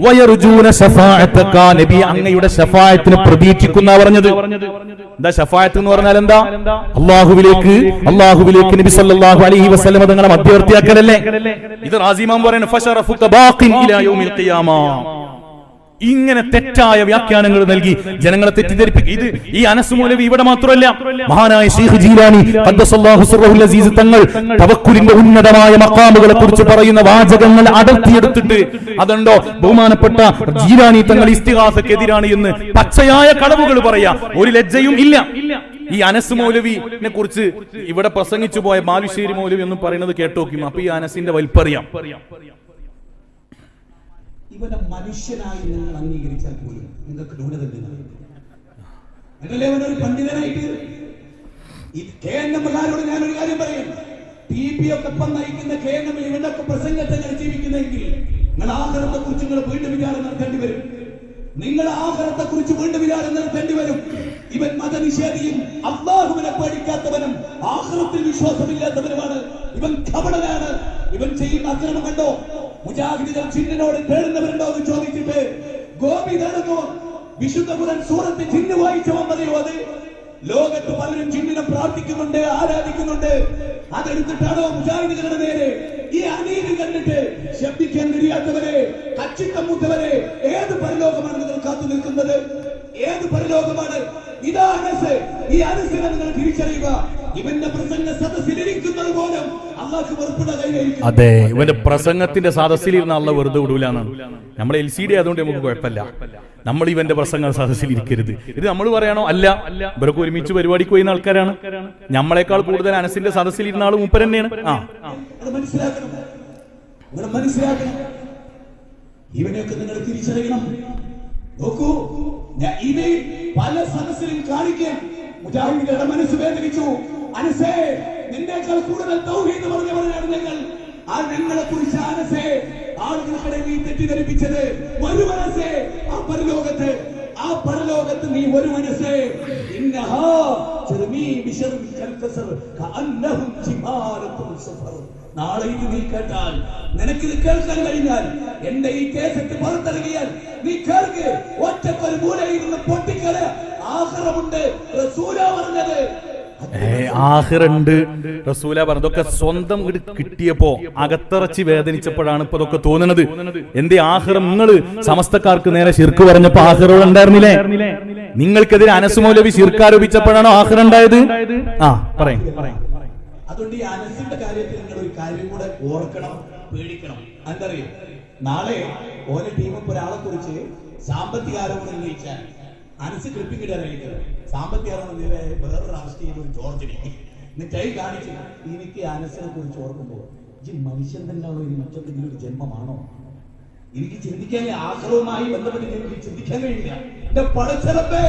വയർജൂന ശഫാഅതക, നബി അങ്ങയുടെ ശഫാഅത്തിനെ പ്രതീക്ഷിക്കുന്ന പറഞ്ഞത്. എന്താ ശഫാഅത്ത് എന്ന് പറഞ്ഞാൽ? എന്താ? അല്ലാഹുവിലേക്ക് നബി സല്ലല്ലാഹു അലൈഹി വസല്ലം തങ്ങളെ മധ്യവർത്തിയാക്കലല്ലേ? ഇത് റാസി ഇമാം പറയുന്നു ഫശറഫുക ബാഖിൻ ഇലാ യൗമിൽ ഖിയാമ. ഇങ്ങനെ തെറ്റായ വ്യാഖ്യാനങ്ങൾ നൽകി ജനങ്ങളെ തെറ്റിദ്ധരിപ്പിക്കുക. ഇത് ഈ അനസ് മൗലവി ഇവിടെ മാത്രമല്ല, മഹാനായ ശൈഖ് ജീലാനി ഖദ്ദസല്ലാഹു സിർറഹുൽ അസീസ് തങ്ങൾ തവക്കുലിന്റെ ഉന്നതമായ മഖാമുകളെ കുറിച്ച് പറയുന്ന വാചകങ്ങൾ അടർത്തിയെടുത്തിട്ട് അതുണ്ടോ ബഹുമാനപ്പെട്ട ജീലാനി തങ്ങൾ ഇസ്തിഗാസക്കെതിരാണ് എന്ന് പച്ചയായ കളവുകൾ പറയാ. ഒരു ലജ്ജയും ഇല്ല. ഈ അനസ് മൗലവിനെ കുറിച്ച് ഇവിടെ പ്രസംഗിച്ചു പോയ ബാലുശ്ശേരി മൗലവി എന്ന് പറയുന്നത് കേട്ടോക്കും. അപ്പൊ ഈ അനസിന്റെ വലിപ്പറിയാം. ഇവനെ മനുഷ്യനായി നിങ്ങൾ അംഗീകരിച്ചാൽ പോലും നിങ്ങൾക്ക് ന്യൂനതല്ലേ? അവനൊരു പണ്ഡിതനായിട്ട് KNM-കാരോട് ഞാനൊരു കാര്യം പറയും. TP ഒക്കെ നയിക്കുന്ന KNM ഇവനൊക്കെ പ്രസംഗത്തെ ജീവിക്കുന്നെങ്കിൽ നിങ്ങൾ ആഖിറത്തെ കുറിച്ച് നിങ്ങൾ വീണ്ടും വിചാരം നടത്തേണ്ടി വരും. നിങ്ങൾ ആഖിറത്തെ കുറിച്ച് വീണ്ടും വിചാരം നടത്തേണ്ടി വരും. ഇവൻ മതനിഷേധിയും അല്ലാഹുവിനെ പേടിക്കാത്തവനും ആഖിറത്തിൽ വിശ്വാസമില്ലാത്തവനുമാണ്. ഇവൻ കപടനാണ്. ഇവൻ ചെയ്യുന്ന അക്രമം കണ്ടോ? മുജാഹിദുകൾ ജിന്നിനോട് തേടുന്നവരുണ്ടോ എന്ന് ചോദിച്ചിട്ട് ഗോപി തേടുന്നു. വിശുദ്ധ ഖുർആൻ സൂറത്ത് ജിന്ന് വായിച്ചവൻ പറയോ? അത് ലോകത്ത് പലരും ജിന്നിനെ പ്രാർത്ഥിക്കുന്നുണ്ട്, ആരാധിക്കുന്നുണ്ട്. അതെടുത്തിട്ടാണോ മുജാഹിദുകളുടെ നേരെ ഈ അനീതി കണ്ടിട്ട് ശബ്ദിക്കാൻ കഴിയാത്തവരെ, കച്ചിത്തം മൂത്തവരെ, ഏത് പരലോകമാണ് നിങ്ങൾ കാത്തു നിൽക്കുന്നത്? ഏത് പരലോകമാണ്? ഇതാ അനസ്. ഈ അനസിനെ നിങ്ങൾ തിരിച്ചറിയുക. ഇവന്റെ പ്രസംഗ സദസ്സിലിരിക്കുന്നത് പോലും അല്ലാഹു വെറുപ്പുള്ള കൈയായിരിക്കും. അതെ, ഇവന്റെ പ്രസംഗത്തിന്റെ സദസ്സിലിരുന്ന അള്ള വെറുതെ വിടൂലാന്നാണ്. നമ്മൾ LCD അതുകൊണ്ട് നമുക്ക് കുഴപ്പമില്ല. നമ്മൾ ഇവന്റെ പ്രസംഗ സദസ്സിൽ ഇരിക്കരുത്. ഇത് നമ്മൾ പറയണോ? അല്ല, ഇവരൊക്കെ ഒരുമിച്ച് പരിപാടിക്ക് പോയിരുന്ന ആൾക്കാരാണ്. നമ്മളെക്കാൾ കൂടുതൽ അനസിന്റെ സദസ്സിൽ ഇരുന്ന ആൾ മൂപ്പർ തന്നെയാണ്. മനസ്സിലാക്കണം. ഇവനെയൊക്കെ നിങ്ങൾ തിരിച്ചറിയണം. നോക്കൂ, ഇത് പല സദസ്സിലും കാണിക്കാൻ മുജാഹിദുകളുടെ മനസ്സ് വേദനിച്ചു. അനസേ നിന്നേക്കാൾ കൂടുതൽ തൗഹീദ് പറഞ്ഞവരാണ് ഞങ്ങൾ. ആ ഞങ്ങളെ കുറിച്ച് അനസേ ആളുകൾക്കിടയിൽ നീ തെറ്റിദ്ധരിപ്പിച്ചത് ഒരു മനസ്സേ ആ പരലോകത്ത് നീ ഒരു മനസ്സേ നാളെ ഇത് നീ കേട്ടാൽ, നിനക്കിത് കേൾക്കാൻ കഴിഞ്ഞാൽ, എന്റെ ഈ കേസറ്റ് പുറത്തിറങ്ങിയാൽ നീ കേൾക്ക്. ഒറ്റക്കൊരു മൂലയിരുന്ന് പൊട്ടിക്കല ആഖിറമുണ്ട് റസൂലാ പറഞ്ഞത്. ആഖിറുണ്ട് റസൂല പറഞ്ഞതൊക്കെ സ്വന്തം കിട്ടിയപ്പോ അകത്തറച്ചി വേദനിച്ചപ്പോഴാണ് ഇപ്പൊ ഇതൊക്കെ തോന്നുന്നത്. എന്തേ ആഖിറം നിങ്ങൾ സമസ്തക്കാർക്ക് നേരെ ശിർക്ക് പറഞ്ഞപ്പോ ആഖിറ ഉണ്ടായിരുന്നില്ലേ? നിങ്ങൾക്കെതിരെ അനസ് മൗലവി ശിർക്ക് ആരോപിച്ചപ്പോഴാണോ ആഖിറ ഉണ്ടായത്? പറയും. അതുകൊണ്ട് ഈ അനസിന്റെ കാര്യത്തിൽ നിങ്ങൾ ഒരു കാര്യം കൂടെ ഓർക്കണം, പേടിക്കണം. എന്തറിയോ, നാളെ ഓരോ ടീമും ഒരാളെ കുറിച്ച് സാമ്പത്തിക ആരോപണം ഉന്നയിച്ചാൽ അനസ് ക്ലിപ്പിംഗ് ഇടാനായിരിക്കും. സാമ്പത്തിക ആരോപണം വേറൊരു അറസ്റ്റ് ചെയ്ത ഒരു ജോർജിനെ എന്നിട്ടായി കാണിച്ചു. എനിക്ക് അനസിനെ കുറിച്ച് ഓർക്കുമ്പോൾ ഈ മനുഷ്യൻ തന്നെയാണോ, ഇനി മറ്റൊരു ജന്മമാണോ? എനിക്ക് ചിന്തിക്കാൻ ആശ്രവുമായി ബന്ധപ്പെട്ട് എനിക്ക് ചിന്തിക്കാൻ കഴിയില്ല. എന്റെ പടച്ചറപ്പേ,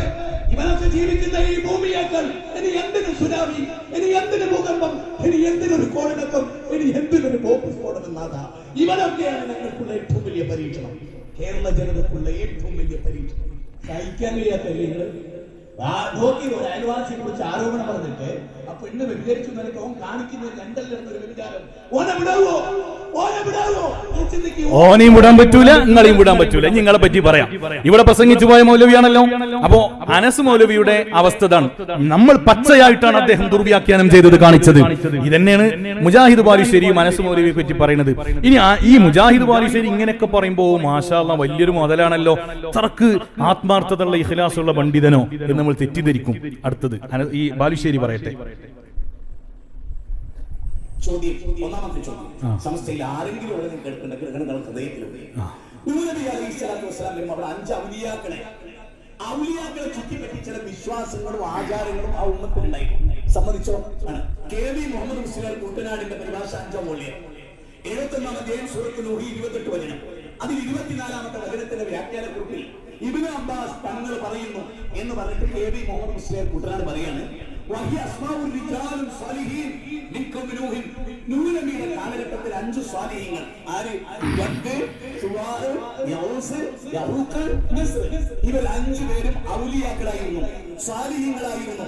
ഇവനൊക്കെ ജീവിക്കുന്ന ഈ ഭൂമിയേക്കാൾ ഇനി എന്തിനു സുനാമി, ഇനി എന്തിനു ഭൂകമ്പം, ഇനി എന്തിനൊരു കോളിണക്കം, ഇനി എന്തിനൊരു ബോംബ് സ്ഫോടനം നാഥ. ഇവനൊക്കെയാണ് ഞങ്ങൾക്കുള്ള ഏറ്റവും വലിയ പരീക്ഷണം, കേരള ജനതക്കുള്ള ഏറ്റവും വലിയ പരീക്ഷണം. സഹിക്കാൻ കഴിയാത്തല്ലേ നിങ്ങൾ നോക്കി ഒരു അയൽവാസിയെ കുറിച്ച് ആരോപണം പറഞ്ഞിട്ട് ആ പെണ്ണ് വ്യഭിചരിച്ചു എന്നൊക്കെ ഓൻ കാണിക്കുന്നത് രണ്ടല്ലെന്നൊരു വ്യഭിചാരം. ഓനെയും വിടാൻ പറ്റൂല, നിങ്ങളെയും വിടാൻ പറ്റൂല. നിങ്ങളെ പറ്റി പറയാം. ഇവിടെ പ്രസംഗിച്ചു പോയ മൗലവിയാണല്ലോ. അപ്പോ അനസ് മൗലവിയുടെ അവസ്ഥ ഇതാണ്. നമ്മൾ പച്ചയായിട്ടാണ് അദ്ദേഹം ദുർവ്യാഖ്യാനം ചെയ്തത്, കാണിച്ചത്. ഇതന്നെയാണ് മുജാഹിദ് ബാലുശ്ശേരിയും അനസ് മൗലവിയെ പറ്റി പറയുന്നത്. ഇനി ഈ മുജാഹിദ് ബാലുശ്ശേരി ഇങ്ങനെയൊക്കെ പറയുമ്പോ മാഷാ അല്ലാഹ് വലിയൊരു മുതലാണല്ലോ, തറക്ക് ആത്മാർത്ഥതയുള്ള ഇഖ്ലാസുള്ള പണ്ഡിതനോ എന്ന് നമ്മൾ തെറ്റിദ്ധരിക്കും. അടുത്തത് ഈ ബാലുശ്ശേരി പറയട്ടെ. ഒന്നാമത്തെ ചോദ്യം, സമസ്തയിൽ ആരെങ്കിലും ഉള്ളത് കേൾക്കേണ്ട ഹൃദയത്തിലൂടെ അവിടെ 5 ഔലിയാക്കളെ ചുറ്റിപ്പറ്റി ചില വിശ്വാസങ്ങളും ആചാരങ്ങളും ആ ഉമ്മത്തിലുണ്ടായിരുന്നു. സമ്മതിച്ചോ? KV മുഹമ്മദ് മുസ്ലിയാർ കുട്ടനാടിന്റെ പരിഭാഷ 5-ാം വോള്യം 71 സൂറത്ത് നൂഹ് 28 വചനം. അതിൽ 24-ാമത്തെ വചനത്തിന്റെ വ്യാഖ്യാനക്കുറിപ്പിൽ ഇബ്നു അബ്ബാസ് തങ്ങൾ പറയുന്നു എന്ന് പറഞ്ഞിട്ട് KV മുഹമ്മദ് മുസ്ലിയാർ കുട്ടനാട് പറയാണ്, കാലഘട്ടത്തിൽ 5 സ്വാലിഹീങ്ങൾ. ആര്? ഇവർ 5 പേരും ഔലിയാക്കളായിരുന്നു, സ്വാലിഹീങ്ങളായിരുന്നു.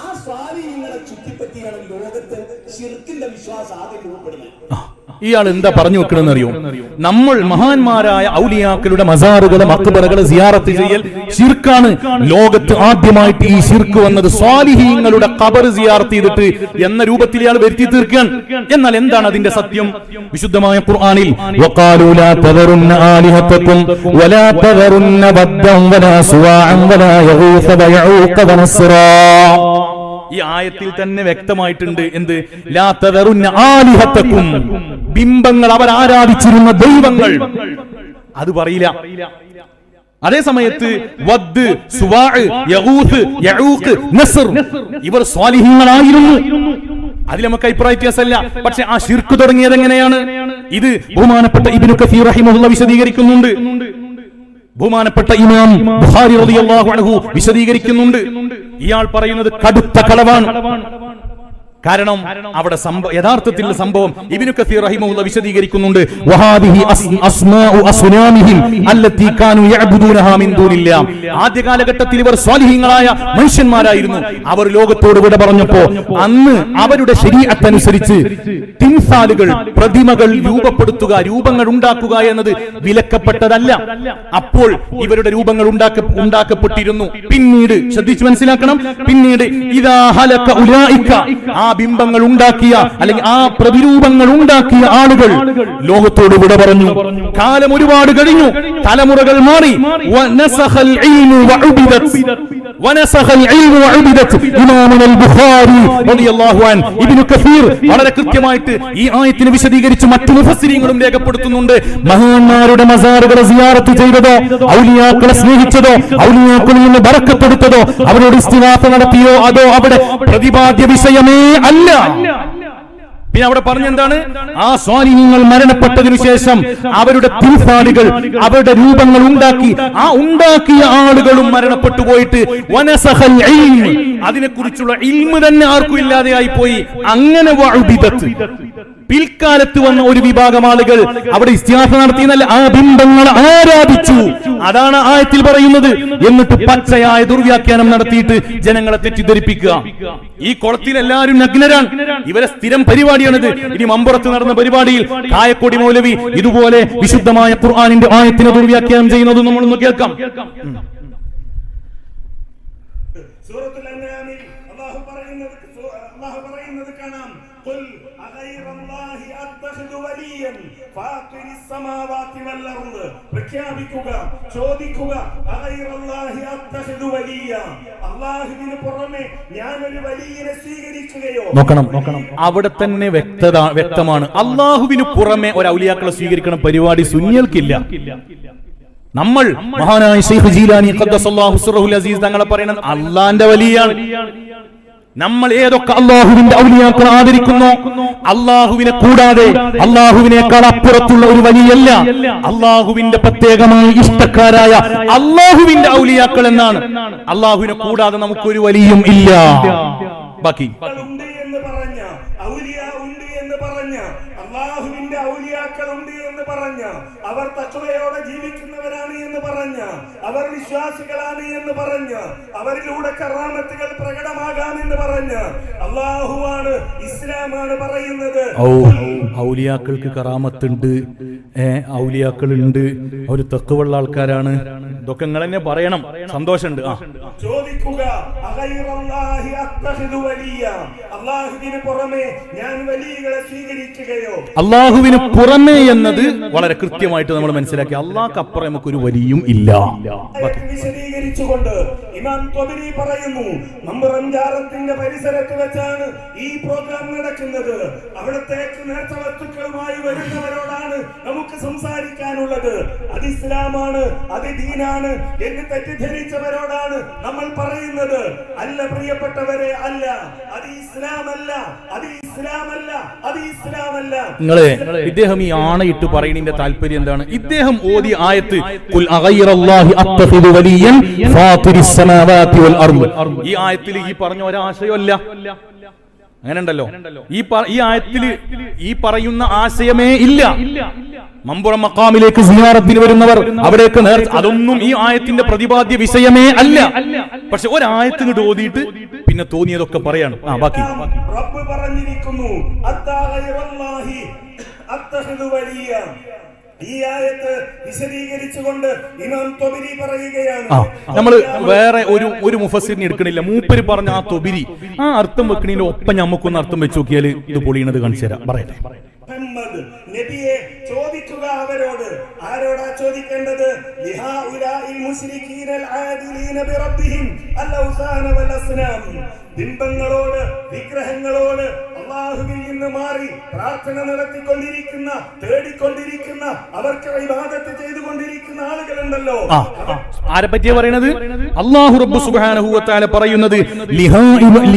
ആ സ്വാലിഹീങ്ങളെ ചുറ്റിപ്പറ്റിയാണ് ലോകത്ത് ശിർക്കിന്റെ വിശ്വാസം ആദ്യം രൂപപ്പെടുന്നത്. ഇയാൾ എന്താ പറഞ്ഞു വെക്കണമെന്ന് അറിയോ? നമ്മൾ മഹാന്മാരായ ഔലിയാക്കളുടെ മസാറുകളെ മക്ബറകളെ സിയാറത്ത് ചെയ്യൽ ശിർക്കാണ്. ലോകത്ത് ആദ്യമായിട്ട് ഈ ശിർക്ക് വന്നത് സ്വാലിഹീങ്ങളുടെ ഖബർ സിയാറത്ത് ചെയ്തിട്ട് എന്ന രൂപത്തിൽ ഇയാൾ വരുത്തി തീർക്കാൻ. എന്നാൽ എന്താണ് അതിന്റെ സത്യം? വിശുദ്ധമായ ഖുർആനിൽ വഖാലൂ ലാ തദറുന്ന ആലിഹതകും വലാ തദറുന്ന വദ്ദൻ വലാ സുവാഅൻ വലാ യഗൂസ വയഊഖ വനസ്റാ. ഈ ആയത്തിൽ തന്നെ വ്യക്തമായിട്ടുണ്ട് എന്ത്? ലാ തദറുന്ന ആലിഹതകും, ബിംബങ്ങൾ, അവർ ആരാധിച്ചിരുന്ന ദൈവങ്ങൾ, അത് പറയില്ല. അതേ സമയത്ത് വദ്, സുവാഅ്, യഗൂസ്, യഊഖ്, നസ്ർ ഇവർ സ്വാലിഹീങ്ങളായിരുന്നു. അതിൽ നമുക്ക് അഭിപ്രായ വ്യത്യാസമല്ല. പക്ഷെ ആ ശിർക്ക് തുടങ്ങിയത് എങ്ങനെയാണ്? ഇത് ബഹുമാനപ്പെട്ട ഇബ്നു കസീർ റഹിമഹുല്ലാഹ് വിശദീകരിക്കുന്നുണ്ട്. ബഹുമാനപ്പെട്ട ഇമാം ബുഖാരി റളിയല്ലാഹു അൻഹു വിശദീകരിക്കുന്നുണ്ട്. ഇയാൾ പറയുന്നത് കടുത്ത കളവാണ്. കാരണം അവിടെ യഥാർത്ഥത്തിലുള്ള സംഭവം ഇബ്നു കസീർ റഹിമഹുല്ലാഹ് വിശദീകരിക്കുന്നുണ്ട്. വഹാദിഹി അസ്മാഉ അസ്നാമിഹിം അല്ലതി കാനൂ യഅബുദൂനഹാ മിൻ ദൂനില്ലാഹ്. ആദ്യ കാലഘട്ടത്തിൽ ഇവർ സ്വാലിഹീങ്ങളായ മനുഷ്യന്മാരായിരുന്നു. അവർ ലോകത്തോട് വിട പറഞ്ഞപ്പോൾ അന്ന് അവരുടെ ശരീഅത്ത് അനുസരിച്ച് തിംസാലുകൾ, പ്രതിമകൾ രൂപപ്പെടുത്തുക, രൂപങ്ങൾ ഉണ്ടാക്കുക എന്നത് വിലക്കപ്പെട്ടതല്ല. അപ്പോൾ ഇവരുടെ രൂപങ്ങൾ ഉണ്ടാക്കപ്പെട്ടിരുന്നു. പിന്നീട് ശ്രദ്ധിച്ചു മനസ്സിലാക്കണം, പിന്നീട് ഇദാ ഹലക ഉലൈക, ആ ബിംബങ്ങൾ ഉണ്ടാക്കിയ അല്ലെങ്കിൽ ആ പ്രതിരൂപങ്ങൾ ഉണ്ടാക്കിയ ആളുകൾ ലോകത്തോട് വിട പറഞ്ഞു. കാലം ഒരുപാട് കഴിഞ്ഞു, തലമുറകൾ മാറി. വനസഖൽ ഇൽമു വഉബിദത്, വനസഖൽ ഇൽമു വഉബിദത്. ഇമാമുൽ ബുഖാരി റളിയല്ലാഹു അൻഹു, ഇബ്നു കസീർ വളരെ കൃത്യമായിട്ട് ഈ ആയത്തിനെ വിശദീകരിച്ച് മറ്റു മുഫസ്സിരീങ്ങളും രേഖപ്പെടുത്തുന്നുണ്ട്. മഹാന്മാരുടെ മസാറുകളെ സിയാറത്ത് ചെയ്തതോ, ഔലിയാക്കളെ സ്നേഹിച്ചതോ, ഔലിയാക്കളിൽ നിന്ന് ബറക്കത്തെടുത്തതോ, അവരോട് ഇസ്തിഗാസ നടത്തിയോ, അതോ അവിടെ പ്രതിപാദ്യ വിഷയമേ അല്ല. പിന്നെ അവിടെ പറഞ്ഞെന്താണ്? ആ സ്വാലിഹീങ്ങൾ മരണപ്പെട്ടതിനു ശേഷം അവരുടെ തിരുസാടികൾ, അവരുടെ രൂപങ്ങൾ ഉണ്ടാക്കി, ആ ഉണ്ടാക്കിയ ആളുകളും മരണപ്പെട്ടു പോയിട്ട് വനസഖൽ ഇൽം, അതിനെക്കുറിച്ചുള്ള ഇൽമ് തന്നെ ആർക്കും ഇല്ലാതെയായി പോയി. അങ്ങനെ വഉബിദത്ത്, പിൽക്കാലത്ത് വന്ന ഒരു വിഭാഗം ആളുകൾ അവിടെ ഇസ്തിഹാസ നടത്തിയെന്നല്ല, ആ ബിംബങ്ങളെ ആരാധിച്ചു. അതാണ് ആയത്തിൽ പറയുന്നത്. എന്നിട്ട് പച്ചയായ ദുർവ്യാഖ്യാനം നടത്തിയിട്ട് ജനങ്ങളെ തെറ്റിദ്ധരിപ്പിക്കുക. ഈ കുളത്തിൽ എല്ലാവരും നഗ്നരാണ്, ഇവരെ സ്ഥിരം പരിപാടിയാണിത്. ഇനി മമ്പുറത്ത് നടന്ന പരിപാടിയിൽ കായക്കൊടി മൗലവി ഇതുപോലെ വിശുദ്ധമായ ഖുർആനിന്റെ ആയത്തിനെ ദുർവ്യാഖ്യാനം ചെയ്യുന്നത് നമ്മളൊന്ന് കേൾക്കാം. സൂറത്തുൽ അൻആമിൽ അല്ലാഹു പറയുന്നത് കാണാം. ഖുൽ അഗൈറല്ലാഹി അത്തഖിദു വലിയൻ ഫാത്തിരിസ് സമാവാതി വൽ അർദ്. പ്രഖ്യാപിക്കുക, ചോദിക്കുക, അഗൈറല്ലാഹി അത്തഖിദു വലിയ, അല്ലാഹുവിന് പുറമെ ഞാൻ ഒരു വലിയനെ സ്വീകരിക്കുകയോ? നോക്കണം, അവിടെ തന്നെ വ്യക്തമാണ്. അല്ലാഹുവിന് പുറമെ ഒരു ഔലിയാക്കളെ സ്വീകരിക്കുന്ന പരിപാടി സുന്നികൾക്കില്ല. നമ്മൾ മഹാനായ ശൈഖ് ജീലാനി ഖദ്ദസല്ലാഹു സിർറഹുൽ അസീസ് തങ്ങളെ പറയുന്നത് അല്ലാഹുവിന്റെ വലിയാണ്. നമ്മൾ ഏതൊക്കെ അല്ലാഹുവിന്റെ ഔലിയാക്കളെ ആദരിക്കുന്നു, അല്ലാഹുവിനെ കൂടാതെ അല്ലാഹുവിനേക്കാൾ അപ്പുറത്തുള്ള ഒരു വലിയല്ല, അല്ലാഹുവിന്റെ പ്രത്യേകമായി ഇഷ്ടക്കാരായ അല്ലാഹുവിന്റെ ഔലിയാക്കൾ എന്നാണ്. അല്ലാഹുവിനെ കൂടാതെ നമുക്കൊരു വലിയും ഇല്ല. ബാക്കി അല്ലാഹുവിന്റെ ഔലിയാക്കളുണ്ട് എന്ന് പറഞ്ഞ, അവർ തഖ്വയോടെ ജീവിക്കുന്നവരാണ് എന്ന് പറഞ്ഞ, അവർ വിശ്വാസികളാണ് എന്ന് പറഞ്ഞ, അവരിലൂടെ കറാമത്തുകൾ പ്രകടമാകാമെന്ന് പറഞ്ഞ അല്ലാഹുവാണ്, ഇസ്ലാമാണ് പറയുന്നത്. ഔലിയാക്കൾക്ക് കറാമത്തുണ്ട്, ഔലിയാക്കളുണ്ട്, അവർ തഖ്വയുള്ള ആൾക്കാരാണ്. ഇതൊക്കെ നിങ്ങൾ തന്നെ പറയണം, സന്തോഷമുണ്ട്. ചോദിക്കുക, അഗൈറല്ലാഹി അത്തഖിദു വലിയ, അല്ലാഹുവിന് പുറമെ ഞാൻ വലിയകളെ സ്വീകരിക്കുകയോ? അല്ലാഹുവിന് പുറമെ എന്നത് വളരെ കൃത്യമായിട്ട് നമ്മൾ മനസ്സിലാക്കി. അല്ലാഹുക്കപ്പുറം നമുക്കൊരു വലിയും ഇല്ല. വിശദീകരിച്ചുകൊണ്ട് ഇമാം ത്വബരി പറയുന്നു, മമ്പറംജാറത്തിന്റെ പരിസരത്ത് വെച്ചാണ് ഈ പ്രോഗ്രാം നടക്കുന്നത്. അവിടത്തേക്ക് നേർച്ച വസ്തുക്കളുമായി വരുന്നവരോടാണ് നമുക്ക് സംസാരിക്കാനുള്ളത്. അത് ഇസ്ലാമാണ്, അത് ദീനാണ് എന്ന് തെറ്റിദ്ധരിച്ചവരോടാണ് നമ്മൾ പറയുന്നത്. അല്ല പ്രിയപ്പെട്ടവരെ, അല്ല, അത് ഇസ്ലാമല്ല, അത് ഇസ്ലാമല്ല, അത് ഇസ്ലാമല്ല. നിങ്ങളെ ഇദ്ദേഹം ഈ ആണയിട്ട് പറയുന്നതിന്റെ താല്പര്യം എന്താണ്? ഇദ്ദേഹം ഓതി ആയത്ത് ഖുൽ അഗൈറല്ലാഹി അത്തഖിദു വലിയൻ ഫാത്തിരിസ് സമാവാതി വൽ അർദ്, ഈ ആയത്തിൽ ഈ പറഞ്ഞ ഒരാശയമല്ല. അങ്ങനെ ഉണ്ടല്ലോ, ഈ ആയത്തില് ഈ പറയുന്ന ആശയമേ ഇല്ല. മമ്പുറം മഖാമിലേക്ക് സിയാറത്തിന് വരുന്നവർ അവിടേക്ക് അതൊന്നും ഈ ആയത്തിന്റെ പ്രതിപാദ്യ വിഷയമേ അല്ല. പക്ഷെ ഒരായത്തിന് ഓതിയിട്ട് പിന്നെ തോന്നിയതൊക്കെ പറയാണ്. ബാക്കി റബ്ബ് പറഞ്ഞിരിക്കുന്നു, അത്തഖിറല്ലാഹി അത്തഖിദു വലിയ. ഈ ആയത്ത് വിശദീകരിച്ചുകൊണ്ട് ഇമാം ത്വബരി പറയുകയാണ്. നമ്മൾ വേറെ ഒരു മുഫസ്സിറിനെ എടുക്കണില്ല, മൂപ്പര് പറഞ്ഞ ആ ത്വബരി ആ അർത്ഥം വെക്കണേൽ ഒപ്പം നമുക്കൊന്ന് അർത്ഥം വെച്ച് നോക്കിയാൽ ഇത് പൊളിയണത് കാണിച്ചു തരാം. പറയട്ടെ. മുഹമ്മദ് നബിയെ ചോദിക്കുക അവരോട്. ആരോടാ ചോദിക്കേണ്ടത്? ലിഹാഉലാഇൽ മുശ്രികീനൽ ആദിലീന ബിറബ്ബിഹിം അൽഔസാന വൽ അസ്നാം. ബിംബങ്ങളോട്, വിഗ്രഹങ്ങളോട് അല്ലാഹുവിൽ നിന്ന് മാറി പ്രാർത്ഥന നടത്തിക്കൊണ്ടിരിക്കുന്ന, തേടിക്കൊണ്ടിരിക്കുന്ന, അവർക്ക് ഇബാദത്ത് ചെയ്തുകൊണ്ടിരിക്കുന്ന ആളുകളുണ്ടല്ലോ. ആരെ പറ്റിയാ പറയുന്നത്? അല്ലാഹു റബ്ബ് സുബ്ഹാനഹു വ തആല പറയുന്നത്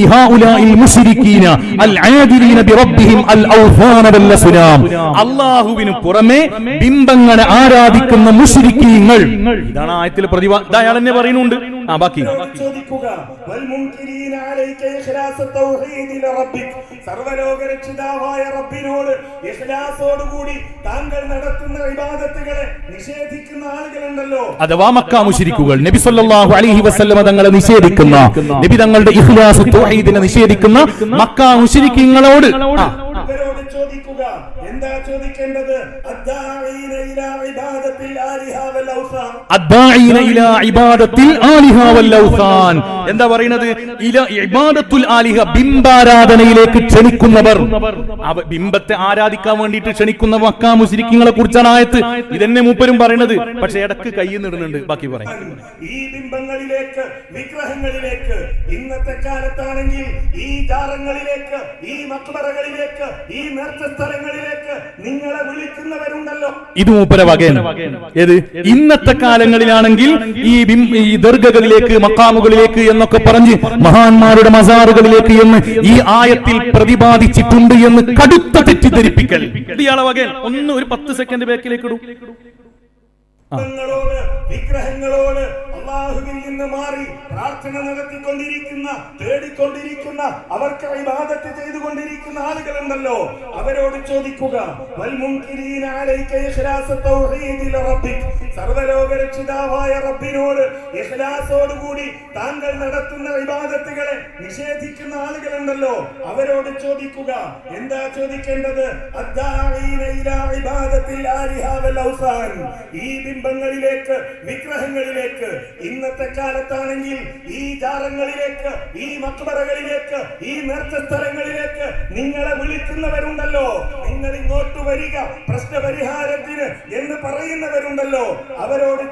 ലിഹാഉലാഇൽ മുശ്രികീന അൽ ആദിലീന ബിറബ്ബിഹിം അൽഔസാന വൽ അസ്നാം. അല്ലാഹുവിന് പുറമെ ബിംബങ്ങളെ ആരാധിക്കുന്ന മുശ്രിക്കീങ്ങൾ. ഇതാണ് ആയത്തിൽ പ്രതിപാദനം. അയാൾ തന്നെ പറയുന്നുണ്ട്. ബാക്കി ചോദിക്കുക, വൽ മുൻകിരീന അലൈക ഇഖ്ലാസ് തൗഹീദി ലറബ്ബിക്. സർവലോകരക്ഷിതാവായ റബ്ബിനോട് ഇഖ്ലാസോടുകൂടി താങ്കൾ നടത്തുന്ന ഇബാദത്തുകളെ നിഷേധിക്കുന്ന ആളുകളുണ്ടല്ലോ. അഥവാ മക്ക മുശ്രിക്കുകൾ, നബി സല്ലല്ലാഹു അലൈഹി വസല്ലമ തങ്ങളെ നിഷേധിക്കുന്ന, നബി തങ്ങളുടെ ഇഖ്ലാസ് തൗഹീദിനെ നിഷേധിക്കുന്ന മക്ക മുശ്രിക്കീങ്ങളോട് ഇവരോട് ചോദിക്കുക. എന്താ ചോദിക്കേണ്ടത്? അദ്ദാഈന ഇലാ ഇബാദത്തിൽ ആലിഹ വൽ ഔസാൻ. അദ്ദാഈന ഇലാ ഇബാദത്തിൽ ആലിഹ വൽ ഔസാൻ. എന്താ പറയുന്നത്? ഇലാ ഇബാദത്തുൽ ആലിഹ, ബിംബാരാധനയിലേക്ക് ക്ഷണിക്കുന്നവർ, ബിംബത്തെ ആരാധിക്കാൻ വേണ്ടിയിട്ട് ക്ഷണിക്കുന്ന മക്ക മുശ്രിക്കീങ്ങളെ കുറിച്ചാണ് ആയത്ത്. ഇതെന്നെ മൂപ്പരും പറയുന്നത്. പക്ഷെ ഇടക്ക് കൈ നിടുന്നുണ്ട്. ബാക്കി പറയും. ഈ ബിംബങ്ങളിലേക്ക്, വിഗ്രഹങ്ങളിലേക്ക്, ഇന്നത്തെ കാലത്താണെങ്കിൽ ഈ ജാറങ്ങളിലേക്ക്, ഈ മക്ബറകളിലേക്ക്, ഈ നേർച്ച സ്ഥലങ്ങളിലേക്ക് നിങ്ങളെ വിളിക്കുന്നവരുണ്ടല്ലോ. ഇത് മൂപ്പര വകയാണ്. ഏത് ഇന്നത്തെ കാലങ്ങളിലാണെങ്കിൽ ഈ ദർഗകളിലേക്ക് മക്കാമുകളിലേക്ക് എന്നൊക്കെ പറഞ്ഞ് മഹാന്മാരുടെ മസാറുകളിലേക്ക് എന്ന് ഈ ആയത്തിൽ പ്രതിപാദിച്ചിട്ടുണ്ട് എന്ന് കടുത്ത തെറ്റിദ്ധരിപ്പിക്കൽ ഇയാളെ വകയാണ്. ഒന്ന് ഒരു 10 സെക്കൻഡ് ബാക്കിലേക്ക് ഇടും. വിഗ്രഹങ്ങളോട് അല്ലാഹുവിൽ നിന്ന് മാറി പ്രാർത്ഥന നടത്തിക്കൊണ്ടിരിക്കുന്ന, തേടിക്കൊണ്ടിരിക്കുന്ന, അവർക്ക് ഇബാദത്ത് ചെയ്തുകൊണ്ടിരിക്കുന്ന ആളുകളുണ്ടല്ലോ, അവരോട് ചോദിക്കുക, സർവ്വലോക രക്ഷിതാവായ റബ്ബിനോട് ഇഖ്ലാസോടുകൂടി താങ്കൾ നടത്തുന്ന ഇബാദത്തുകളെ നിഷേധിക്കുന്ന ആളുകളുണ്ടല്ലോ, അവരോട് ചോദിക്കുക. എന്താ ചോദിക്കേണ്ടത്? ഈ ബിംബങ്ങളിലേക്ക്, വിഗ്രഹങ്ങളിലേക്ക്, ഇന്നത്തെ കാലത്താണെങ്കിൽ ഈ ജാറങ്ങളിലേക്ക്, ഈ മക്ബറകളിലേക്ക്, ഈ നേർച്ച സ്ഥലങ്ങളിലേക്ക് നിങ്ങളെ വിളിക്കുന്നവരുണ്ടല്ലോ. നിങ്ങൾ ഇങ്ങോട്ട് വരിക പ്രശ്നപരിഹാരത്തിന് എന്ന് പറയുന്നവരുണ്ടല്ലോ, അവരോട്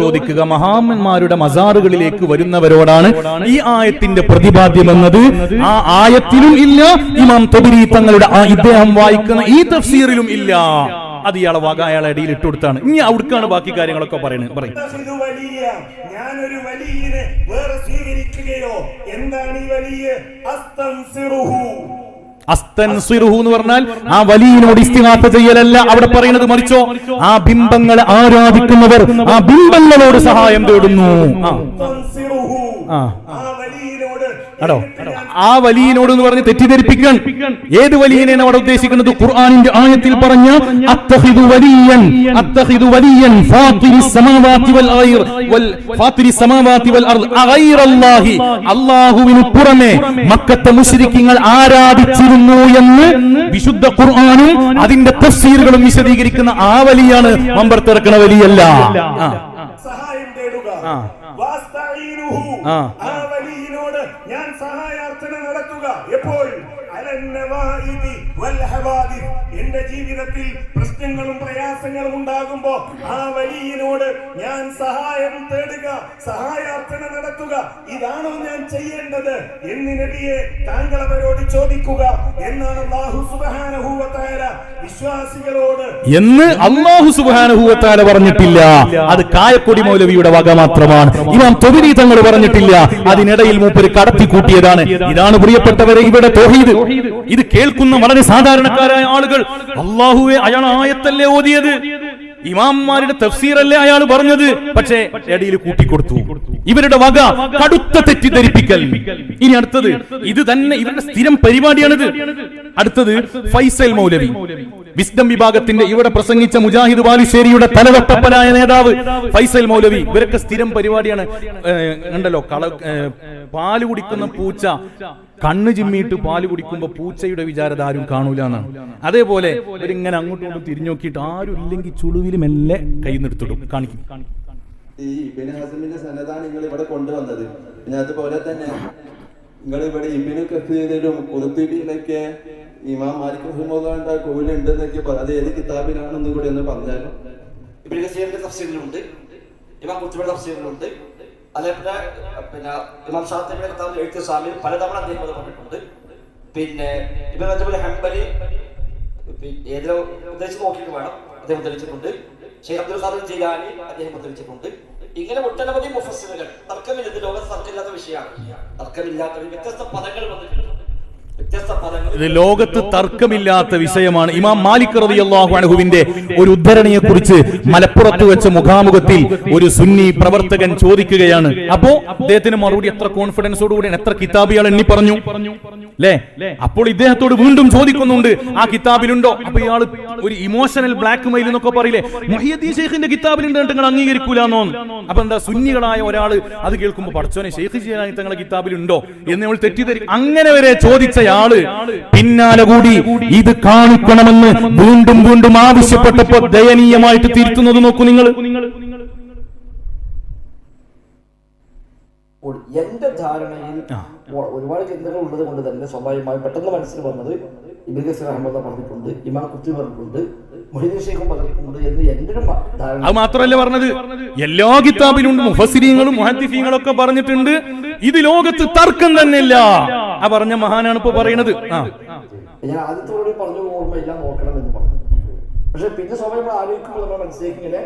ചോദിക്കുക. മഹാന്മാരുടെ മസാറുകളിലേക്ക് വരുന്നവരോടാണ് ഈ ആയത്തിന്റെ പ്രതിപാദ്യം എന്നത് ആ ആയത്തിലും ഇല്ല, ഇമാം തബരി തങ്ങളുടെ ഇദ്ദേഹം വായിക്കുന്ന ഈ തഫ്സീറിലും ഇല്ല. അത് ഇയാളെ വക അയാളെ ഇടയിൽ ഇട്ടുകൊടുത്താണ്. ഇനി അവിടുക്കാണ് ബാക്കി കാര്യങ്ങളൊക്കെ പറയുന്നത്. ഞാനൊരു വലിയനെ വേറെ സ്വീകരിക്കുകയോ? എന്താണ് ഈ വലിയ? അസ്തൻസിറുഹു എന്ന് പറഞ്ഞാൽ ആ വലിയനോട് ഇസ്തിഗാസ ചെയ്യലല്ല അവിടെ പറയുന്നത്, മറിച്ചോ ആ ബിംബങ്ങളെ ആരാധിക്കുന്നവർ ആ ബിംബങ്ങളോട് സഹായം തേടുന്നു. ആ വലിയനോട് എന്ന് പറഞ്ഞ് തെറ്റിദ്ധരിപ്പിക്കാൻ. ഏത് വലിയനെയാണ് അവിടെ ഉദ്ദേശിക്കുന്നത്? ഖുർആനിന്റെ ആയത്തിൽ പറഞ്ഞ അത്തഖിദു വലിയൻ ഫാത്തിരിസ് സമാവാതി വൽ അർദ് അഗൈറല്ലാഹി, അല്ലാഹുവിന് പുറമെ മക്കത്തെ മുശ്രിക്കീങ്ങൾ ആരാധിച്ചിരുന്നു എന്ന് വിശുദ്ധ ഖുർആനും അതിന്റെ തഫ്സീറുകളും വിശദീകരിക്കുന്ന ആ വലിയാണ് മമ്പർത്തിറക്കണ വലിയല്ല. സഹായം തേടുക. വലിയനോട് ഞാൻ സഹായാർത്ഥന നടത്തുക. എപ്പോൾ? എന്റെ ജീവിതത്തിൽ പ്രശ്നങ്ങളും പ്രയാസങ്ങളും ഉണ്ടാകുമ്പോ ആ വലിയനോട് ഞാൻ സഹായം തേടുക, സഹായാർത്ഥന നടത്തുക. ഇതാണോ ഞാൻ ചെയ്യേണ്ടത് എന്ന് നബിയെ താങ്കൾ അവരോട് ചോദിക്കുക എന്നാണ് അല്ലാഹു സുബ്ഹാനഹു വ തആല വിശ്വാസികളോട് എന്ന് അല്ലാഹു സുബ്ഹാനഹു വ തആല പറഞ്ഞിട്ടില്ല. അത് കായക്കൊടി മൗലവിയുടെ വക മാത്രമാണ്. ഇമാം തൊബരി തങ്ങൾ പറഞ്ഞിട്ടില്ല. അതിനിടയിൽ മൂപ്പര് കടത്തിക്കൂട്ടിയതാണ്. ഇതാണ് പ്രിയപ്പെട്ടവരെ ഇവിടെ തൗഹീദ്. ഇത് കേൾക്കുന്ന വളരെ സാധാരണക്കാരായ ആളുകൾ അല്ലാഹുവേ അയാൾ ആയത്തല്ലേ ഓതിയത്, ഇമാംമാരുടെ തഫ്സീറല്ലേ അയാൾ പറഞ്ഞത്, പക്ഷേ ഇടയിൽ കൂട്ടിക്കൊടുത്തു. ഇവരുടെ വക കടുത്ത തെറ്റിദ്ധരിപ്പിക്കൽ. ഇനി അടുത്തത് ഇത് തന്നെ ഇവരുടെ സ്ഥിരം പരിപാടിയാണിത്. അടുത്തത് ഫൈസൽ മൗലവി, വിസ്ഡം വിഭാഗത്തിന്റെ ഇവിടെ പ്രസംഗിച്ച മുജാഹിദ് ബാലുശ്ശേരിയുടെ തലവട്ടപ്പനായ നേതാവ് ഫൈസൽ മൗലവി. ഇവരൊക്കെ സ്ഥിരം പരിപാടിയാണ്. ഉണ്ടല്ലോ പാല് കുടിക്കുന്ന പൂച്ച കണ്ണ് ചിമ്മിയിട്ട് പാല് കുടിക്കുമ്പോ പൂച്ചയുടെ വിചാരത ആരും കാണൂല എന്നാണ്. അതേപോലെ ഇവരിങ്ങനെ അങ്ങോട്ടും തിരിഞ്ഞു നോക്കിയിട്ട് ആരും ഇല്ലെങ്കിൽ ചുളുവിൽ മെല്ലെ കൈ നിർത്തിടും കാണിക്കും. ഈ ഇബ്നു ഹസമിന്റെ സനദാണ് നിങ്ങൾ ഇവിടെ കൊണ്ടുവന്നത്. പിന്നെ അതുപോലെ തന്നെ നിങ്ങൾ ഇവിടെ ഇബ്നു കസീറിലും ഖുർത്തുബിയിലൊക്കെ ഇമാം മാലിക് റഹിമഹുല്ലാഹുവിന്റെ കോവിൽ ഉണ്ടെന്നൊക്കെ അത് ഏത് കിതാബിലാണെന്നും കൂടി ഒന്ന് പറഞ്ഞാലും. ഇബ്നു കസീറിന്റെ തഫ്സീറിലുണ്ട്, ഇമാം ഖുർത്തുബിയുടെ തഫ്സീറിലുണ്ട്, അതേപോലെ പിന്നെ ഇമാം ഷാത്തിബിയുടെ കിതാബിൽ എഴുത്തുസാമിൽ പലതവണ അദ്ദേഹം അത് പറഞ്ഞിട്ടുണ്ട്. പിന്നെ ഇബ്നു റജബുൽ ഹംബലി ഏതിലോ ഉദ്ദേശിച്ച് നോക്കിയിട്ട് വേണം അദ്ദേഹം ഉദ്ധരിച്ചിട്ടുണ്ട്. ഷെയ്ഖ് അബ്ദുൽ ഖാദിർ ജീലാനി അദ്ദേഹം ഉദ്ധരിച്ചിട്ടുണ്ട്. ഇങ്ങനെ ഒട്ടനവധി മുഫസ്സിറുകൾ. തർക്കമില്ല, ലോകത്ത് തർക്കമില്ലാത്ത വിഷയമാണ്. തർക്കമില്ലാത്ത വ്യത്യസ്ത പദങ്ങൾ വന്നിട്ടുണ്ട്. ഇത് ലോകത്ത് തർക്കമില്ലാത്ത വിഷയമാണ്. ഇമാം മാലിക് റളിയല്ലാഹു അൻഹുവിന്റെ ഒരു ഉദ്ധരണിയെ കുറിച്ച് മലപ്പുറത്ത് വെച്ച മുഖാമുഖത്തിൽ ഒരു സുന്നി പ്രവർത്തകൻ ചോദിക്കുകയാണ്. അപ്പോ അദ്ദേഹത്തിന് മറുപടി എത്ര കോൺഫിഡൻസോടുകൂടി എത്ര കിതാബിയാൾ എണ്ണി പറഞ്ഞു അല്ലേ. അപ്പോൾ ഇദ്ദേഹത്തോട് വീണ്ടും ചോദിക്കുന്നുണ്ട് ആ കിതാബിലുണ്ടോ. അപ്പൊ ഇയാൾ ഒരു ഇമോഷണൽ ബ്ലാക്ക് മെയിൽ എന്നൊക്കെ പറയില്ലേ, മുഹിയുദ്ദീൻ ഷെയ്ഖിന്റെ കിതാബിലുണ്ട് നിങ്ങൾ അംഗീകരിക്കൂലെന്നോ. അപ്പൊ എന്താ സുന്നികളായ ഒരാള് അത് കേൾക്കുമ്പോൾ പടച്ചോനെ ഷെയ്ഖ് ജിലാനി തങ്ങളുടെ കിതാബിലുണ്ടോ എന്ന് നമ്മൾ തെറ്റിദ്ധരിക്കും. അങ്ങനെ വരെ ചോദിച്ച ആള് പിന്നാലെ കൂടി ഇത് കാണിക്കണമെന്ന് വീണ്ടും വീണ്ടും ആവശ്യപ്പെട്ടപ്പോ ദയനീയമായിട്ട് തിരുത്തുന്നത് നോക്കൂ നിങ്ങൾ. എന്റെ ധാരണയിൽ ഒരുപാട് ചിന്തകൾ ഉള്ളത് കൊണ്ട് തന്നെ സ്വാഭാവികമായി പെട്ടെന്ന് മനസ്സിൽ വന്നത് ഇബ്നു കസീർ റഹ്മത്തുള്ളാഹി പറഞ്ഞിട്ടുണ്ട്, ഇമാം ഖുർത്തുബി പറഞ്ഞിട്ടുണ്ട്, മുഹീദ്ദീൻ ഷെയ്ഖും പറഞ്ഞിട്ടുണ്ട് എന്ന് എന്റെ ധാരണ. അത് മാത്രമല്ല പറഞ്ഞത് എല്ലാ കിതാബിലുണ്ട്, മുഫസ്സിരീങ്ങളും മുഹദ്ദിസീങ്ങളും ഒക്കെ പറഞ്ഞിട്ടുണ്ട്. ഇത് ലോകത്ത് തർക്കം തന്നെ ഇല്ല. ആ പറഞ്ഞ മഹാനാണ് ഇപ്പൊ പറയുന്നത്. ഞാൻ ആദ്യത്തോട് പറഞ്ഞു ഓർമ്മയില്ല, നോക്കണം എന്ന് പറഞ്ഞു. പക്ഷെ പിന്നെ സമയം നമ്മൾ ആലോചിക്കുമ്പോൾ നമ്മൾ മനസ്സിലേക്ക് ഇങ്ങനെ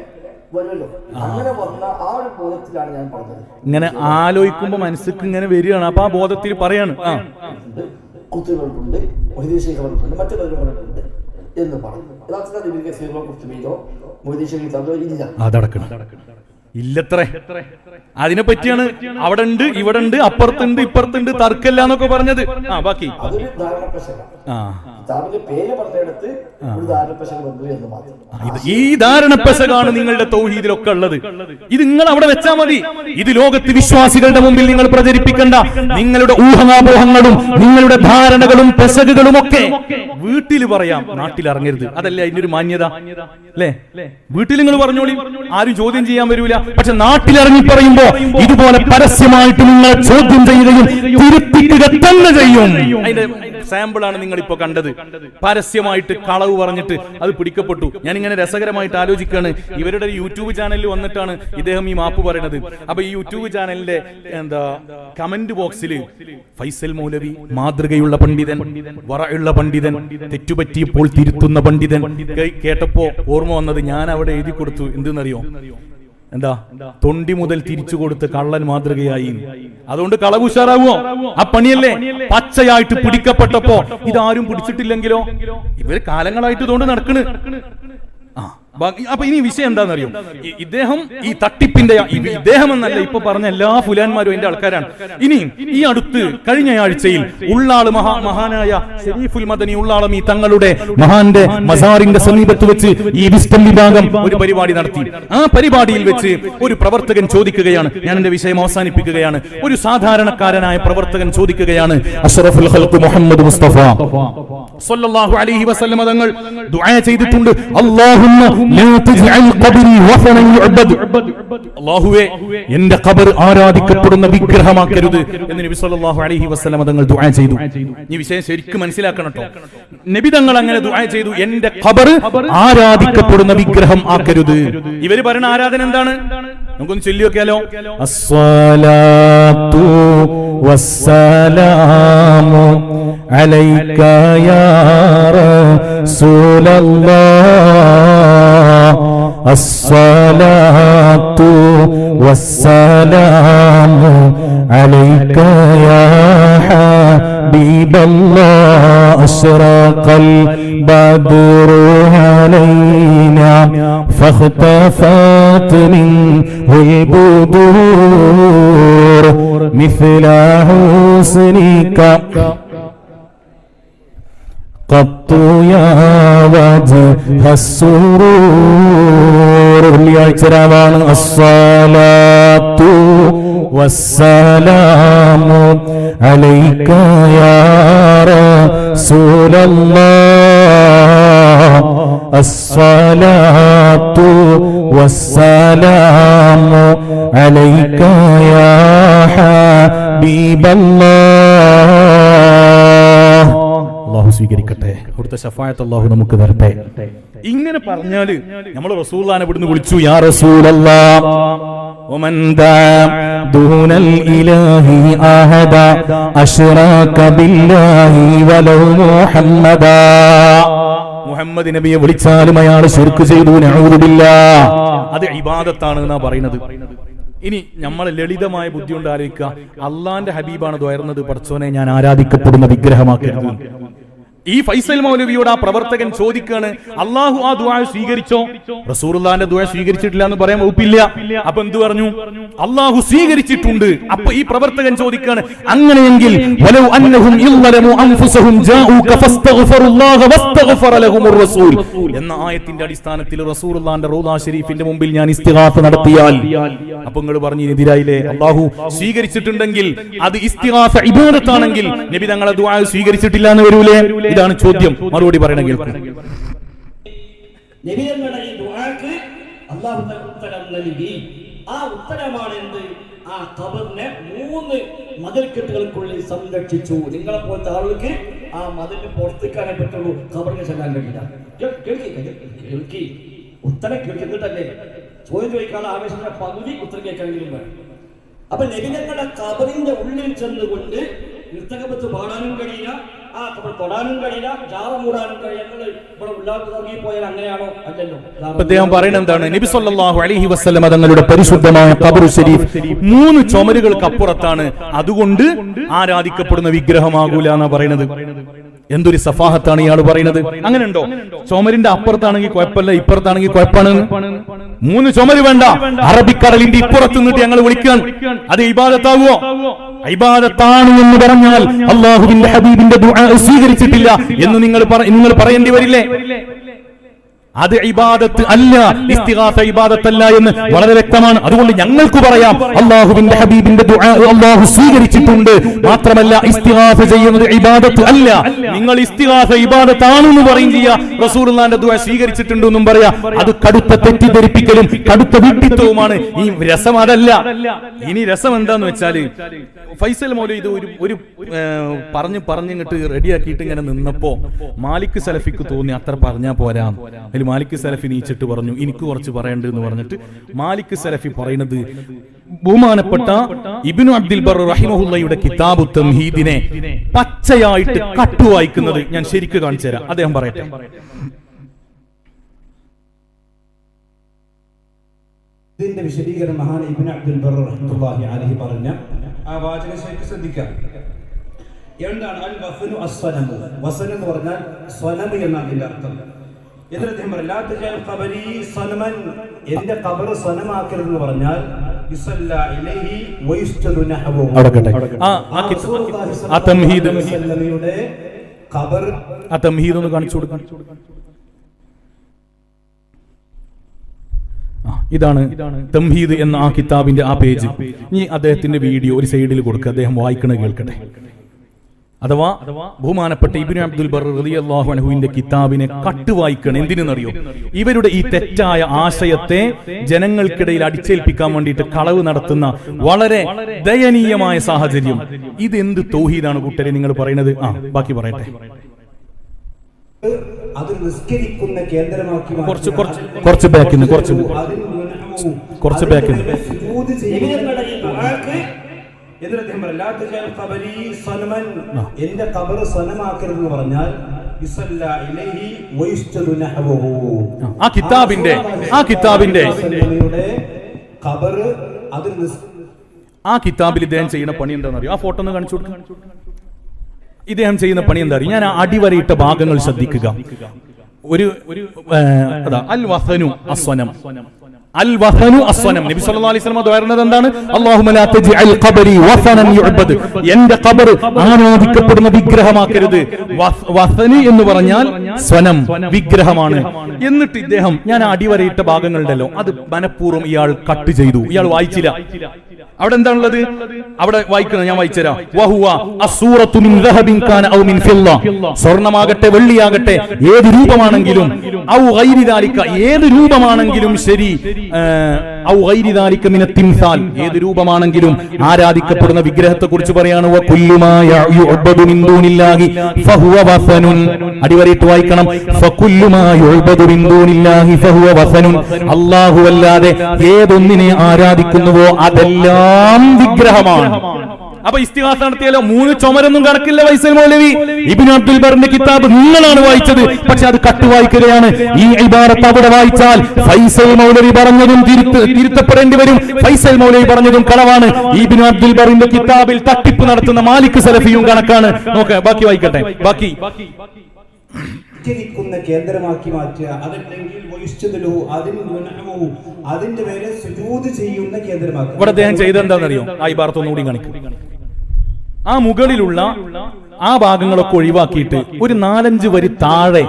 വരുമല്ലോ. അങ്ങനെ വന്ന ആ ഒരു ബോധത്തിലാണ് ഞാൻ പറഞ്ഞത്. ഇങ്ങനെ ആലോചിക്കുമ്പോ മനസ്സിക്ക് ഇങ്ങനെ വരികയാണ്. അപ്പൊ ആ ബോധത്തിൽ പറയാണ് കുത്തുകളുണ്ട്, മൊഹീദീശകളുണ്ട്, മറ്റു പലരുകളുണ്ട് എന്ന് പറഞ്ഞു. യഥാർത്ഥത്തിൽ കുത്തുമീതോ മൊഹീദീശോ ഇല്ല, അതടക്കണം ഇല്ലത്രേ. അതിനെ പറ്റിയാണ് അവിടെ ഉണ്ട്, ഇവിടെ ഉണ്ട്, അപ്പുറത്തുണ്ട്, ഇപ്പുറത്തുണ്ട്, തർക്കല്ല എന്നൊക്കെ പറഞ്ഞത്. ബാക്കി അതൊരു പേര് പറഞ്ഞെടുത്ത് ഈ ധാരണപ്പശകാണ് നിങ്ങളുടെ തൗഹീദിലൊക്കെ ഉള്ളത്. ഇത് നിങ്ങൾ അവിടെ വെച്ചാൽ മതി. ഇത് ലോകത്ത് വിശ്വാസികളുടെ മുമ്പിൽ നിങ്ങൾ പ്രചരിപ്പിക്കേണ്ട. നിങ്ങളുടെ ഊഹാപോഹങ്ങളും നിങ്ങളുടെ ധാരണകളും പെശകുകളും ഒക്കെ വീട്ടിൽ പറയാം, നാട്ടിൽ ഇറങ്ങരുത്. അതല്ലേ അതിന്റെ ഒരു മാന്യത അല്ലേ? വീട്ടിൽ നിങ്ങൾ പറഞ്ഞോളി, ആരും ചോദ്യം ചെയ്യാൻ വരൂല. പക്ഷെ നാട്ടിലിറങ്ങി പറയുമ്പോ ഇതുപോലെ പരസ്യമായിട്ട് നിങ്ങൾ ചോദ്യം ചെയ്യുകയും തിരുത്തിക്കുക തന്നെ ചെയ്യും. അതിന്റെ സാമ്പിളാണ് നിങ്ങൾ ഇപ്പൊ കണ്ടത്. പരസ്യമായിട്ട് കളവ് പറഞ്ഞിട്ട് അത് പിടിക്കപ്പെട്ടു. ഞാൻ ഇങ്ങനെ രസകരമായിട്ട് ആലോചിക്കാണ്, ഇവരുടെ യൂട്യൂബ് ചാനലിൽ വന്നിട്ടാണ് ഇദ്ദേഹം ഈ മാപ്പ് പറയുന്നത്. അപ്പൊ ഈ യൂട്യൂബ് ചാനലിന്റെ കമന്റ് ബോക്സിൽ ഫൈസൽ മൗലവി മാതൃകയുള്ള പണ്ഡിതൻ, വറയുള്ള പണ്ഡിതൻ, തെറ്റുപറ്റിയപ്പോൾ തിരുത്തുന്ന പണ്ഡിതൻ കേട്ടപ്പോ ഓർമ്മ വന്നത് ഞാൻ അവിടെ എഴുതി കൊടുത്തു. എന്തെന്നറിയോ? എന്താ? തൊണ്ടി മുതൽ തിരിച്ചു കൊടുത്ത് കള്ളൻ മാതൃകയായി. അതുകൊണ്ട് കളവ് ഉഷാറാവോ? ആ പണിയല്ലേ? പച്ചയായിട്ട് പിടിക്കപ്പെട്ടപ്പോ ഇതാരും പിടിച്ചിട്ടില്ലെങ്കിലോ? ഇവര് കാലങ്ങളായിട്ട് ഇതുകൊണ്ട് നടക്കണ്. അപ്പൊ ഇനി വിഷയം എന്താണെന്നറിയോ? ഇദ്ദേഹം ഈ തട്ടിപ്പിന്റെ ഇദ്ദേഹം എന്നല്ല ഇപ്പൊ പറഞ്ഞ എല്ലാ ഫുലാന്മാരും എന്റെ ആൾക്കാരാണ്. ഇനി ഈ അടുത്ത് കഴിഞ്ഞ ആഴ്ചയിൽ ഉള്ളാള് മഹാനായ ഷരീഫുൽ മദനി ഉള്ളാളമി തങ്ങളുടെ മഹാന്റെ മസാറിന്റെ സമീപത്ത് വെച്ച് ഈ വിസ്ഡം വിഭാഗം ഒരു പരിപാടി നടത്തി. ആ പരിപാടിയിൽ വെച്ച് ഒരു പ്രവർത്തകൻ ചോദിക്കുകയാണ്, ഞാൻ എന്റെ വിഷയം അവസാനിപ്പിക്കുകയാണ്. ഒരു സാധാരണക്കാരനായ പ്രവർത്തകൻ ചോദിക്കുകയാണ്, അഷ്റഫുൽ ഖൽഖ് മുഹമ്മദ് മുസ്തഫ സ്വല്ലല്ലാഹു അലൈഹി വസല്ലം തങ്ങൾ ദുആ ചെയ്തിട്ടുണ്ട്, അല്ലാഹുമ്മ ലാ തജ്അൽ ഖബ്രി വസനൻ യുഅബദ്. അല്ലാഹുവേ എന്റെ ഖബർ ആരാധിക്കപ്പെടുന്ന വിഗ്രഹമാക്കരുത് എന്ന് നബി സല്ലല്ലാഹു അലൈഹി വസല്ലം തങ്ങൾ ദുആ ചെയ്തു. ഈ വിഷയം ശരിക്കും മനസ്സിലാക്കണം കേട്ടോ. നബി തങ്ങൾ അങ്ങനെ ദുആ ചെയ്തു, എന്റെ ഖബർ ആരാധിക്കപ്പെടുന്ന വിഗ്രഹം ആക്കരുത്. ഇവര് പറയുന്ന ആരാധന എന്താണ്? നമുക്കൊന്ന് ചൊല്ലി നോക്കിയാലോ? അസ്സലാത്തു വസ്സലാമു അലൈക യാ റസൂലല്ലാഹ്, അസ്സലാത്തു വസ്സലാമു അലൈക യാ ഹബീബല്ലാഹ്, അശ്റഖൽ ബദ്റു അലൈനാ فاختفت منه البدور مثل حسنك قط يا وجه السرور. വെള്ളിയാഴ്ചരാവാണ്. അസ്സലാത്തു വസ്സലാമു അലൈക യാ റസൂലല്ലാഹ്, അസ്സലാത്തു വസ്സലാമു അലൈക യാ ഹബീബല്ലാഹ്. അല്ലാഹു സ്വീകരിക്കട്ടെ. അവിടുത്തെ ശഫാഅത്ത് അല്ലാഹു നമുക്ക് തരട്ടെ. ഇങ്ങനെ പറഞ്ഞാല് നമ്മൾ റസൂലുള്ളാഹിനെ ഇവിടുന്ന് വിളിച്ചു, യാ റസൂലല്ലാഹ് വമൻ ദാ ദൂനൽ ഇലാഹി അഹദ അശ്റക ബില്ലാഹി വലൗ മുഹമ്മദാ. മുഹമ്മദ് നബിയെ വിളിച്ചാലും അയാൾ ശിർക്ക് ചെയ്തു, നഊദു ബില്ലാഹ്. അത് ഇബാദത്താണ് എന്നാ പറയുന്നത്. ഇനി നമ്മൾ ലളിതമായ ബുദ്ധി കൊണ്ട് ആലോചിക്കുക, അള്ളാന്റെ ഹബീബാണ് ദ്വയർന്നത്, പടച്ചോനെ ഞാൻ ആരാധിക്കപ്പെടുന്ന വിഗ്രഹമാക്കരുത്. ഈ ഫൈസൽ മൗലവിയോട് ആ പ്രവർത്തകൻ ചോദിക്കാണ്, അള്ളാഹു ആ ദുആ സ്വീകരിച്ചോ? റസൂലുള്ളാഹിന്റെ ദുആ സ്വീകരിച്ചിട്ടില്ല എന്ന് പറയാൻ വകുപ്പില്ല. അപ്പൊ എന്ത് പറഞ്ഞു? അള്ളാഹു സ്വീകരിച്ചിട്ടുണ്ട്. അപ്പൊ ഈ പ്രവർത്തകൻ ചോദിക്കാണ്, അങ്ങനെയെങ്കിൽ വലൗ അന്നഹും ഇല്ലമു അൻഫുസഹും ജാഊക ഫസ്തഗ്ഫറുല്ലാഹ വസ്തഗ്ഫറ ലഹുമുർ റസൂൽ എന്ന ആയത്തിന്റെ അടിസ്ഥാനത്തിൽ റസൂലുള്ളാഹിന്റെ റൗള ശരീഫിന്റെ മുമ്പിൽ ഞാൻ ഇസ്തിഗാസ നടത്തിയാൽ, അപ്പൊ നിങ്ങൾ പറഞ്ഞു എതിരായില്ലേ? അള്ളാഹു സ്വീകരിച്ചിട്ടുണ്ടെങ്കിൽ അത് ഇസ്തിഗാസ ഇബാദത്താണെങ്കിൽ നബി തങ്ങളെ ദുആ സ്വീകരിച്ചിട്ടില്ല എന്ന് വരൂലേ? ഇതാണ് ചോദ്യം. മറുപടി പറയണം, കേൾക്കും. നബിയുടെ ഈ ദുആക്ക് അല്ലാഹു തആല ഉത്തരം നൽകി. ആ ഉത്തരമാണ് എന്ത്? ആ ഖബറിനെ 3 മതിൽക്കെട്ടുകൾക്കുള്ളിൽ സംരക്ഷിച്ചു. നിങ്ങളെ പോലത്തെ ആളുകൾക്ക് ആ മതിലിന് പുറത്തേക്കാനേ പറ്റുള്ളൂ, ഖബറിനെ ചെല്ലാൻ കഴിയില്ല. കേൾക്കി ഉത്തരം കേൾക്കുന്നിട്ടല്ലേ ചോദ്യം ചോദിക്കാനുള്ള ആവേശത്തിന്റെ പകുതി ഉത്തരം കേൾക്കാനെങ്കിലും വേണം. അപ്പൊ നബിയുടെ ഖബറിന്റെ ഉള്ളിൽ ചെന്നുകൊണ്ട് ഇർത്തകബത്ത് പാടാനും കഴിയില്ല, ആ കബർ തൊടാനും കഴിയില്ല, ജാറ മൂടാനും കഴിയില്ല. ഞങ്ങൾ ഇവിടെ ഉള്ളാക്കി പോയാൽ അങ്ങനെയാണോ? അല്ലല്ലോ. അദ്ദേഹം പറയുന്നത് എന്താണ്? നബി സല്ലല്ലാഹു അലൈഹി വസല്ലം തങ്ങളുടെ പരിശുദ്ധമായ ഖബർ ശരീഫ് 3 ചുമരുകൾക്ക് അപ്പുറത്താണ്, അതുകൊണ്ട് ആരാധിക്കപ്പെടുന്ന വിഗ്രഹമാകൂല എന്നാ പറയുന്നത്. എന്തൊരു സഫാഹത്താണ് ഇയാൾ പറയുന്നത്. അങ്ങനെ ഉണ്ടോ? ചുമരിന്റെ അപ്പുറത്താണെങ്കിൽ കുഴപ്പമില്ല, ഇപ്പുറത്താണെങ്കിൽ കുഴപ്പമാണ്. 3 ചുമര് വേണ്ട, അറബിക്കടലിന്റെ ഇപ്പുറത്ത് നിന്നിട്ട് ഞങ്ങൾ വിളിക്കാൻ അത് ഇബാദത്താവോ? ഇബാദത്താണ് എന്ന് പറഞ്ഞാൽ അല്ലാഹുവിന്റെ ഹബീബിന്റെ ദുആ സ്വീകരിച്ചിട്ടില്ല എന്ന് നിങ്ങൾ പറയേണ്ടി വരില്ലേ? അത് ഇബാദത്ത് അല്ല, ഇസ്തിഗാസ ഇബാദത്തല്ല എന്ന് വളരെ വ്യക്തമാണ്. അതുകൊണ്ട് ഞങ്ങൾക്ക് പറയാം അല്ലാഹുവിന്റെ ഹബീബിന്റെ ദുആ അല്ലാഹു സ്വീകരിച്ചിട്ടുണ്ട്. മാത്രമല്ല ഇസ്തിഗാസ ചെയ്യുന്നത് ഇബാദത്ത് അല്ല. നിങ്ങൾ ഇസ്തിഗാസ ഇബാദത്താണെന്ന് പറയും ചെയ്യാ, റസൂലുള്ളാഹിന്റെ ദുആ സ്വീകരിച്ചിട്ടുണ്ട് എന്നും പറയാ. അത് കടുത്ത തെറ്റിദ്ധരിപ്പിക്കലും കടുത്ത വിഡ്ഢിത്തവുമാണ്. ഈ രസം അതല്ല. ഇനി രസം എന്താന്ന് വെച്ചാല് ഫൈസൽ മൗലവി ഇത് ഒരു പറഞ്ഞിങ്ങോട്ട് റെഡിയാക്കിയിട്ട് ഇങ്ങനെ നിന്നപ്പോ മാലിക് സലഫിക്ക് തോന്നി അത്ര പറഞ്ഞാ പോരാ. അതിൽ മാലിക് സലഫി നീച്ചിട്ട് പറഞ്ഞു എനിക്ക് കുറച്ച് പറയണ്ടെന്ന് പറഞ്ഞിട്ട് മാലിക് സലഫി പറയുന്നത് ബഹുമാനപ്പെട്ട ഇബ്നു അബ്ദുൽ ബർ റഹിമഹുള്ളയുടെ കിതാബു തംഹീദിനെ പച്ചയായിട്ട് കട്ടുവായിക്കുന്നത് ഞാൻ ശരിക്ക് കാണിച്ചു തരാം. അദ്ദേഹം പറയട്ടെ. ഇതിന്റെ വിശദീകരണം മഹാൻ ഇബ്നു അബ്ദുൽ ബർ റഹ്മത്തുള്ളാഹി അലൈഹി പറഞ്ഞ ആ വാചകം ശരിക്കും ശ്രദ്ധിക്കാം. എന്താണ് അൽ വഫനു അസ്സനമു? വസനം എന്ന് പറഞ്ഞാൽ സ്വനം എന്നാണ് അതിന്റെ അർത്ഥം. എന്നിട്ട് അദ്ദേഹം പറഞ്ഞു ലാ തജഅൽ ഖബരി സനമൻ, എന്റെ ഖബർ സനമാക്കരുതെന്ന് പറഞ്ഞാൽ യുസല്ലാ ഇലൈഹി വയുസ്ജദു നഹവു. ആ തംഹീദ് ഖബർ ആ തംഹീദ് ഒന്ന് കാണിച്ചു കൊടുക്കാൻ. ഇതാണ് തംഹീദ് എന്ന ആ കിതാബിന്റെ ആ പേജ്. ഇനി അദ്ദേഹത്തിന്റെ വീഡിയോ ഒരു സൈഡിൽ കൊടുക്കുക, അദ്ദേഹം വായിക്കണ കേൾക്കട്ടെ. അഥവാ ബഹുമാനപ്പെട്ട ഇബ്നു അബ്ദുൽ ബർ റളിയല്ലാഹു അൻഹുവിന്റെ കിതാബിനെ കട്ടുവായിക്കണം. എന്തിനെന്നറിയോ? ഇവരുടെ ഈ തെറ്റായ ആശയത്തെ ജനങ്ങൾക്കിടയിൽ അടിച്ചേൽപ്പിക്കാൻ വേണ്ടിയിട്ട് കളവ് നടത്തുന്ന വളരെ ദയനീയമായ സാഹചര്യം. ഇത് എന്ത് തൗഹീദാണ് കൂട്ടരെ നിങ്ങൾ പറയുന്നത്? ബാക്കി പറയട്ടെ. അത് നിസ്കരിക്കുന്ന കേന്ദ്രമാക്കി കുറച്ച് ബാക്കിന്ന് കുറച്ച് ബാക്കിന്ന് എന്റെ ഖബർ സനമാക്കരുതെന്ന് പറഞ്ഞാൽ ആ കിതാബിന്റെ ഖബർ അത് ആ കിതാബിൽ ഇദ്ദേഹം ചെയ്യുന്ന പണി എന്താണെന്നറിയോ? ആ ഫോട്ടോ ഒന്ന് കാണിച്ചു കൊടുക്കാം. ഇദ്ദേഹം ചെയ്യുന്ന പണി എന്താ അറിയോ? ഞാൻ ആ അടിവരയിട്ട ഭാഗങ്ങൾ ശ്രദ്ധിക്കുക. അൽ വസനു അസ്വനം, അൽ വസനു അസ്വനം. നബി സല്ലല്ലാഹു അലൈഹി വസല്ലം പറയുന്നത് എന്താണ്? അല്ലാഹുമ്മ ലാ തജ്അൽ ഖബരി വസനൻ യുഅബദ്, എന്റെ ഖബർ ആരാധിക്കപ്പെടുന്ന വിഗ്രഹമാക്കരുത്. വസനി എന്ന് പറഞ്ഞാൽ സ്വനം, വിഗ്രഹമാണ്. എന്നിട്ട് ഇദ്ദേഹം ഞാൻ അടിവരയിട്ട ഭാഗങ്ങളുണ്ടല്ലോ അത് മനഃപൂർവ്വം ഇയാൾ കട്ട് ചെയ്തു. ഇയാൾ വായിച്ചില്ല. അവിടെ എന്താണുള്ളത്? അവിടെ വായിക്കുന്നത് ഞാൻ വായിച്ചുതരാം. വഹുവ അസ്സൂറത്തു മിൻ ദഹബിൻ കാന ഔ മിൻ ഫില്ല, സ്വർണ്ണമാകട്ടെ വെള്ളിയാകട്ടെ ഏത് രൂപമാണെങ്കിലും, ഔ ഗൈരി ദാലിക ഏത് രൂപമാണെങ്കിലും ശരി, ഔ ഗൈരി ദാലിക മിന തിംസാൽ ഏത് രൂപമാണെങ്കിലും ആരാധിക്കപ്പെടുന്ന വിഗ്രഹത്തെ കുറിച്ച് പറയാണ്. വ കുല്ലു മാ യുഅബദു മിൻ ദൂനില്ലാഹി ഫഹുവ വസനുൻ. അടിവരയിട്ട് വായിക്കണം. ഫകുല്ലു മാ യുഅബദു മിൻ ദൂനില്ലാഹി ഫഹുവ വസനുൻ. അല്ലാഹു അല്ലാതെ ഏതൊന്നിനെ ആരാധിക്കുന്നുവോ അതെല്ലാം വിഗ്രഹമാണ്. അപ്പൊ ഇസ്തിഗാസ നടത്തിയാലോ 3 ചുമരൊന്നും കണക്കില്ല. ഫൈസൽ മൗലവി ഇബ്നു അബ്ദുൽ ബറിന്റെ കിതാബ് നിങ്ങളാണ് വായിച്ചത്, പക്ഷെ അത് കട്ടുവായിക്കുകയാണ്. ഈ ഇബാറത്ത് അവിടെ വായിച്ചാൽ ഫൈസൽ മൗലവി പറഞ്ഞതും തിരുത്തപ്പെടേണ്ടി വരും. ഫൈസൽ മൗലവി പറഞ്ഞതും കളവാണ്. ഇബ്നു അബ്ദുൽ ബറിന്റെ കിതാബിൽ തട്ടിപ്പ് നടത്തുന്ന മാലിക് സലഫിയും കണക്കാണ്. നോക്ക, ബാക്കി വായിക്കട്ടെ. ബാക്കി കേന്ദ്രമാക്കി മാറ്റുക, അതല്ലെങ്കിൽ അതിന്റെ പേര് സുജൂദ് ചെയ്യുന്ന കേന്ദ്രമാക്കുക. ഇവിടെ അദ്ദേഹം ചെയ്തെന്താണെന്നറിയോ? ആ ഇബാറത്ത് ഒന്നുകൂടി കാണിക്കും. ആ മുകളിലുള്ള ആ ഭാഗങ്ങളൊക്കെ ഒഴിവാക്കിയിട്ട് ഒരു 4-5 വരി താഴെ,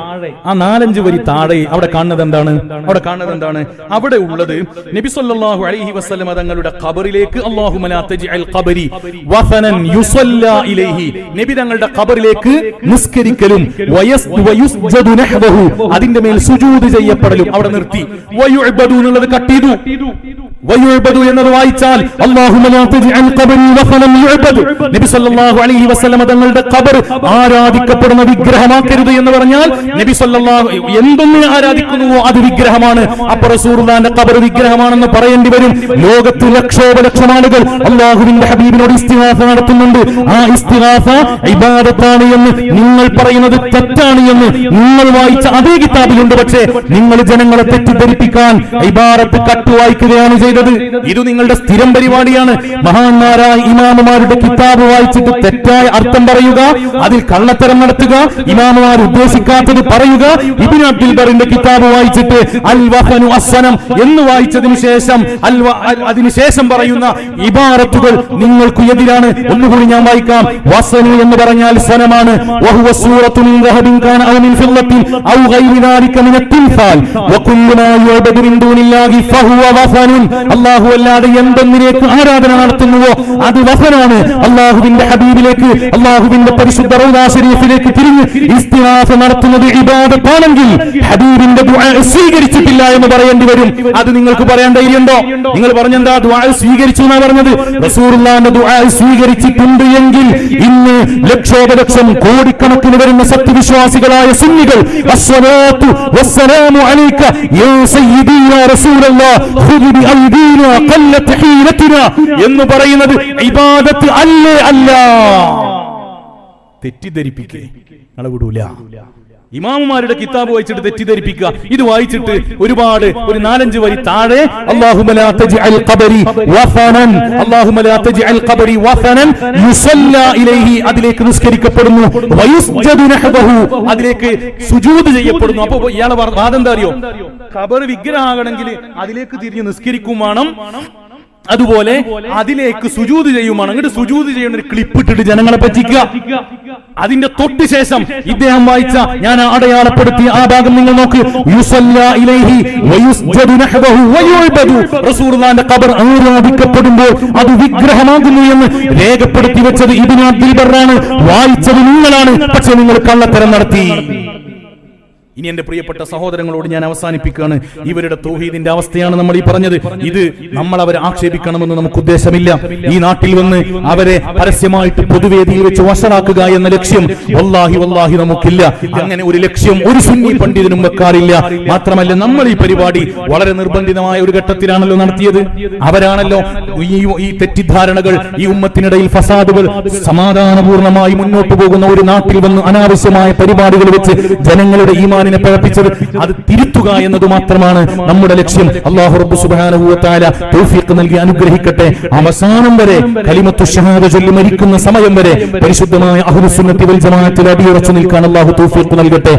ആ 4-5 വരി താഴെ അവിടെ കാണുന്നത് എന്താണ്? അവിടെ ഉള്ളത് നബി സല്ലല്ലാഹു അലൈഹി വസല്ലം തങ്ങളുടെ ഖബറിലേക്ക് അല്ലാഹുമ്മ ലാ തജ്അൽ ഖബരി വസനൻ യുസല്ലാ ഇലൈഹി, നബി തങ്ങളുടെ ഖബറിലേക്ക് നിസ്കരിക്കലും വയുസ്ജദു നഹ്വഹു അതിന്റെ മേൽ സുജൂദ് ചെയ്യപ്പെടലും അവിടെ നിർത്തി. വയുഅബദു എന്നുള്ളത് കട്ട് ചെയ്തു. വയുഅബദു എന്നത് വായിച്ചാൽ അല്ലാഹുമ്മ ലാ തജ്അൽ ഖബരി വസനൻ യുഅബദ്, നബി സല്ലല്ലാഹു അലൈഹി വസല്ലം തങ്ങളുടെ ഖബർ ആരാധിക്കപ്പെടുന്ന വിഗ്രഹമാക്കരുത് എന്ന് പറഞ്ഞാൽ നബി സല്ലല്ലാഹു എന്തൊന്നിനെ ആരാധിക്കുന്നുവോ അത് വിഗ്രഹമാണ്. അപ്പോൾ റസൂലുള്ളാഹിന്റെ ഖബർ വിഗ്രഹമാണെന്ന് പറയേണ്ടി വരും. ലോകത്ത് ലക്ഷോപലക്ഷം ആളുകൾ അല്ലാഹുവിന്റെ ഹബീബിനോട് ഇസ്തിഗാസ നടത്തുന്നുണ്ട്. ആ ഇസ്തിഗാസ ഇബാദത്താണ് എന്ന് നിങ്ങൾ പറയുന്നത് തെറ്റാണ് എന്ന് നിങ്ങൾ വായിച്ച അതേ കിതാബിലുണ്ട്. പക്ഷേ നിങ്ങൾ ജനങ്ങളെ തെറ്റിദ്ധരിപ്പിക്കാൻ ഇബാദത്ത് കട്ടുവായിക്കുകയാണ് ചെയ്തത്. ഇത് നിങ്ങളുടെ സ്ഥിരം പരിപാടിയാണ്. മഹാന്മാരായ ഇമാമുമാരുടെ കിതാബ് വായിച്ചിട്ട് തെറ്റായ അർത്ഥം പറയുക, അതിൽ കള്ളത്തരം നടത്തുക, ഇമാമുമാർ ഉദ്ദേശിക്കാത്തത് പറയുക. ഇബ്നു അബ്ദുൽ ബറിന്റെ കിതാബ് വായിച്ചിട്ട് അൽ വഫനു അസ്സനം എന്ന് വായിച്ചതിനു ശേഷം അതിനുശേഷം പറയുന്ന ഇബാറത്തുകൾ നിങ്ങൾക്ക് എതിരാണ്. ഒന്നുകൂടി ഞാൻ വായിക്കാം. വസനു എന്ന് പറഞ്ഞാൽ സ്വനമാണ്. വഹുവ സൂറത്തുൻ മിൻ ദഹബിൻ കാന ഔ മിൻ ഫില്ലത്തിൻ ഔ ഗൈരി ദാലിക മിൻ അത്തിൻഫാൽ വകുല്ലു മാ യുഅബദു മിൻ ദൂനില്ലാഹി ഫഹുവ വസനുൻ. അല്ലാഹു അല്ലാതെ എന്തൊന്നിലേക്ക് ആരാധന നടത്തുന്നുവോ അത് വസനാണ്. അല്ലാഹുവിന്റെ ഹബീബിലേക്ക്, അല്ലാഹുവിന്റെ പരിശുദ്ധ റൗദാ ശരീഫിലേക്ക് തിരിഞ്ഞ് ഇസ്തിഗാസ നടത്തുന്നത് ഇബാദത്താണെങ്കിൽ ഹബീബിന്റെ ദുആ സ്വീകരിച്ചിട്ടില്ല എന്ന് പറയേണ്ടി വരും. അത് നിങ്ങൾക്ക് പറയാൻ ധൈര്യമുണ്ടോ? നിങ്ങൾ പറഞ്ഞെന്താ ദുആ സ്വീകരിച്ചു എന്നാ പറഞ്ഞത്? റസൂലുള്ളാഹിന്റെ ദുആ സ്വീകരിച്ചിട്ടുണ്ട് എങ്കിൽ ഇന്ന് ലക്ഷോപലക്ഷം കോടിക്കണക്കിന് വരുന്ന സത്യവിശ്വാസികളായ സുന്നികൾ അസ്സലാത്തു വസ്സലാമു അലൈക യാ സയ്യിദി യാ റസൂലല്ലാഹ് ഖുദ് ബി ഐദീനാ ഖല്ലത് ഹീലത്തിനാ എന്ന് പറയുന്നത് ഇബാദത്ത് അല്ലേ? അല്ല. തെറ്റിദ്ധരിപ്പിക്കേ ഞങ്ങളെ വിടൂല. ഇമാമുമാരുടെ കിതാബ് വായിച്ചിട്ട് തെറ്റിദ്ധരിപ്പിക്കുക. ഇത് വായിച്ചിട്ട് ഒരുപാട് ഒരു 4-5 വരി താഴെ അല്ലാഹുമ്മ ലാ തജ്അൽ ഖബരി വഫനൻ, അല്ലാഹുമ്മ ലാ തജ്അൽ ഖബരി വഫനൻ യുസല്ലാ ഇലൈഹി, അതിലേക്ക് നിസ്കരിക്കപ്പെടുന്നു. വയുസ്ജദു നഹ്ബഹു, അതിലേക്ക് സുജൂദ് ചെയ്യപ്പെടുന്നു. അപ്പോൾ ഇയാളെ വാദം എന്താ അറിയോ? ഖബർ വിഗ്രഹമാകണമെങ്കിൽ അതിലേക്ക് തിരിഞ്ഞ് നിസ്കരിക്കും വേണം, അതുപോലെ അതിലേക്ക് സുജൂദ് ചെയ്യുമാണ്. അങ്ങോട്ട് സുജൂദ് ചെയ്യുന്ന ഒരു ക്ലിപ്പ് ഇട്ടിട്ട് ജനങ്ങളെ പറ്റിക്കുക. അതിന്റെ തൊട്ട് ശേഷം ഇദ്ദേഹം വായിച്ച, ഞാൻ അടയാളപ്പെടുത്തിയ ആ ഭാഗം നിങ്ങൾ നോക്ക്. യുസല്ലാ ഇലൈഹി വയുസ്ജദു നഹ്ബഹു വയുഅബദു, റസൂലുള്ളാഹിന്റെ ഖബർ ആരാധിക്കപ്പെടുമ്പോൾ അത് വിഗ്രഹമാകുന്നു എന്ന് രേഖപ്പെടുത്തി വെച്ചത് ഇബ്നു അബ്ദുൽ ബറാണ്. വായിച്ചത് നിങ്ങളാണ്. പക്ഷെ നിങ്ങൾ കള്ളത്തരം നടത്തി. ഇനി എന്റെ പ്രിയപ്പെട്ട സഹോദരങ്ങളോട് ഞാൻ അവസാനിപ്പിക്കുകയാണ്. ഇവരുടെ തൗഹീദിന്റെ അവസ്ഥയാണ് നമ്മൾ ഈ പറഞ്ഞത്. ഇത് നമ്മൾ അവരെ ആക്ഷേപിക്കണമെന്ന് നമുക്ക് ഉദ്ദേശമില്ല. ഈ നാട്ടിൽ വന്ന് അവരെ പരസ്യമായിട്ട് പൊതുവേദിയിൽ വെച്ച് വഷളാക്കുക എന്ന ലക്ഷ്യം വല്ലാഹി നമുക്കില്ല. അങ്ങനെ ഒരു ലക്ഷ്യം ഒരു സുന്നി പണ്ഡിതനും വെക്കാറില്ല. മാത്രമല്ല, നമ്മൾ ഈ പരിപാടി വളരെ നിർബന്ധിതമായ ഒരു ഘട്ടത്തിലാണല്ലോ നടത്തിയത്. അവരാണല്ലോ ഈ തെറ്റിദ്ധാരണകൾ, ഈ ഉമ്മത്തിനിടയിൽ ഫസാദുകൾ, സമാധാനപൂർണമായി മുന്നോട്ട് പോകുന്ന ഒരു നാട്ടിൽ വന്ന് അനാവശ്യമായ പരിപാടികൾ വെച്ച് ജനങ്ങളുടെ ഈമാനിനെ പിഴപ്പിച്ചത്. അത് തിരുത്തുക എന്നത് മാത്രമാണ് നമ്മുടെ ലക്ഷ്യം. അല്ലാഹു റബ്ബ് സുബ്ഹാനഹു വ തആല തൗഫീഖ് നൽകി അനുഗ്രഹിക്കട്ടെ. അവസാനം വരെ കലിമത്തു ഷഹാദ ചൊല്ലി മരിക്കുന്ന സമയം വരെ പരിശുദ്ധമായ അഹ്ലുസുന്നത്തി വൽ ജമാഅത്തിൽ അടിയുറച്ചു നിൽക്കാൻ അല്ലാഹു തൗഫീഖ് നൽകട്ടെ.